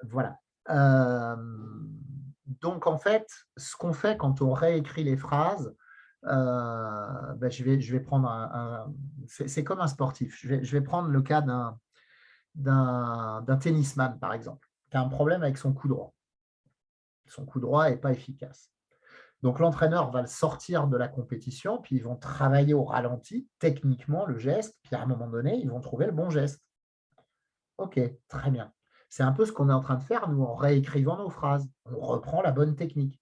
Voilà. Donc, en fait, ce qu'on fait quand on réécrit les phrases, je vais prendre c'est comme un sportif. Je vais prendre le cas d'un tennisman, par exemple, qui a un problème avec son coup droit. Son coup droit n'est pas efficace. Donc, l'entraîneur va le sortir de la compétition, puis ils vont travailler au ralenti, techniquement, le geste, puis à un moment donné, ils vont trouver le bon geste. OK, très bien. C'est un peu ce qu'on est en train de faire, nous, en réécrivant nos phrases. On reprend la bonne technique.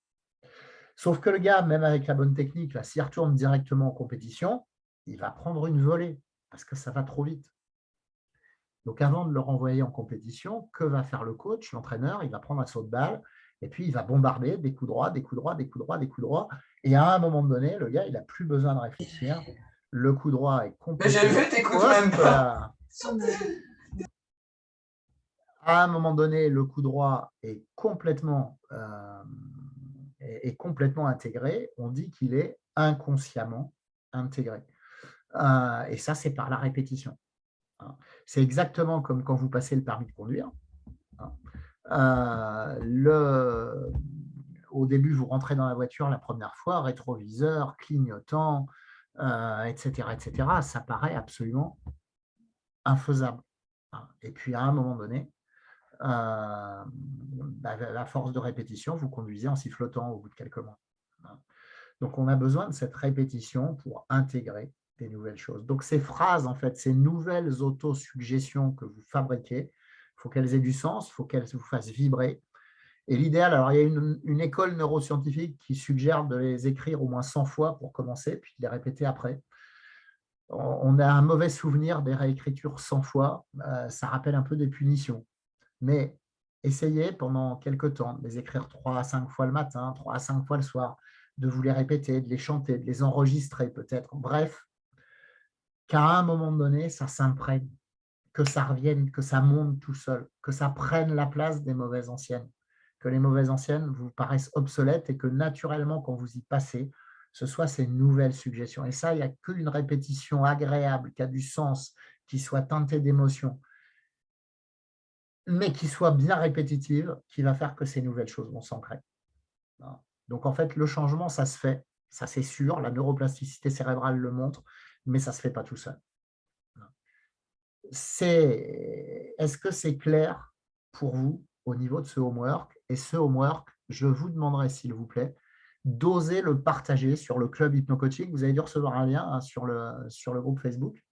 Sauf que le gars, même avec la bonne technique, s'il retourne directement en compétition, il va prendre une volée parce que ça va trop vite. Donc, avant de le renvoyer en compétition, que va faire le coach, l'entraîneur? Il va prendre un saut de balle et puis il va bombarder des coups droits, des coups droits, des coups droits, des coups droits. Et à un moment donné, le gars, il n'a plus besoin de réfléchir. Le coup droit est complètement… Mais j'ai vu, t'écoutes même pas. À un moment donné, le coup droit est complètement intégré. On dit qu'il est inconsciemment intégré. Et ça, c'est par la répétition. C'est exactement comme quand vous passez le permis de conduire. Au début, vous rentrez dans la voiture la première fois, rétroviseur, clignotant, etc., etc. Ça paraît absolument infaisable. Et puis, à un moment donné, à force de répétition, vous conduisez en sifflotant au bout de quelques mois. Donc, on a besoin de cette répétition pour intégrer des nouvelles choses. Donc, ces phrases, en fait, ces nouvelles autosuggestions que vous fabriquez, il faut qu'elles aient du sens, il faut qu'elles vous fassent vibrer. Et l'idéal, alors il y a une école neuroscientifique qui suggère de les écrire au moins 100 fois pour commencer, puis de les répéter après. On a un mauvais souvenir des réécritures 100 fois, ça rappelle un peu des punitions. Mais essayez pendant quelques temps de les écrire 3 à 5 fois le matin, 3 à 5 fois le soir, de vous les répéter, de les chanter, de les enregistrer peut-être. Bref, qu'à un moment donné, ça s'imprègne, que ça revienne, que ça monte tout seul, que ça prenne la place des mauvaises anciennes, que les mauvaises anciennes vous paraissent obsolètes et que naturellement, quand vous y passez, ce soit ces nouvelles suggestions. Et ça, il n'y a qu'une répétition agréable, qui a du sens, qui soit teintée d'émotion, mais qui soit bien répétitive, qui va faire que ces nouvelles choses vont s'ancrer. Donc, en fait, le changement, ça se fait, ça c'est sûr, la neuroplasticité cérébrale le montre, mais ça ne se fait pas tout seul. Est-ce que c'est clair pour vous au niveau de ce homework? Et ce homework, je vous demanderai, s'il vous plaît, d'oser le partager sur le club hypno-coaching. Vous avez dû recevoir un lien sur le groupe Facebook.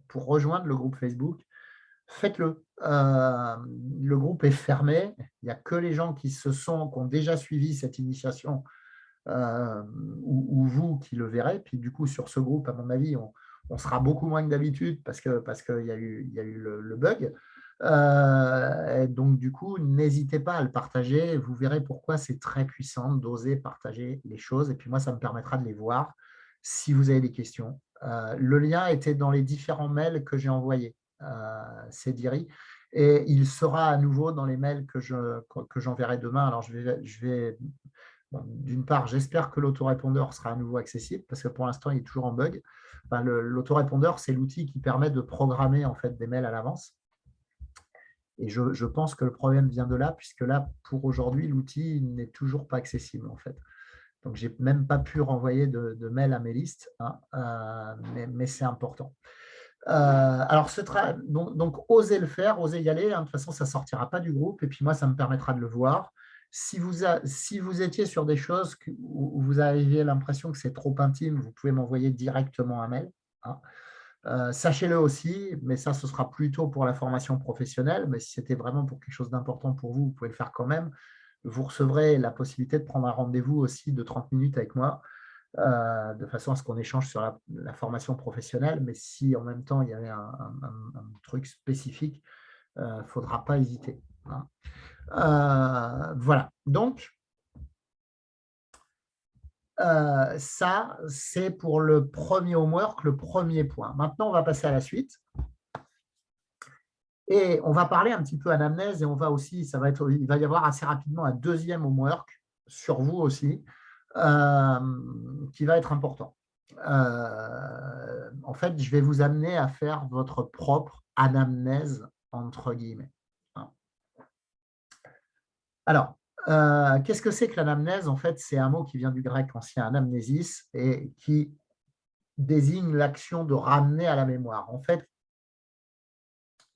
Pour rejoindre le groupe Facebook, faites-le. Le groupe est fermé. Il n'y a que les gens qui ont déjà suivi cette initiation ou vous qui le verrez. Puis du coup, sur ce groupe, à mon avis, on sera beaucoup moins que d'habitude parce qu'il y a eu le bug. Et donc, du coup, n'hésitez pas à le partager. Vous verrez pourquoi c'est très puissant d'oser partager les choses. Et puis moi, ça me permettra de les voir si vous avez des questions. Le lien était dans les différents mails que j'ai envoyés. C'est Diri. Et il sera à nouveau dans les mails que j'enverrai demain. Alors, d'une part, j'espère que l'autorépondeur sera à nouveau accessible parce que pour l'instant, il est toujours en bug. Enfin, l'autorépondeur, c'est l'outil qui permet de programmer en fait, des mails à l'avance. Et je pense que le problème vient de là, puisque là, pour aujourd'hui, l'outil n'est toujours pas accessible en fait. Donc, je n'ai même pas pu renvoyer de mail à mes listes, hein, mais c'est important. Alors, donc, osez le faire, osez y aller. Hein, de toute façon, ça ne sortira pas du groupe. Et puis moi, ça me permettra de le voir. Si vous étiez sur des choses où vous aviez l'impression que c'est trop intime, vous pouvez m'envoyer directement un mail. Hein. Sachez-le aussi, mais ça, ce sera plutôt pour la formation professionnelle. Mais si c'était vraiment pour quelque chose d'important pour vous, vous pouvez le faire quand même. Vous recevrez la possibilité de prendre un rendez-vous aussi de 30 minutes avec moi, de façon à ce qu'on échange sur la formation professionnelle. Mais si en même temps, il y avait un truc spécifique, il ne faudra pas hésiter. Hein. Voilà. Donc, ça, c'est pour le premier homework, le premier point. Maintenant, on va passer à la suite. Et on va parler un petit peu anamnèse et on va aussi, il va y avoir assez rapidement un deuxième homework sur vous aussi, qui va être important. En fait, je vais vous amener à faire votre propre anamnèse, entre guillemets. Alors, qu'est-ce que c'est que l'anamnèse? En fait, c'est un mot qui vient du grec ancien anamnésis et qui désigne l'action de ramener à la mémoire. En fait,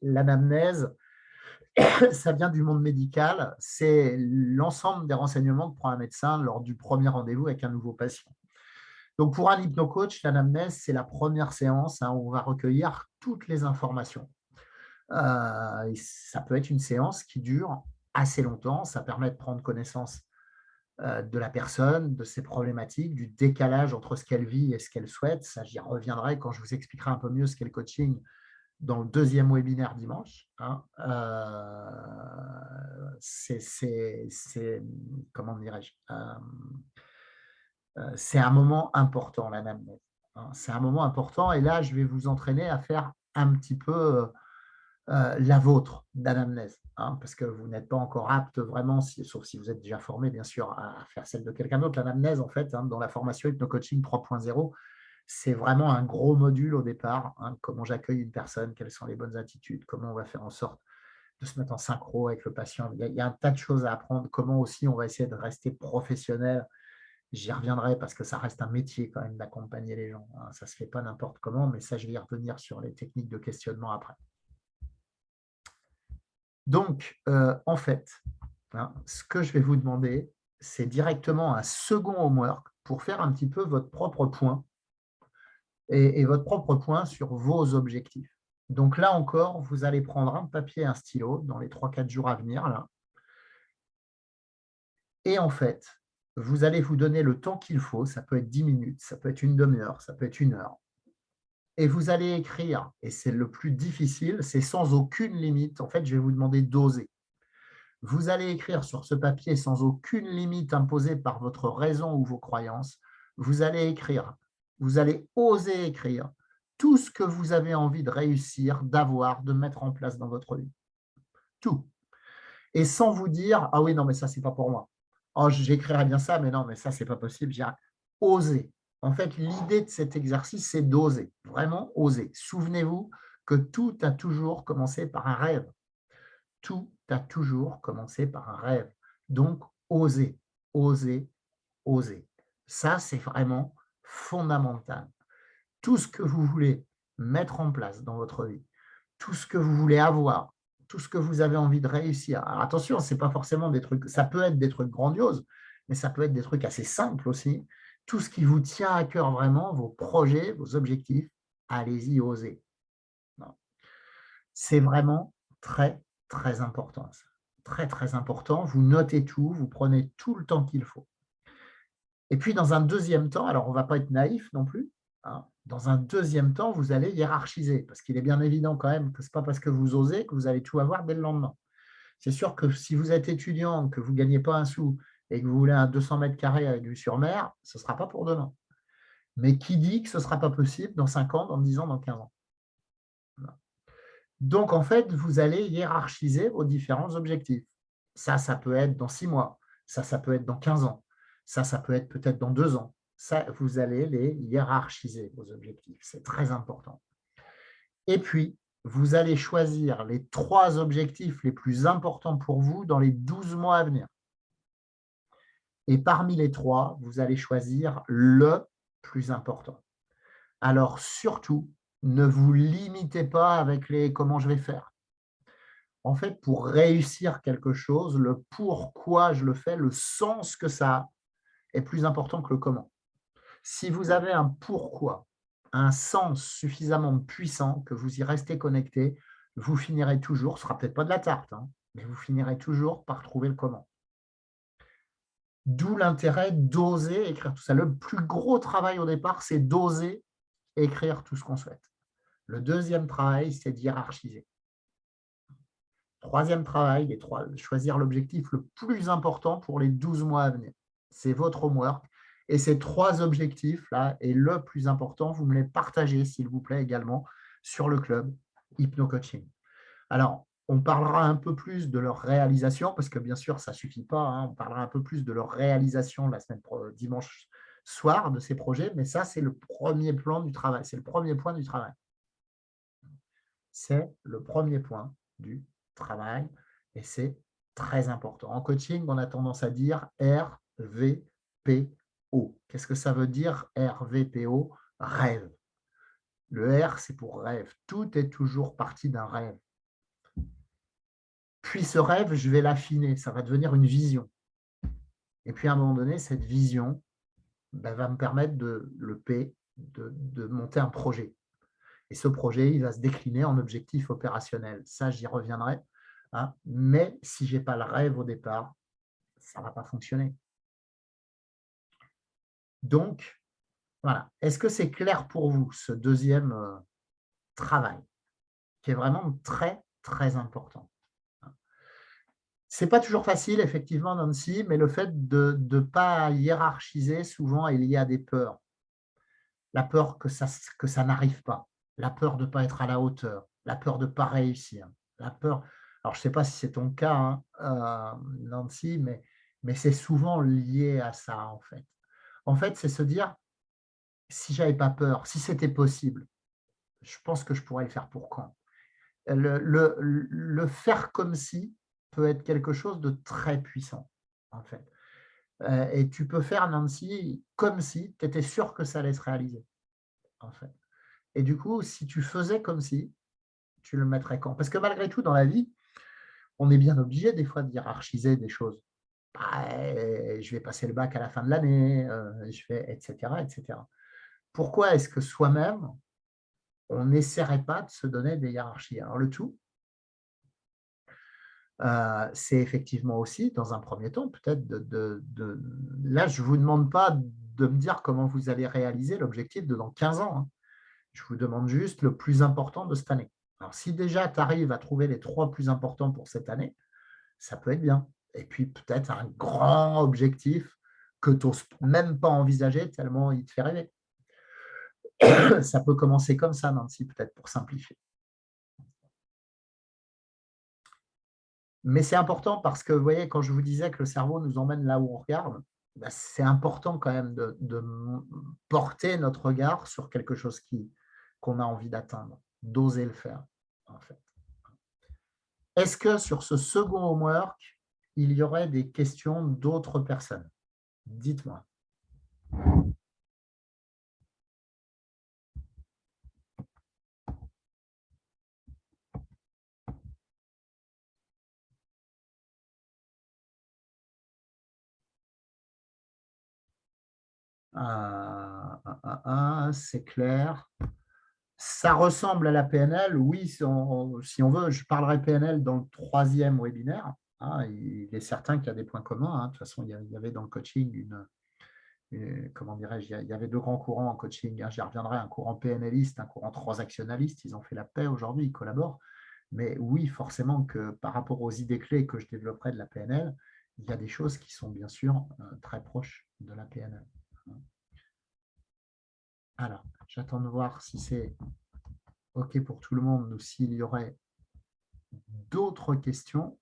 l'anamnèse, ça vient du monde médical, c'est l'ensemble des renseignements que prend un médecin lors du premier rendez-vous avec un nouveau patient. Donc, pour un hypnocoach, l'anamnèse, c'est la première séance où on va recueillir toutes les informations. Ça peut être une séance qui dure assez longtemps, ça permet de prendre connaissance de la personne, de ses problématiques, du décalage entre ce qu'elle vit et ce qu'elle souhaite. Ça, j'y reviendrai quand je vous expliquerai un peu mieux ce qu'est le coaching dans le deuxième webinaire dimanche. Hein. Comment dirais-je, c'est un moment important, l'anamnèse. Hein. C'est un moment important et là, je vais vous entraîner à faire un petit peu la vôtre d'anamnèse, hein, parce que vous n'êtes pas encore apte vraiment, sauf si vous êtes déjà formé, bien sûr, à faire celle de quelqu'un d'autre. L'anamnèse, en fait, hein, dans la formation Hypno-Coaching 3.0, c'est vraiment un gros module au départ. Hein, comment j'accueille une personne, quelles sont les bonnes attitudes, comment on va faire en sorte de se mettre en synchro avec le patient. Il y a un tas de choses à apprendre. Comment aussi on va essayer de rester professionnel. J'y reviendrai parce que ça reste un métier quand même d'accompagner les gens. Hein. Ça ne se fait pas n'importe comment, mais ça, je vais y revenir sur les techniques de questionnement après. Donc, en fait, hein, ce que je vais vous demander, c'est directement un second homework pour faire un petit peu votre propre point et votre propre point sur vos objectifs. Donc là encore, vous allez prendre un papier et un stylo dans les 3-4 jours à venir. Là. Et en fait, vous allez vous donner le temps qu'il faut, ça peut être 10 minutes, ça peut être une demi-heure, ça peut être 1 heure. Et vous allez écrire, et c'est le plus difficile, c'est sans aucune limite. En fait, je vais vous demander d'oser. Vous allez écrire sur ce papier sans aucune limite imposée par votre raison ou vos croyances. Vous allez écrire, vous allez oser écrire tout ce que vous avez envie de réussir, d'avoir, de mettre en place dans votre vie. Tout. Et sans vous dire, ah oui, non, mais ça, c'est pas pour moi. Oh, j'écrirai bien ça, mais non, mais ça, c'est pas possible. Oser. En fait, l'idée de cet exercice, c'est d'oser, vraiment oser. Souvenez-vous que tout a toujours commencé par un rêve. Tout a toujours commencé par un rêve. Donc, oser, oser, oser. Ça, c'est vraiment fondamental. Tout ce que vous voulez mettre en place dans votre vie, tout ce que vous voulez avoir, tout ce que vous avez envie de réussir. Alors attention, ce n'est pas forcément des trucs, ça peut être des trucs grandioses, mais ça peut être des trucs assez simples aussi. Tout ce qui vous tient à cœur vraiment, vos projets, vos objectifs, allez-y, osez. C'est vraiment très, très important. Ça. Très, très important. Vous notez tout, vous prenez tout le temps qu'il faut. Et puis, dans un deuxième temps, alors on ne va pas être naïf non plus, hein, dans un deuxième temps, vous allez hiérarchiser, parce qu'il est bien évident quand même que ce n'est pas parce que vous osez que vous allez tout avoir dès le lendemain. C'est sûr que si vous êtes étudiant, que vous ne gagnez pas un sou et que vous voulez un 200 mètres carrés avec vue sur mer, ce ne sera pas pour demain. Mais qui dit que ce ne sera pas possible dans 5 ans, dans 10 ans, dans 15 ans? Donc, en fait, vous allez hiérarchiser vos différents objectifs. Ça peut être dans 6 mois. Ça peut être dans 15 ans. Ça peut être peut-être dans 2 ans. Ça, vous allez les hiérarchiser, vos objectifs. C'est très important. Et puis, vous allez choisir les 3 objectifs les plus importants pour vous dans les 12 mois à venir. Et parmi les 3, vous allez choisir le plus important. Alors, surtout, ne vous limitez pas avec les « comment je vais faire ». En fait, pour réussir quelque chose, le pourquoi je le fais, le sens que ça a, est plus important que le comment. Si vous avez un pourquoi, un sens suffisamment puissant, que vous y restez connecté, vous finirez toujours, ce ne sera peut-être pas de la tarte, hein, mais vous finirez toujours par trouver le comment. D'où l'intérêt d'oser écrire tout ça. Le plus gros travail au départ, c'est d'oser écrire tout ce qu'on souhaite. Le deuxième travail, c'est d'hiérarchiser. Troisième travail, choisir l'objectif le plus important pour les 12 mois à venir. C'est votre homework. Et ces 3 objectifs-là, et le plus important, vous me les partagez, s'il vous plaît, également sur le club Hypno-Coaching. Alors, on parlera un peu plus de leur réalisation, parce que bien sûr, ça ne suffit pas. Hein, on parlera un peu plus de leur réalisation dimanche soir de ces projets, mais ça, c'est le premier plan du travail. C'est le premier point du travail. C'est le premier point du travail et c'est très important. En coaching, on a tendance à dire RVPO. Qu'est-ce que ça veut dire RVPO? Rêve. Le R, c'est pour rêve. Tout est toujours parti d'un rêve. Puis ce rêve, je vais l'affiner. Ça va devenir une vision. Et puis à un moment donné, cette vision va me permettre de monter un projet. Et ce projet, il va se décliner en objectif opérationnel. Ça, j'y reviendrai. Hein. Mais si je n'ai pas le rêve au départ, ça ne va pas fonctionner. Donc, voilà. Est-ce que c'est clair pour vous, ce deuxième travail, qui est vraiment très, très important? Ce n'est pas toujours facile, effectivement, Nancy, mais le fait de ne pas hiérarchiser, souvent, est lié à des peurs. La peur que ça n'arrive pas, la peur de ne pas être à la hauteur, la peur de ne pas réussir, la peur… Alors, je ne sais pas si c'est ton cas, hein, Nancy, mais c'est souvent lié à ça, en fait. En fait, c'est se dire, si je n'avais pas peur, si c'était possible, je pense que je pourrais le faire pour quand? Le faire comme si peut être quelque chose de très puissant, en fait. Et tu peux faire, Nancy, comme si tu étais sûr que ça allait se réaliser, en fait. Et du coup, si tu faisais comme si, tu le mettrais quand? Parce que malgré tout, dans la vie, on est bien obligé des fois de hiérarchiser des choses. Bah, je vais passer le bac à la fin de l'année, etc., etc. Pourquoi est-ce que soi-même, on n'essaierait pas de se donner des hiérarchies? Alors le tout, c'est effectivement aussi, dans un premier temps, peut-être là, je ne vous demande pas de me dire comment vous allez réaliser l'objectif de dans 15 ans. Hein. Je vous demande juste le plus important de cette année. Alors, si déjà tu arrives à trouver les 3 plus importants pour cette année, ça peut être bien. Et puis, peut-être un grand objectif que tu n'oses même pas envisager tellement il te fait rêver. Ça peut commencer comme ça, Nancy, peut-être pour simplifier. Mais c'est important parce que, vous voyez, quand je vous disais que le cerveau nous emmène là où on regarde, c'est important quand même de porter notre regard sur quelque chose qu'on a envie d'atteindre, d'oser le faire, en fait. Est-ce que sur ce second homework, il y aurait des questions d'autres personnes? Dites-moi. C'est clair. Ça ressemble à la PNL, oui, si on veut. Je parlerai PNL dans le 3e webinaire. Hein, il est certain qu'il y a des points communs. Hein. De toute façon, il y avait dans le coaching comment dirais-je, il y avait 2 grands courants en coaching. Hein. J'y reviendrai, un courant PNListe, un courant transactionnaliste. Ils ont fait la paix aujourd'hui, ils collaborent. Mais oui, forcément que par rapport aux idées clés que je développerai de la PNL, il y a des choses qui sont bien sûr très proches de la PNL. Alors, j'attends de voir si c'est OK pour tout le monde ou s'il y aurait d'autres questions.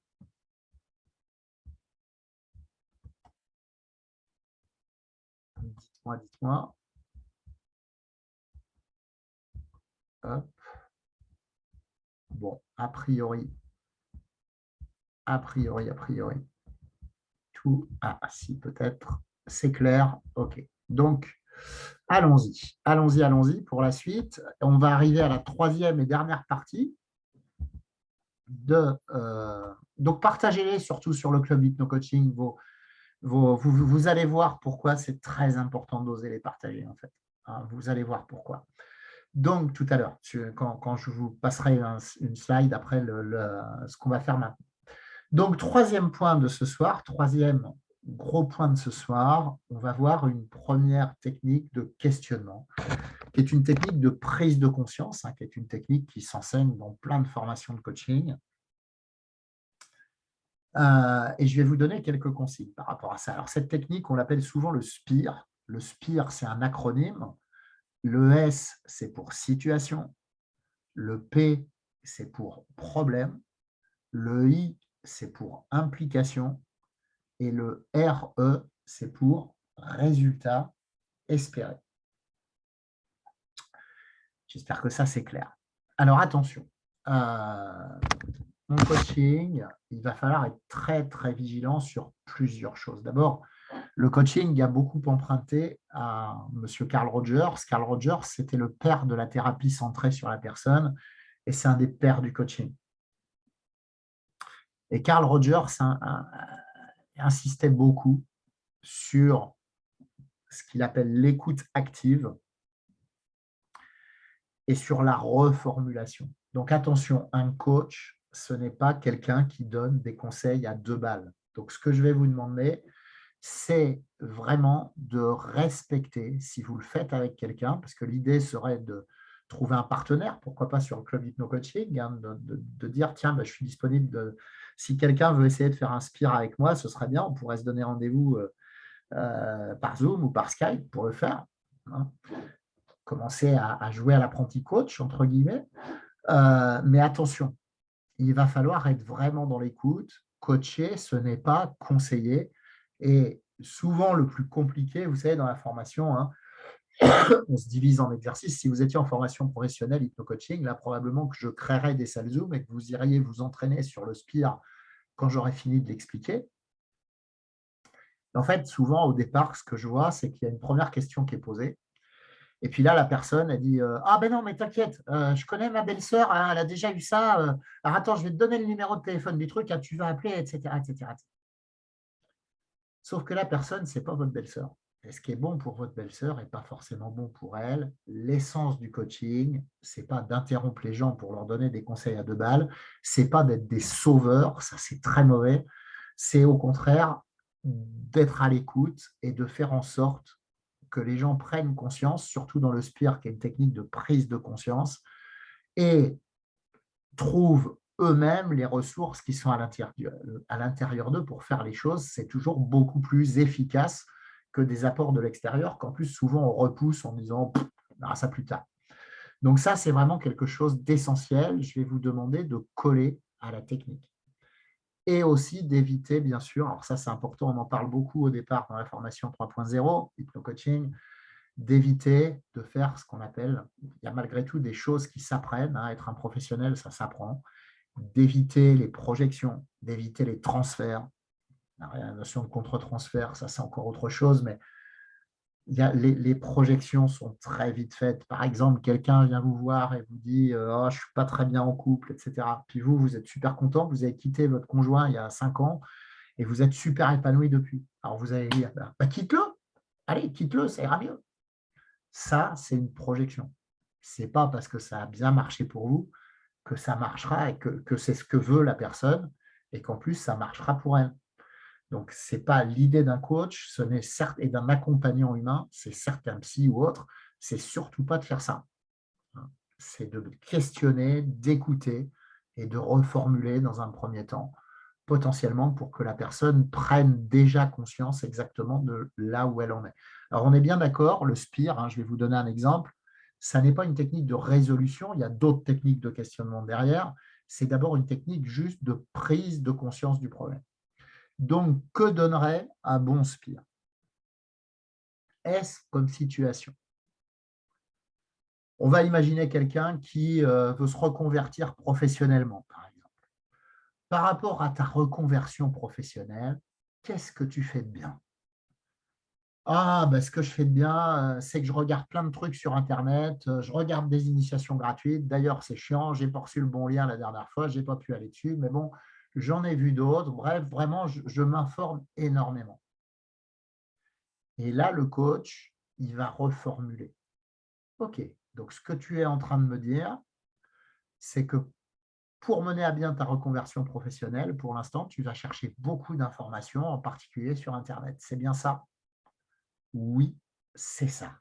Dites-moi. Hop. Bon, a priori. Tout. Ah, si, peut-être. C'est clair. OK. Donc, allons-y pour la suite. On va arriver à la 3e et dernière partie. Donc, partagez-les surtout sur le club Hypno-Coaching. Vous allez voir pourquoi c'est très important d'oser les partager, en fait. Hein, vous allez voir pourquoi. Donc, tout à l'heure, quand je vous passerai une slide après ce qu'on va faire maintenant. Donc, 3e point de ce soir, 3e gros point de ce soir, on va voir une première technique de questionnement, qui est une technique de prise de conscience, qui est une technique qui s'enseigne dans plein de formations de coaching. Et je vais vous donner quelques consignes par rapport à ça. Alors, cette technique, on l'appelle souvent le SPIR. Le SPIR, c'est un acronyme. Le S, c'est pour situation. Le P, c'est pour problème. Le I, c'est pour implication. Et le RE, c'est pour résultat espéré. J'espère que ça, c'est clair. Alors, attention. Mon coaching, il va falloir être très, très vigilant sur plusieurs choses. D'abord, le coaching a beaucoup emprunté à M. Carl Rogers. Carl Rogers, c'était le père de la thérapie centrée sur la personne et c'est un des pères du coaching. Et Carl Rogers insistait beaucoup sur ce qu'il appelle l'écoute active et sur la reformulation. Donc attention, un coach, ce n'est pas quelqu'un qui donne des conseils à 2 balles. Donc ce que je vais vous demander, c'est vraiment de respecter, si vous le faites avec quelqu'un, parce que l'idée serait de trouver un partenaire, pourquoi pas sur le club Hypno-Coaching, de dire, tiens, je suis disponible, si quelqu'un veut essayer de faire un SPIR avec moi, ce serait bien, on pourrait se donner rendez-vous par Zoom ou par Skype pour le faire. Hein. Commencer à jouer à l'apprenti coach, entre guillemets. Mais attention, il va falloir être vraiment dans l'écoute. Coacher, ce n'est pas conseiller. Et souvent, le plus compliqué, vous savez, dans la formation, hein, on se divise en exercices. Si vous étiez en formation professionnelle hypno-coaching, là, probablement que je créerais des salles Zoom et que vous iriez vous entraîner sur le SPIR quand j'aurai fini de l'expliquer. En fait, souvent, au départ, ce que je vois, c'est qu'il y a une première question qui est posée. Et puis là, la personne, elle dit « Ah ben non, mais t'inquiète, je connais ma belle-sœur, hein, elle a déjà eu ça. Alors attends, je vais te donner le numéro de téléphone du truc, hein, tu vas appeler, etc. etc. » Sauf que la personne, ce n'est pas votre belle-sœur. Et ce qui est bon pour votre belle-sœur n'est pas forcément bon pour elle. L'essence du coaching, ce n'est pas d'interrompre les gens pour leur donner des conseils à 2 balles, ce n'est pas d'être des sauveurs, ça c'est très mauvais. C'est au contraire d'être à l'écoute et de faire en sorte que les gens prennent conscience, surtout dans le SPIR, qui est une technique de prise de conscience, et trouvent eux-mêmes les ressources qui sont à l'intérieur d'eux pour faire les choses. C'est toujours beaucoup plus efficace que des apports de l'extérieur, qu'en plus, souvent, on repousse en disant « on verra ça plus tard ». Donc ça, c'est vraiment quelque chose d'essentiel. Je vais vous demander de coller à la technique. Et aussi d'éviter, bien sûr, alors ça, c'est important, on en parle beaucoup au départ dans la formation 3.0, hypno-coaching, d'éviter de faire ce qu'on appelle, il y a malgré tout des choses qui s'apprennent, hein, être un professionnel, ça s'apprend, d'éviter les projections, d'éviter les transferts. La notion de contre-transfert, ça c'est encore autre chose, mais les projections sont très vite faites. Par exemple, quelqu'un vient vous voir et vous dit oh, je ne suis pas très bien en couple, etc. Puis vous, vous êtes super content, vous avez quitté votre conjoint il y a 5 ans et vous êtes super épanoui depuis. Alors vous allez dire quitte-le, allez, quitte-le, ça ira mieux. Ça, c'est une projection. Ce n'est pas parce que ça a bien marché pour vous que ça marchera et que c'est ce que veut la personne et qu'en plus, ça marchera pour elle. Donc, ce n'est pas l'idée d'un coach, ce n'est certes et d'un accompagnant humain, c'est certes un psy ou autre, c'est surtout pas de faire ça. C'est de questionner, d'écouter et de reformuler dans un premier temps, potentiellement pour que la personne prenne déjà conscience exactement de là où elle en est. Alors, on est bien d'accord, le SPIR, hein, je vais vous donner un exemple, ça n'est pas une technique de résolution, il y a d'autres techniques de questionnement derrière, c'est d'abord une technique juste de prise de conscience du problème. Donc, que donnerait un bon SPIR? Est-ce comme situation? On va imaginer quelqu'un qui veut se reconvertir professionnellement, par exemple. Par rapport à ta reconversion professionnelle, qu'est-ce que tu fais de bien? Ah, ben, ce que je fais de bien, c'est que je regarde plein de trucs sur Internet, je regarde des initiations gratuites. D'ailleurs, c'est chiant, j'ai pas reçu le bon lien la dernière fois, je n'ai pas pu aller dessus, mais bon, j'en ai vu d'autres. Bref, vraiment, je m'informe énormément. Et là, le coach, il va reformuler. OK, donc ce que tu es en train de me dire, c'est que pour mener à bien ta reconversion professionnelle, pour l'instant, tu vas chercher beaucoup d'informations, en particulier sur Internet. C'est bien ça? Oui, c'est ça.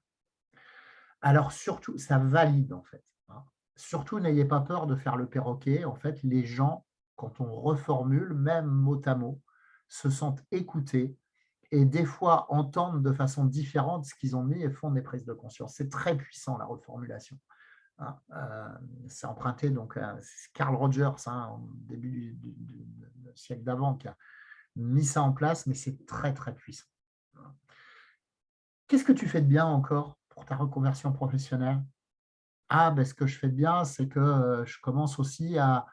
Alors surtout, ça valide en fait, hein. Surtout, n'ayez pas peur de faire le perroquet. En fait, les gens, quand on reformule, même mot à mot, se sentent écoutés et des fois entendent de façon différente ce qu'ils ont mis et font des prises de conscience. C'est très puissant la reformulation, hein. C'est emprunté donc à Carl Rogers, hein, au début du siècle d'avant, qui a mis ça en place, mais c'est très très puissant. Qu'est-ce que tu fais de bien encore pour ta reconversion professionnelle? Ah, ben, ce que je fais de bien, c'est que je commence aussi à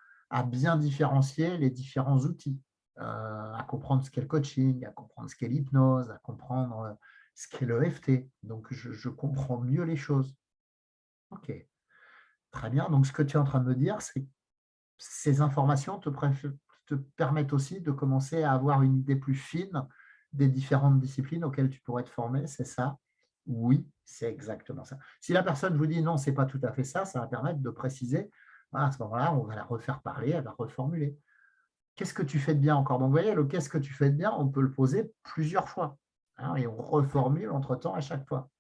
bien différencier les différents outils, à comprendre ce qu'est le coaching, à comprendre ce qu'est l'hypnose, à comprendre ce qu'est le l'EFT. Donc, je comprends mieux les choses. OK, très bien. Donc, ce que tu es en train de me dire, c'est que ces informations te permettent aussi de commencer à avoir une idée plus fine des différentes disciplines auxquelles tu pourrais te former, c'est ça? Oui, c'est exactement ça. Si la personne vous dit non, ce n'est pas tout à fait ça, ça va permettre de préciser. Voilà, à ce moment-là, on va la refaire parler, elle va reformuler. Qu'est-ce que tu fais de bien encore? Donc, vous voyez, le qu'est-ce que tu fais de bien, on peut le poser plusieurs fois, hein, et on reformule entre-temps à chaque fois.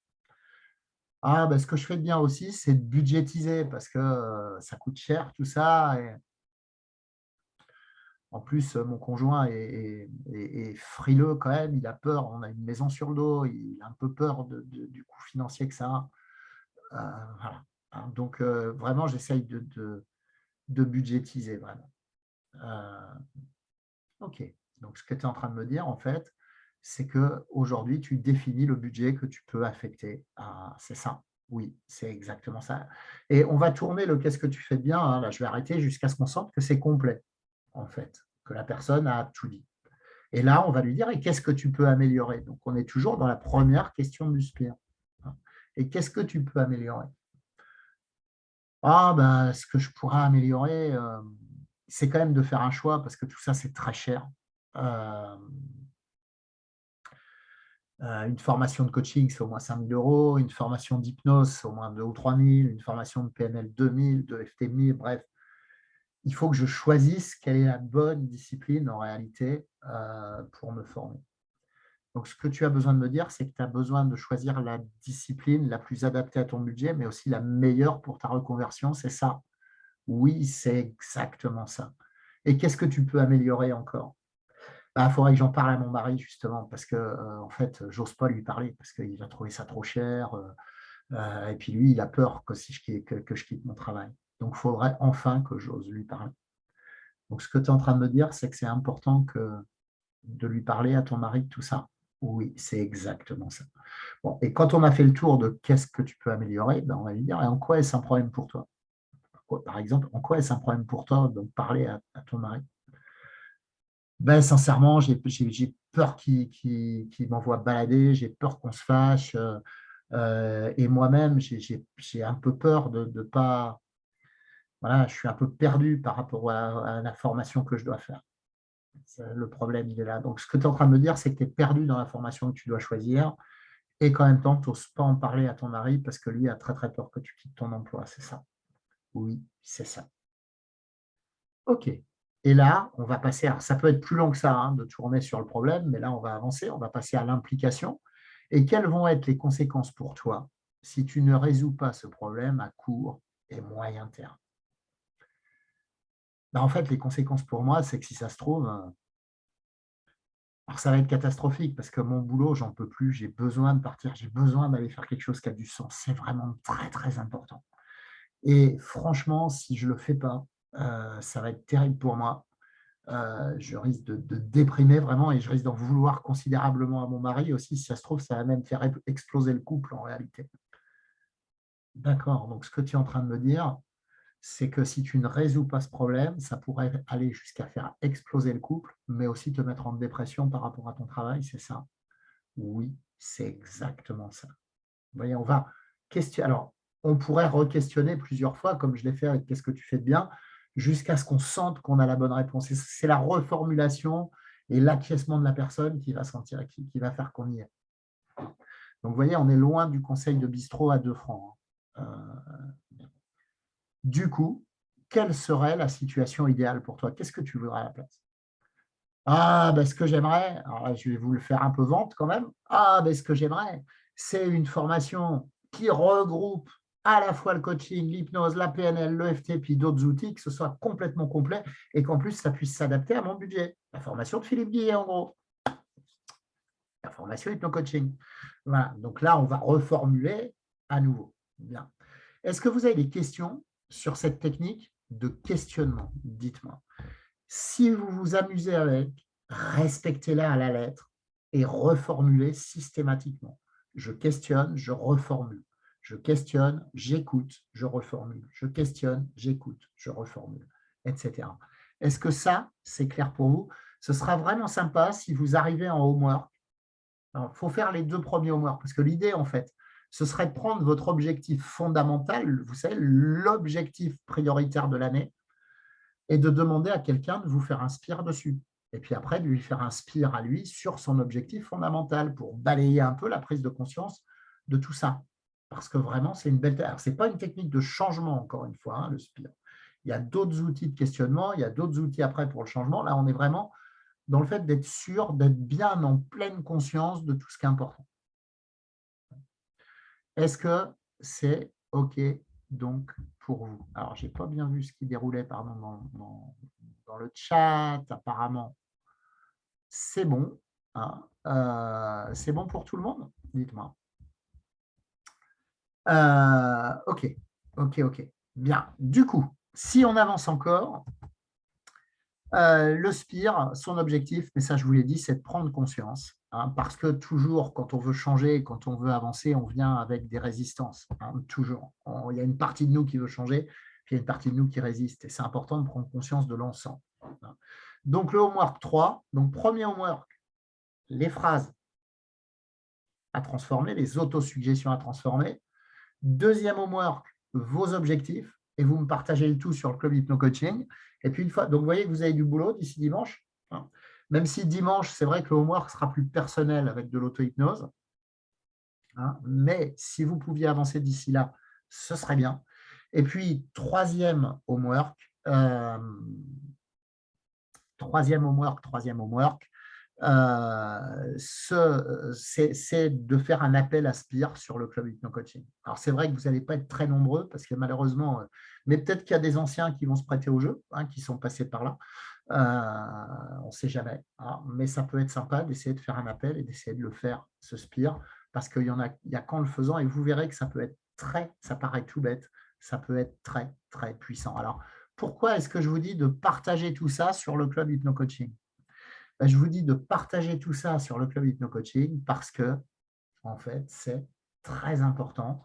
Ah, ben, ce que je fais de bien aussi, c'est de budgétiser parce que ça coûte cher tout ça. Et en plus, mon conjoint est frileux quand même, il a peur, on a une maison sur le dos, il a un peu peur du coût financier que ça a. Voilà, hein, donc vraiment, j'essaye de budgétiser vraiment. Heu, OK, donc ce que tu es en train de me dire, en fait, c'est qu'aujourd'hui, tu définis le budget que tu peux affecter à c'est ça? Oui, c'est exactement ça et on va tourner le «qu'est-ce que tu fais de bien», hein, là, je vais arrêter jusqu'à ce qu'on sente que c'est complet, en fait, que la personne a tout dit. Et là, on va lui dire: «Et qu'est-ce que tu peux améliorer?» Donc, on est toujours dans la première question du SPIR, hein. «Et qu'est-ce que tu peux améliorer?» «Ah ben, ce que je pourrais améliorer, c'est quand même de faire un choix parce que tout ça, c'est très cher. Hem, Une formation de coaching, c'est au moins 5 000 €. Une formation d'hypnose, c'est au moins 2 000 ou 3 000. Une formation de PNL, 2 000, de FT, 1 000. Bref, il faut que je choisisse quelle est la bonne discipline en réalité pour me former. Donc, ce que tu as besoin de me dire, c'est que tu as besoin de choisir la discipline la plus adaptée à ton budget, mais aussi la meilleure pour ta reconversion. C'est ça? Oui, c'est exactement ça. Et qu'est-ce que tu peux améliorer encore? Il faudrait que j'en parle à mon mari, justement, parce que en fait, j'ose pas lui parler, parce qu'il va trouver ça trop cher. Et puis lui, il a peur que, si que je quitte mon travail. Donc, il faudrait enfin que j'ose lui parler. Donc, ce que tu es en train de me dire, c'est que c'est important de lui parler à ton mari de tout ça. Oui, c'est exactement ça. Bon, et quand on a fait le tour de qu'est-ce que tu peux améliorer, ben on va lui dire, et en quoi est-ce un problème pour toi? Par exemple, en quoi est-ce un problème pour toi de parler à ton mari? Ben, sincèrement, j'ai peur qu'il m'envoie balader, j'ai peur qu'on se fâche. Et moi-même, j'ai un peu peur de ne pas. Voilà, je suis un peu perdu par rapport à la formation que je dois faire. Le problème, il est là. Donc, ce que tu es en train de me dire, c'est que tu es perdu dans la formation que tu dois choisir et qu'en même temps, tu n'oses pas en parler à ton mari parce que lui a très, très peur que tu quittes ton emploi. C'est ça? Oui, c'est ça. OK. Et là, on va passer, alors ça peut être plus long que ça, hein, de tourner sur le problème, mais là, on va avancer, on va passer à l'implication. Et quelles vont être les conséquences pour toi si tu ne résous pas ce problème à court et moyen terme? Ben, en fait, les conséquences pour moi, c'est que si ça se trouve, alors ça va être catastrophique parce que mon boulot, j'en peux plus, j'ai besoin de partir, j'ai besoin d'aller faire quelque chose qui a du sens. C'est vraiment très, très important. Et franchement, si je ne le fais pas, ça va être terrible pour moi. Je risque de déprimer vraiment et je risque d'en vouloir considérablement à mon mari aussi. Si ça se trouve, ça va même faire exploser le couple en réalité. D'accord, donc ce que tu es en train de me dire, c'est que si tu ne résous pas ce problème, ça pourrait aller jusqu'à faire exploser le couple, mais aussi te mettre en dépression par rapport à ton travail, c'est ça? Oui, c'est exactement ça. Vous voyez, on va questionner. Alors, on pourrait re-questionner plusieurs fois, comme je l'ai fait avec qu'est-ce que tu fais de bien, jusqu'à ce qu'on sente qu'on a la bonne réponse. C'est la reformulation et l'acquiescement de la personne qui va sentir, qui va faire qu'on y est. Donc, vous voyez, on est loin du conseil de bistrot à 2 francs. Du coup, quelle serait la situation idéale pour toi? Qu'est-ce que tu voudrais à la place? Ah, ben, ce que j'aimerais, alors là, je vais vous le faire un peu vente quand même. Ah, ben, ce que j'aimerais, c'est une formation qui regroupe à la fois le coaching, l'hypnose, la PNL, l'EFT, puis d'autres outils, que ce soit complètement complet et qu'en plus, ça puisse s'adapter à mon budget. La formation de Philippe Guillet, en gros. La formation hypno-coaching. Voilà. Donc là, on va reformuler à nouveau. Bien. Est-ce que vous avez des questions sur cette technique de questionnement? Dites-moi. Si vous vous amusez avec, respectez-la à la lettre et reformulez systématiquement. Je questionne, je reformule. Je questionne, j'écoute, je reformule. Je questionne, j'écoute, je reformule, etc. Est-ce que ça, c'est clair pour vous? Ce sera vraiment sympa si vous arrivez en homework. Il faut faire les 2 premiers homework parce que l'idée, en fait, ce serait de prendre votre objectif fondamental, vous savez, l'objectif prioritaire de l'année, et de demander à quelqu'un de vous faire un spire dessus. Et puis après, de lui faire un spire à lui sur son objectif fondamental pour balayer un peu la prise de conscience de tout ça. Parce que vraiment, c'est une belle. Alors, ce n'est pas une technique de changement, encore une fois, hein, le spire. Il y a d'autres outils de questionnement, il y a d'autres outils après pour le changement. Là, on est vraiment dans le fait d'être sûr, d'être bien en pleine conscience de tout ce qui est important. Est-ce que c'est OK donc pour vous? Alors, je n'ai pas bien vu ce qui déroulait pardon, dans le chat. Apparemment, c'est bon. Hein. C'est bon pour tout le monde? Dites-moi. OK, OK, OK. Bien. Du coup, si on avance encore, le SPIR, son objectif, mais ça je vous l'ai dit, c'est de prendre conscience. Hein, parce que toujours, quand on veut changer, quand on veut avancer, on vient avec des résistances. Hein, toujours. Il y a une partie de nous qui veut changer, puis il y a une partie de nous qui résiste. Et c'est important de prendre conscience de l'ensemble. Hein. Donc le homework 3, donc premier homework, les phrases à transformer, les autosuggestions à transformer. Deuxième homework, vos objectifs. Et vous me partagez le tout sur le club Hypno Coaching. Et puis une fois, donc vous voyez que vous avez du boulot d'ici dimanche. Hein. Même si dimanche, c'est vrai que le homework sera plus personnel avec de l'auto-hypnose. Hein, mais si vous pouviez avancer d'ici là, ce serait bien. Et puis, troisième homework, c'est de faire un appel à Spire sur le club hypno-coaching. Alors, c'est vrai que vous n'allez pas être très nombreux parce que malheureusement, mais peut-être qu'il y a des anciens qui vont se prêter au jeu, hein, qui sont passés par là. On ne sait jamais, hein, mais ça peut être sympa d'essayer de faire un appel et d'essayer de le faire, ce Spire, parce qu'il y a qu'en le faisant et vous verrez que ça peut être ça paraît tout bête, ça peut être très, très puissant. Alors, pourquoi est-ce que je vous dis de partager tout ça sur le club hypno-coaching? Je vous dis de partager tout ça sur le club hypno-coaching parce que, en fait, c'est très important.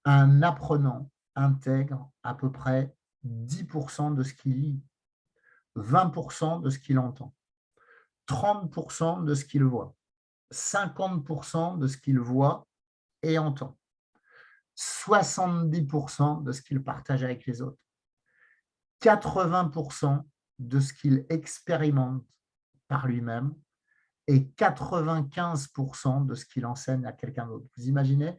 Un apprenant intègre à peu près 10% de ce qu'il lit, 20% de ce qu'il entend, 30% de ce qu'il voit, 50% de ce qu'il voit et entend, 70% de ce qu'il partage avec les autres, 80% de ce qu'il expérimente par lui-même et 95% de ce qu'il enseigne à quelqu'un d'autre. Vous imaginez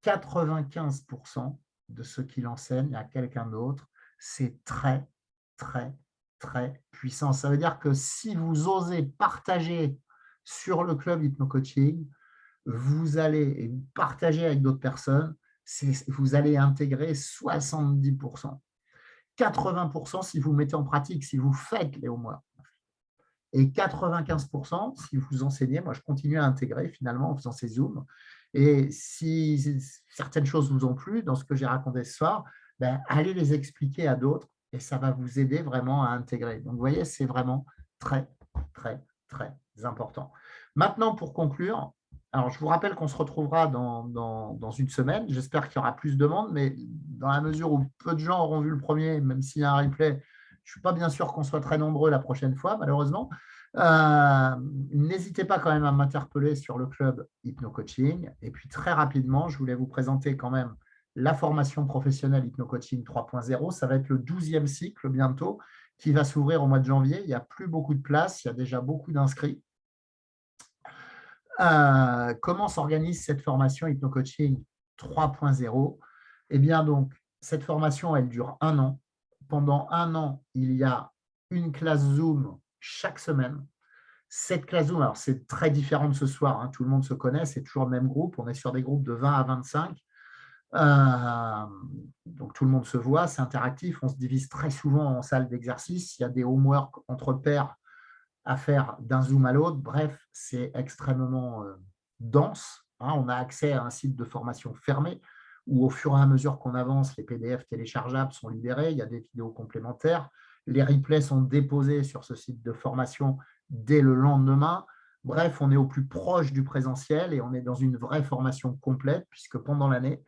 95% de ce qu'il enseigne à quelqu'un d'autre, c'est très, très, très puissant. Ça veut dire que si vous osez partager sur le club hypno-coaching, vous allez partager avec d'autres personnes, vous allez intégrer 70%. 80% si vous mettez en pratique, si vous faites les homework. Et 95% si vous enseignez. Moi, je continue à intégrer finalement en faisant ces Zooms. Et si certaines choses vous ont plu dans ce que j'ai raconté ce soir, allez les expliquer à d'autres et ça va vous aider vraiment à intégrer. Donc, vous voyez, c'est vraiment très, très, très important. Maintenant, pour conclure, alors je vous rappelle qu'on se retrouvera dans une semaine. J'espère qu'il y aura plus de monde, mais dans la mesure où peu de gens auront vu le premier, même s'il y a un replay, je ne suis pas bien sûr qu'on soit très nombreux la prochaine fois, malheureusement. N'hésitez pas quand même à m'interpeller sur le club Hypno-Coaching. Et puis très rapidement, je voulais vous présenter quand même la formation professionnelle Hypno-Coaching 3.0. Ça va être le 12e cycle bientôt qui va s'ouvrir au mois de janvier. Il n'y a plus beaucoup de places, il y a déjà beaucoup d'inscrits. Comment s'organise cette formation Hypno-Coaching 3.0? Eh bien, donc, cette formation, elle dure 1 an. Pendant 1 an, il y a une classe Zoom chaque semaine. Cette classe Zoom, alors c'est très différent de ce soir, hein, tout le monde se connaît, c'est toujours le même groupe, on est sur des groupes de 20 à 25. Donc tout le monde se voit, c'est interactif, on se divise très souvent en salles d'exercice, il y a des homework entre pairs à faire d'un Zoom à l'autre. Bref, c'est extrêmement dense. Hein. On a accès à un site de formation fermé où au fur et à mesure qu'on avance, les PDF téléchargeables sont libérés, il y a des vidéos complémentaires, les replays sont déposés sur ce site de formation dès le lendemain. Bref, on est au plus proche du présentiel et on est dans une vraie formation complète puisque pendant l'année,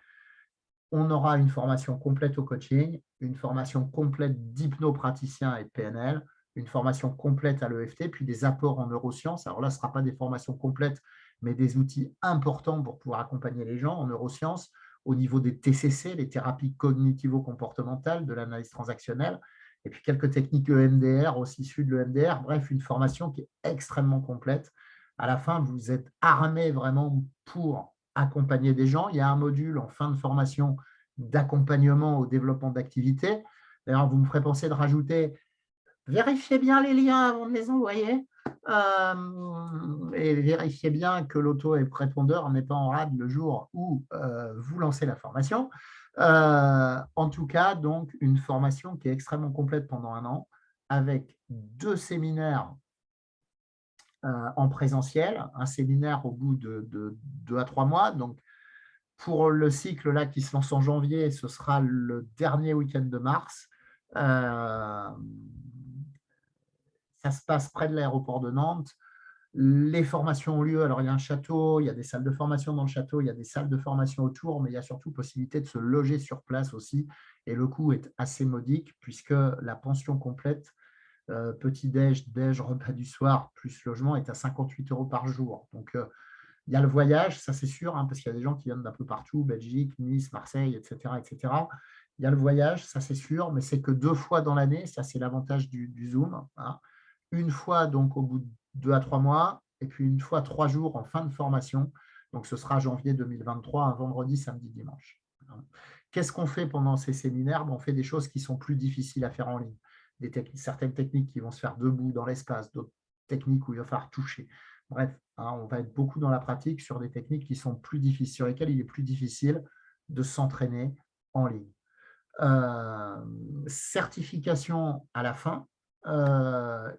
on aura une formation complète au coaching, une formation complète d'hypnopraticien et de PNL, une formation complète à l'EFT, puis des apports en neurosciences. Alors là, ce ne sera pas des formations complètes, mais des outils importants pour pouvoir accompagner les gens en neurosciences au niveau des TCC, les thérapies cognitivo-comportementales, de l'analyse transactionnelle, et puis quelques techniques EMDR aussi issues de l'EMDR. Bref, une formation qui est extrêmement complète. À la fin, vous êtes armé vraiment pour accompagner des gens. Il y a un module en fin de formation d'accompagnement au développement d'activités. D'ailleurs, vous me ferez penser de rajouter vérifiez bien les liens avant de les envoyer et vérifiez bien que l'auto-répondeur n'est pas en rade le jour où vous lancez la formation. En tout cas, donc, une formation qui est extrêmement complète pendant 1 an avec 2 séminaires en présentiel, un séminaire au bout de 2 à 3 mois. Donc, pour le cycle là qui se lance en janvier, ce sera le dernier week-end de mars. Ça se passe près de l'aéroport de Nantes. Les formations ont lieu. Alors, il y a un château, il y a des salles de formation dans le château, il y a des salles de formation autour, mais il y a surtout possibilité de se loger sur place aussi. Et le coût est assez modique puisque la pension complète, petit-déj, déj, repas du soir, plus logement, est à 58 € par jour. Donc, il y a le voyage, ça c'est sûr, hein, parce qu'il y a des gens qui viennent d'un peu partout, Belgique, Nice, Marseille, etc., etc. Il y a le voyage, ça c'est sûr, mais c'est que 2 fois dans l'année, ça c'est l'avantage du Zoom. Hein. Une fois donc au bout de 2 à 3 mois, et puis une fois 3 jours en fin de formation. Donc, ce sera janvier 2023, un vendredi, samedi, dimanche. Qu'est-ce qu'on fait pendant ces séminaires? On fait des choses qui sont plus difficiles à faire en ligne. Certaines techniques qui vont se faire debout dans l'espace, d'autres techniques où il va falloir toucher. Bref, on va être beaucoup dans la pratique sur des techniques qui sont plus difficiles, sur lesquelles il est plus difficile de s'entraîner en ligne. Certification à la fin,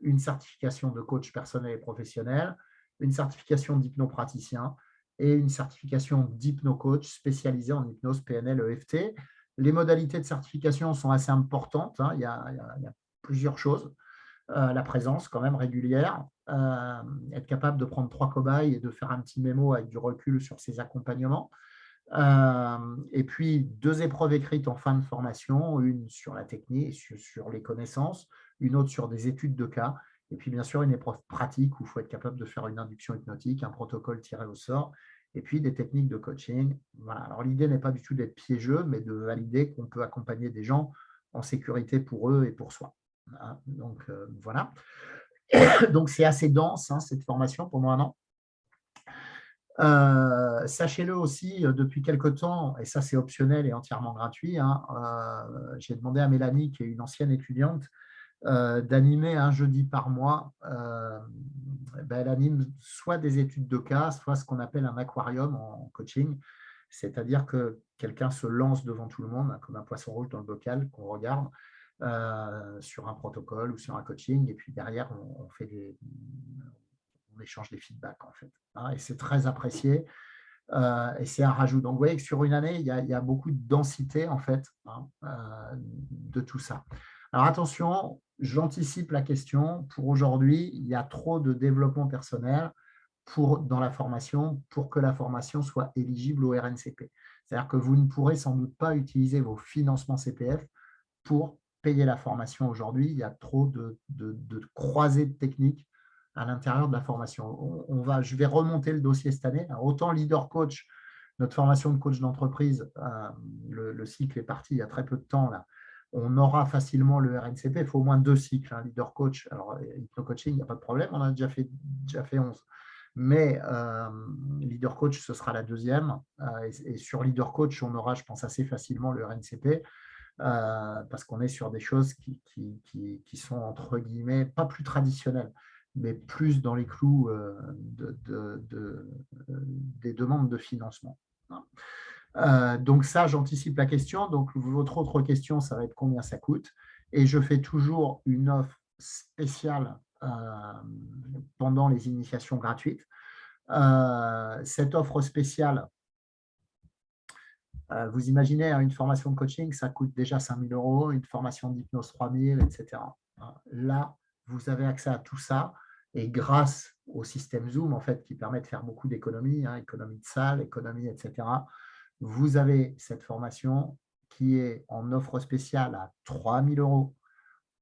une certification de coach personnel et professionnel, une certification d'hypnopraticien et une certification d'hypnocoach spécialisée en hypnose, PNL, EFT. Les modalités de certification sont assez importantes. Il y a plusieurs choses. La présence quand même régulière, être capable de prendre 3 cobayes et de faire un petit mémo avec du recul sur ses accompagnements. Et puis 2 épreuves écrites en fin de formation, une sur la technique, sur les connaissances, une autre sur des études de cas, et puis bien sûr une épreuve pratique où il faut être capable de faire une induction hypnotique, un protocole tiré au sort, et puis des techniques de coaching. Voilà. Alors l'idée n'est pas du tout d'être piégeux, mais de valider qu'on peut accompagner des gens en sécurité pour eux et pour soi. Donc voilà. Donc c'est assez dense cette formation pendant 1 an. Sachez-le aussi, depuis quelque temps, et ça c'est optionnel et entièrement gratuit, j'ai demandé à Mélanie, qui est une ancienne étudiante, d'animer un jeudi par mois. Elle anime soit des études de cas, soit ce qu'on appelle un aquarium en coaching, c'est-à-dire que quelqu'un se lance devant tout le monde, comme un poisson rouge dans le bocal qu'on regarde, sur un protocole ou sur un coaching, et puis derrière on échange des feedbacks en fait. Et c'est très apprécié et c'est un rajout. Donc vous voyez que sur une année, il y a beaucoup de densité en fait de tout ça. Alors attention, j'anticipe la question. Pour aujourd'hui, il y a trop de développement personnel dans la formation pour que la formation soit éligible au RNCP. C'est-à-dire que vous ne pourrez sans doute pas utiliser vos financements CPF pour payer la formation aujourd'hui. Il y a trop de croisées de techniques à l'intérieur de la formation. Je vais remonter le dossier cette année. Alors, autant Leader Coach, notre formation de coach d'entreprise, le cycle est parti il y a très peu de temps. Là. On aura facilement le RNCP. Il faut au moins 2 cycles. Leader Coach, alors hypno-coaching, il n'y a pas de problème. On a déjà fait 11. Mais Leader Coach, ce sera la 2e. Et sur Leader Coach, on aura, je pense, assez facilement le RNCP. Parce qu'on est sur des choses qui sont, entre guillemets, pas plus traditionnelles, mais plus dans les clous des demandes de financement. Donc ça, j'anticipe la question. Donc votre autre question, ça va être combien ça coûte. Et je fais toujours une offre spéciale pendant les initiations gratuites. Cette offre spéciale, vous imaginez, une formation de coaching, ça coûte déjà 5 000 €, une formation d'hypnose 3 000, etc. Là, vous avez accès à tout ça, et grâce au système Zoom, en fait, qui permet de faire beaucoup d'économies, économie de salle, économie, etc., vous avez cette formation qui est en offre spéciale à 3 000 €,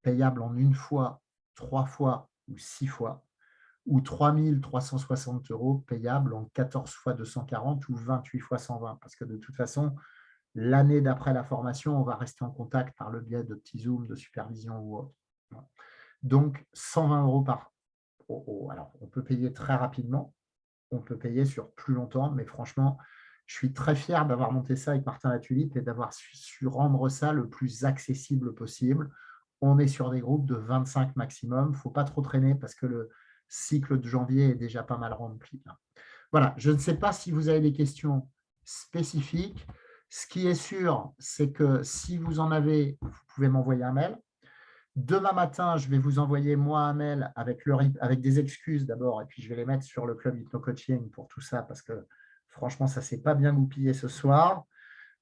payable en 1 fois, 3 fois ou 6 fois, ou 3 360 € payable en 14 fois 240 ou 28 fois 120, parce que de toute façon, l'année d'après la formation, on va rester en contact par le biais de petits Zooms, de supervision ou autre. Donc, 120 € par. Alors, on peut payer très rapidement, on peut payer sur plus longtemps, mais franchement, je suis très fier d'avoir monté ça avec Martin Latulippe et d'avoir su rendre ça le plus accessible possible. On est sur des groupes de 25 maximum. Il ne faut pas trop traîner parce que le cycle de janvier est déjà pas mal rempli. Voilà, je ne sais pas si vous avez des questions spécifiques. Ce qui est sûr, c'est que si vous en avez, vous pouvez m'envoyer un mail. Demain matin, je vais vous envoyer moi un mail avec des excuses d'abord, et puis je vais les mettre sur le club Hypno Coaching pour tout ça, parce que franchement, ça ne s'est pas bien goupillé ce soir.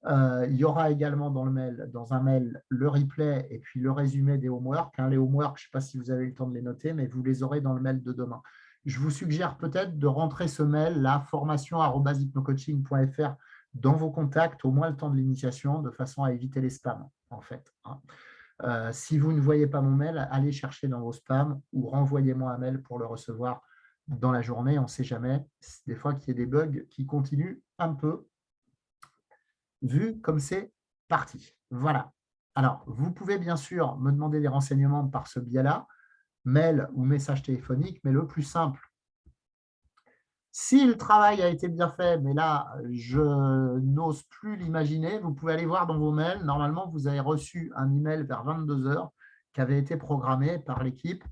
Il y aura également dans un mail le replay et puis le résumé des homeworks. Les homeworks, je ne sais pas si vous avez eu le temps de les noter, mais vous les aurez dans le mail de demain. Je vous suggère peut-être de rentrer ce mail, là, formation@hypnocoaching.fr, dans vos contacts, au moins le temps de l'initiation, de façon à éviter les spams, en fait. Si vous ne voyez pas mon mail, allez chercher dans vos spams ou renvoyez-moi un mail pour le recevoir dans la journée. On ne sait jamais, des fois qu'il y ait des bugs qui continuent un peu, vu comme c'est parti. Voilà. Alors, vous pouvez bien sûr me demander des renseignements par ce biais-là. mail ou message téléphonique, mais le plus simple. Si le travail a été bien fait, mais là, je n'ose plus l'imaginer, vous pouvez aller voir dans vos mails. Normalement, vous avez reçu un email vers 22 heures qui avait été programmé par l'équipe.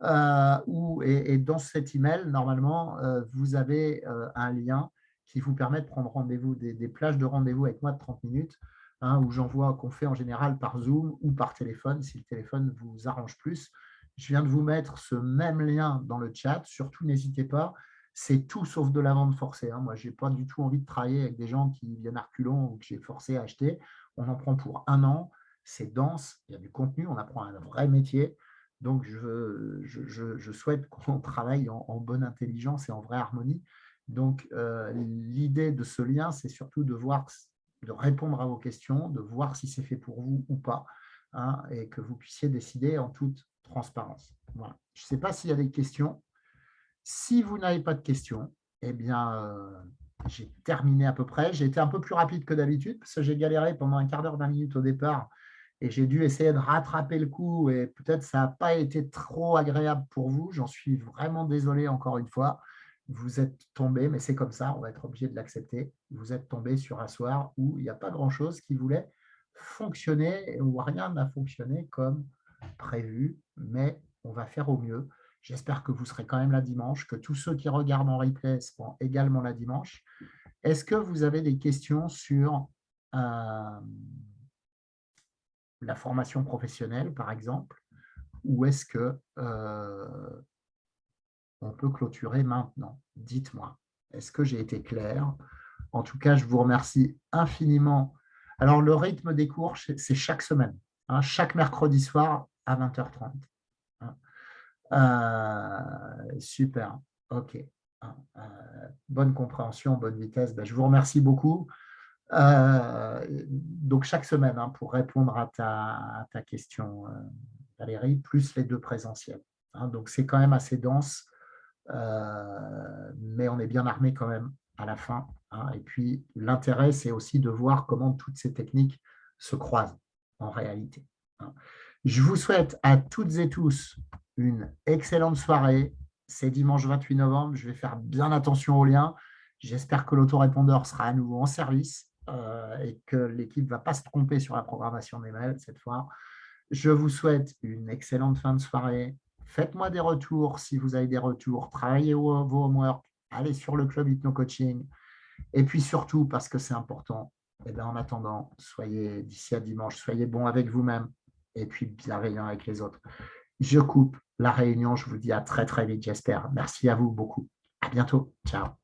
Et dans cet email, normalement, vous avez un lien qui vous permet de prendre rendez-vous, des plages de rendez-vous avec moi de 30 minutes, où j'envoie, qu'on fait en général par Zoom ou par téléphone, si le téléphone vous arrange plus. Je viens de vous mettre ce même lien dans le chat. Surtout, n'hésitez pas. C'est tout sauf de la vente forcée. Moi, je n'ai pas du tout envie de travailler avec des gens qui viennent à reculons ou que j'ai forcé à acheter. On en prend pour 1 an. C'est dense, il y a du contenu, on apprend un vrai métier. Donc, je souhaite qu'on travaille en bonne intelligence et en vraie harmonie. Donc, l'idée de ce lien, c'est surtout de répondre à vos questions, de voir si c'est fait pour vous ou pas, et que vous puissiez décider en toute transparence. Voilà. Je ne sais pas s'il y a des questions. Si vous n'avez pas de questions, eh bien, j'ai terminé à peu près. J'ai été un peu plus rapide que d'habitude parce que j'ai galéré pendant un quart d'heure, 20 minutes au départ et j'ai dû essayer de rattraper le coup et peut-être ça n'a pas été trop agréable pour vous. J'en suis vraiment désolé encore une fois. Vous êtes tombé, mais c'est comme ça, on va être obligé de l'accepter. Vous êtes tombé sur un soir où il n'y a pas grand-chose qui voulait fonctionner, où rien n'a fonctionné comme prévu, mais on va faire au mieux. J'espère que vous serez quand même là dimanche, que tous ceux qui regardent en replay seront également là dimanche. Est-ce que vous avez des questions sur la formation professionnelle, par exemple, ou est-ce que on peut clôturer maintenant? Dites-moi. Est-ce que j'ai été clair? En tout cas, je vous remercie infiniment. Alors, le rythme des cours, c'est chaque semaine, chaque mercredi soir à 20h30. Super, ok. Bonne compréhension, bonne vitesse. Je vous remercie beaucoup. Donc, chaque semaine, pour répondre à ta question, Valérie, plus les 2 présentiels. Donc, c'est quand même assez dense, mais on est bien armé quand même à la fin. Et puis, l'intérêt, c'est aussi de voir comment toutes ces techniques se croisent en réalité. Je vous souhaite à toutes et tous une excellente soirée. C'est dimanche 28 novembre. Je vais faire bien attention aux liens. J'espère que l'autorépondeur sera à nouveau en service et que l'équipe ne va pas se tromper sur la programmation des mails cette fois. Je vous souhaite une excellente fin de soirée. Faites-moi des retours si vous avez des retours. Travaillez vos homework. Allez sur le club Hypno Coaching. Et puis surtout, parce que c'est important, en attendant, soyez d'ici à dimanche, soyez bons avec vous-même et puis bienveillants avec les autres. Je coupe la réunion. Je vous dis à très, très vite, j'espère. Merci à vous beaucoup. À bientôt. Ciao.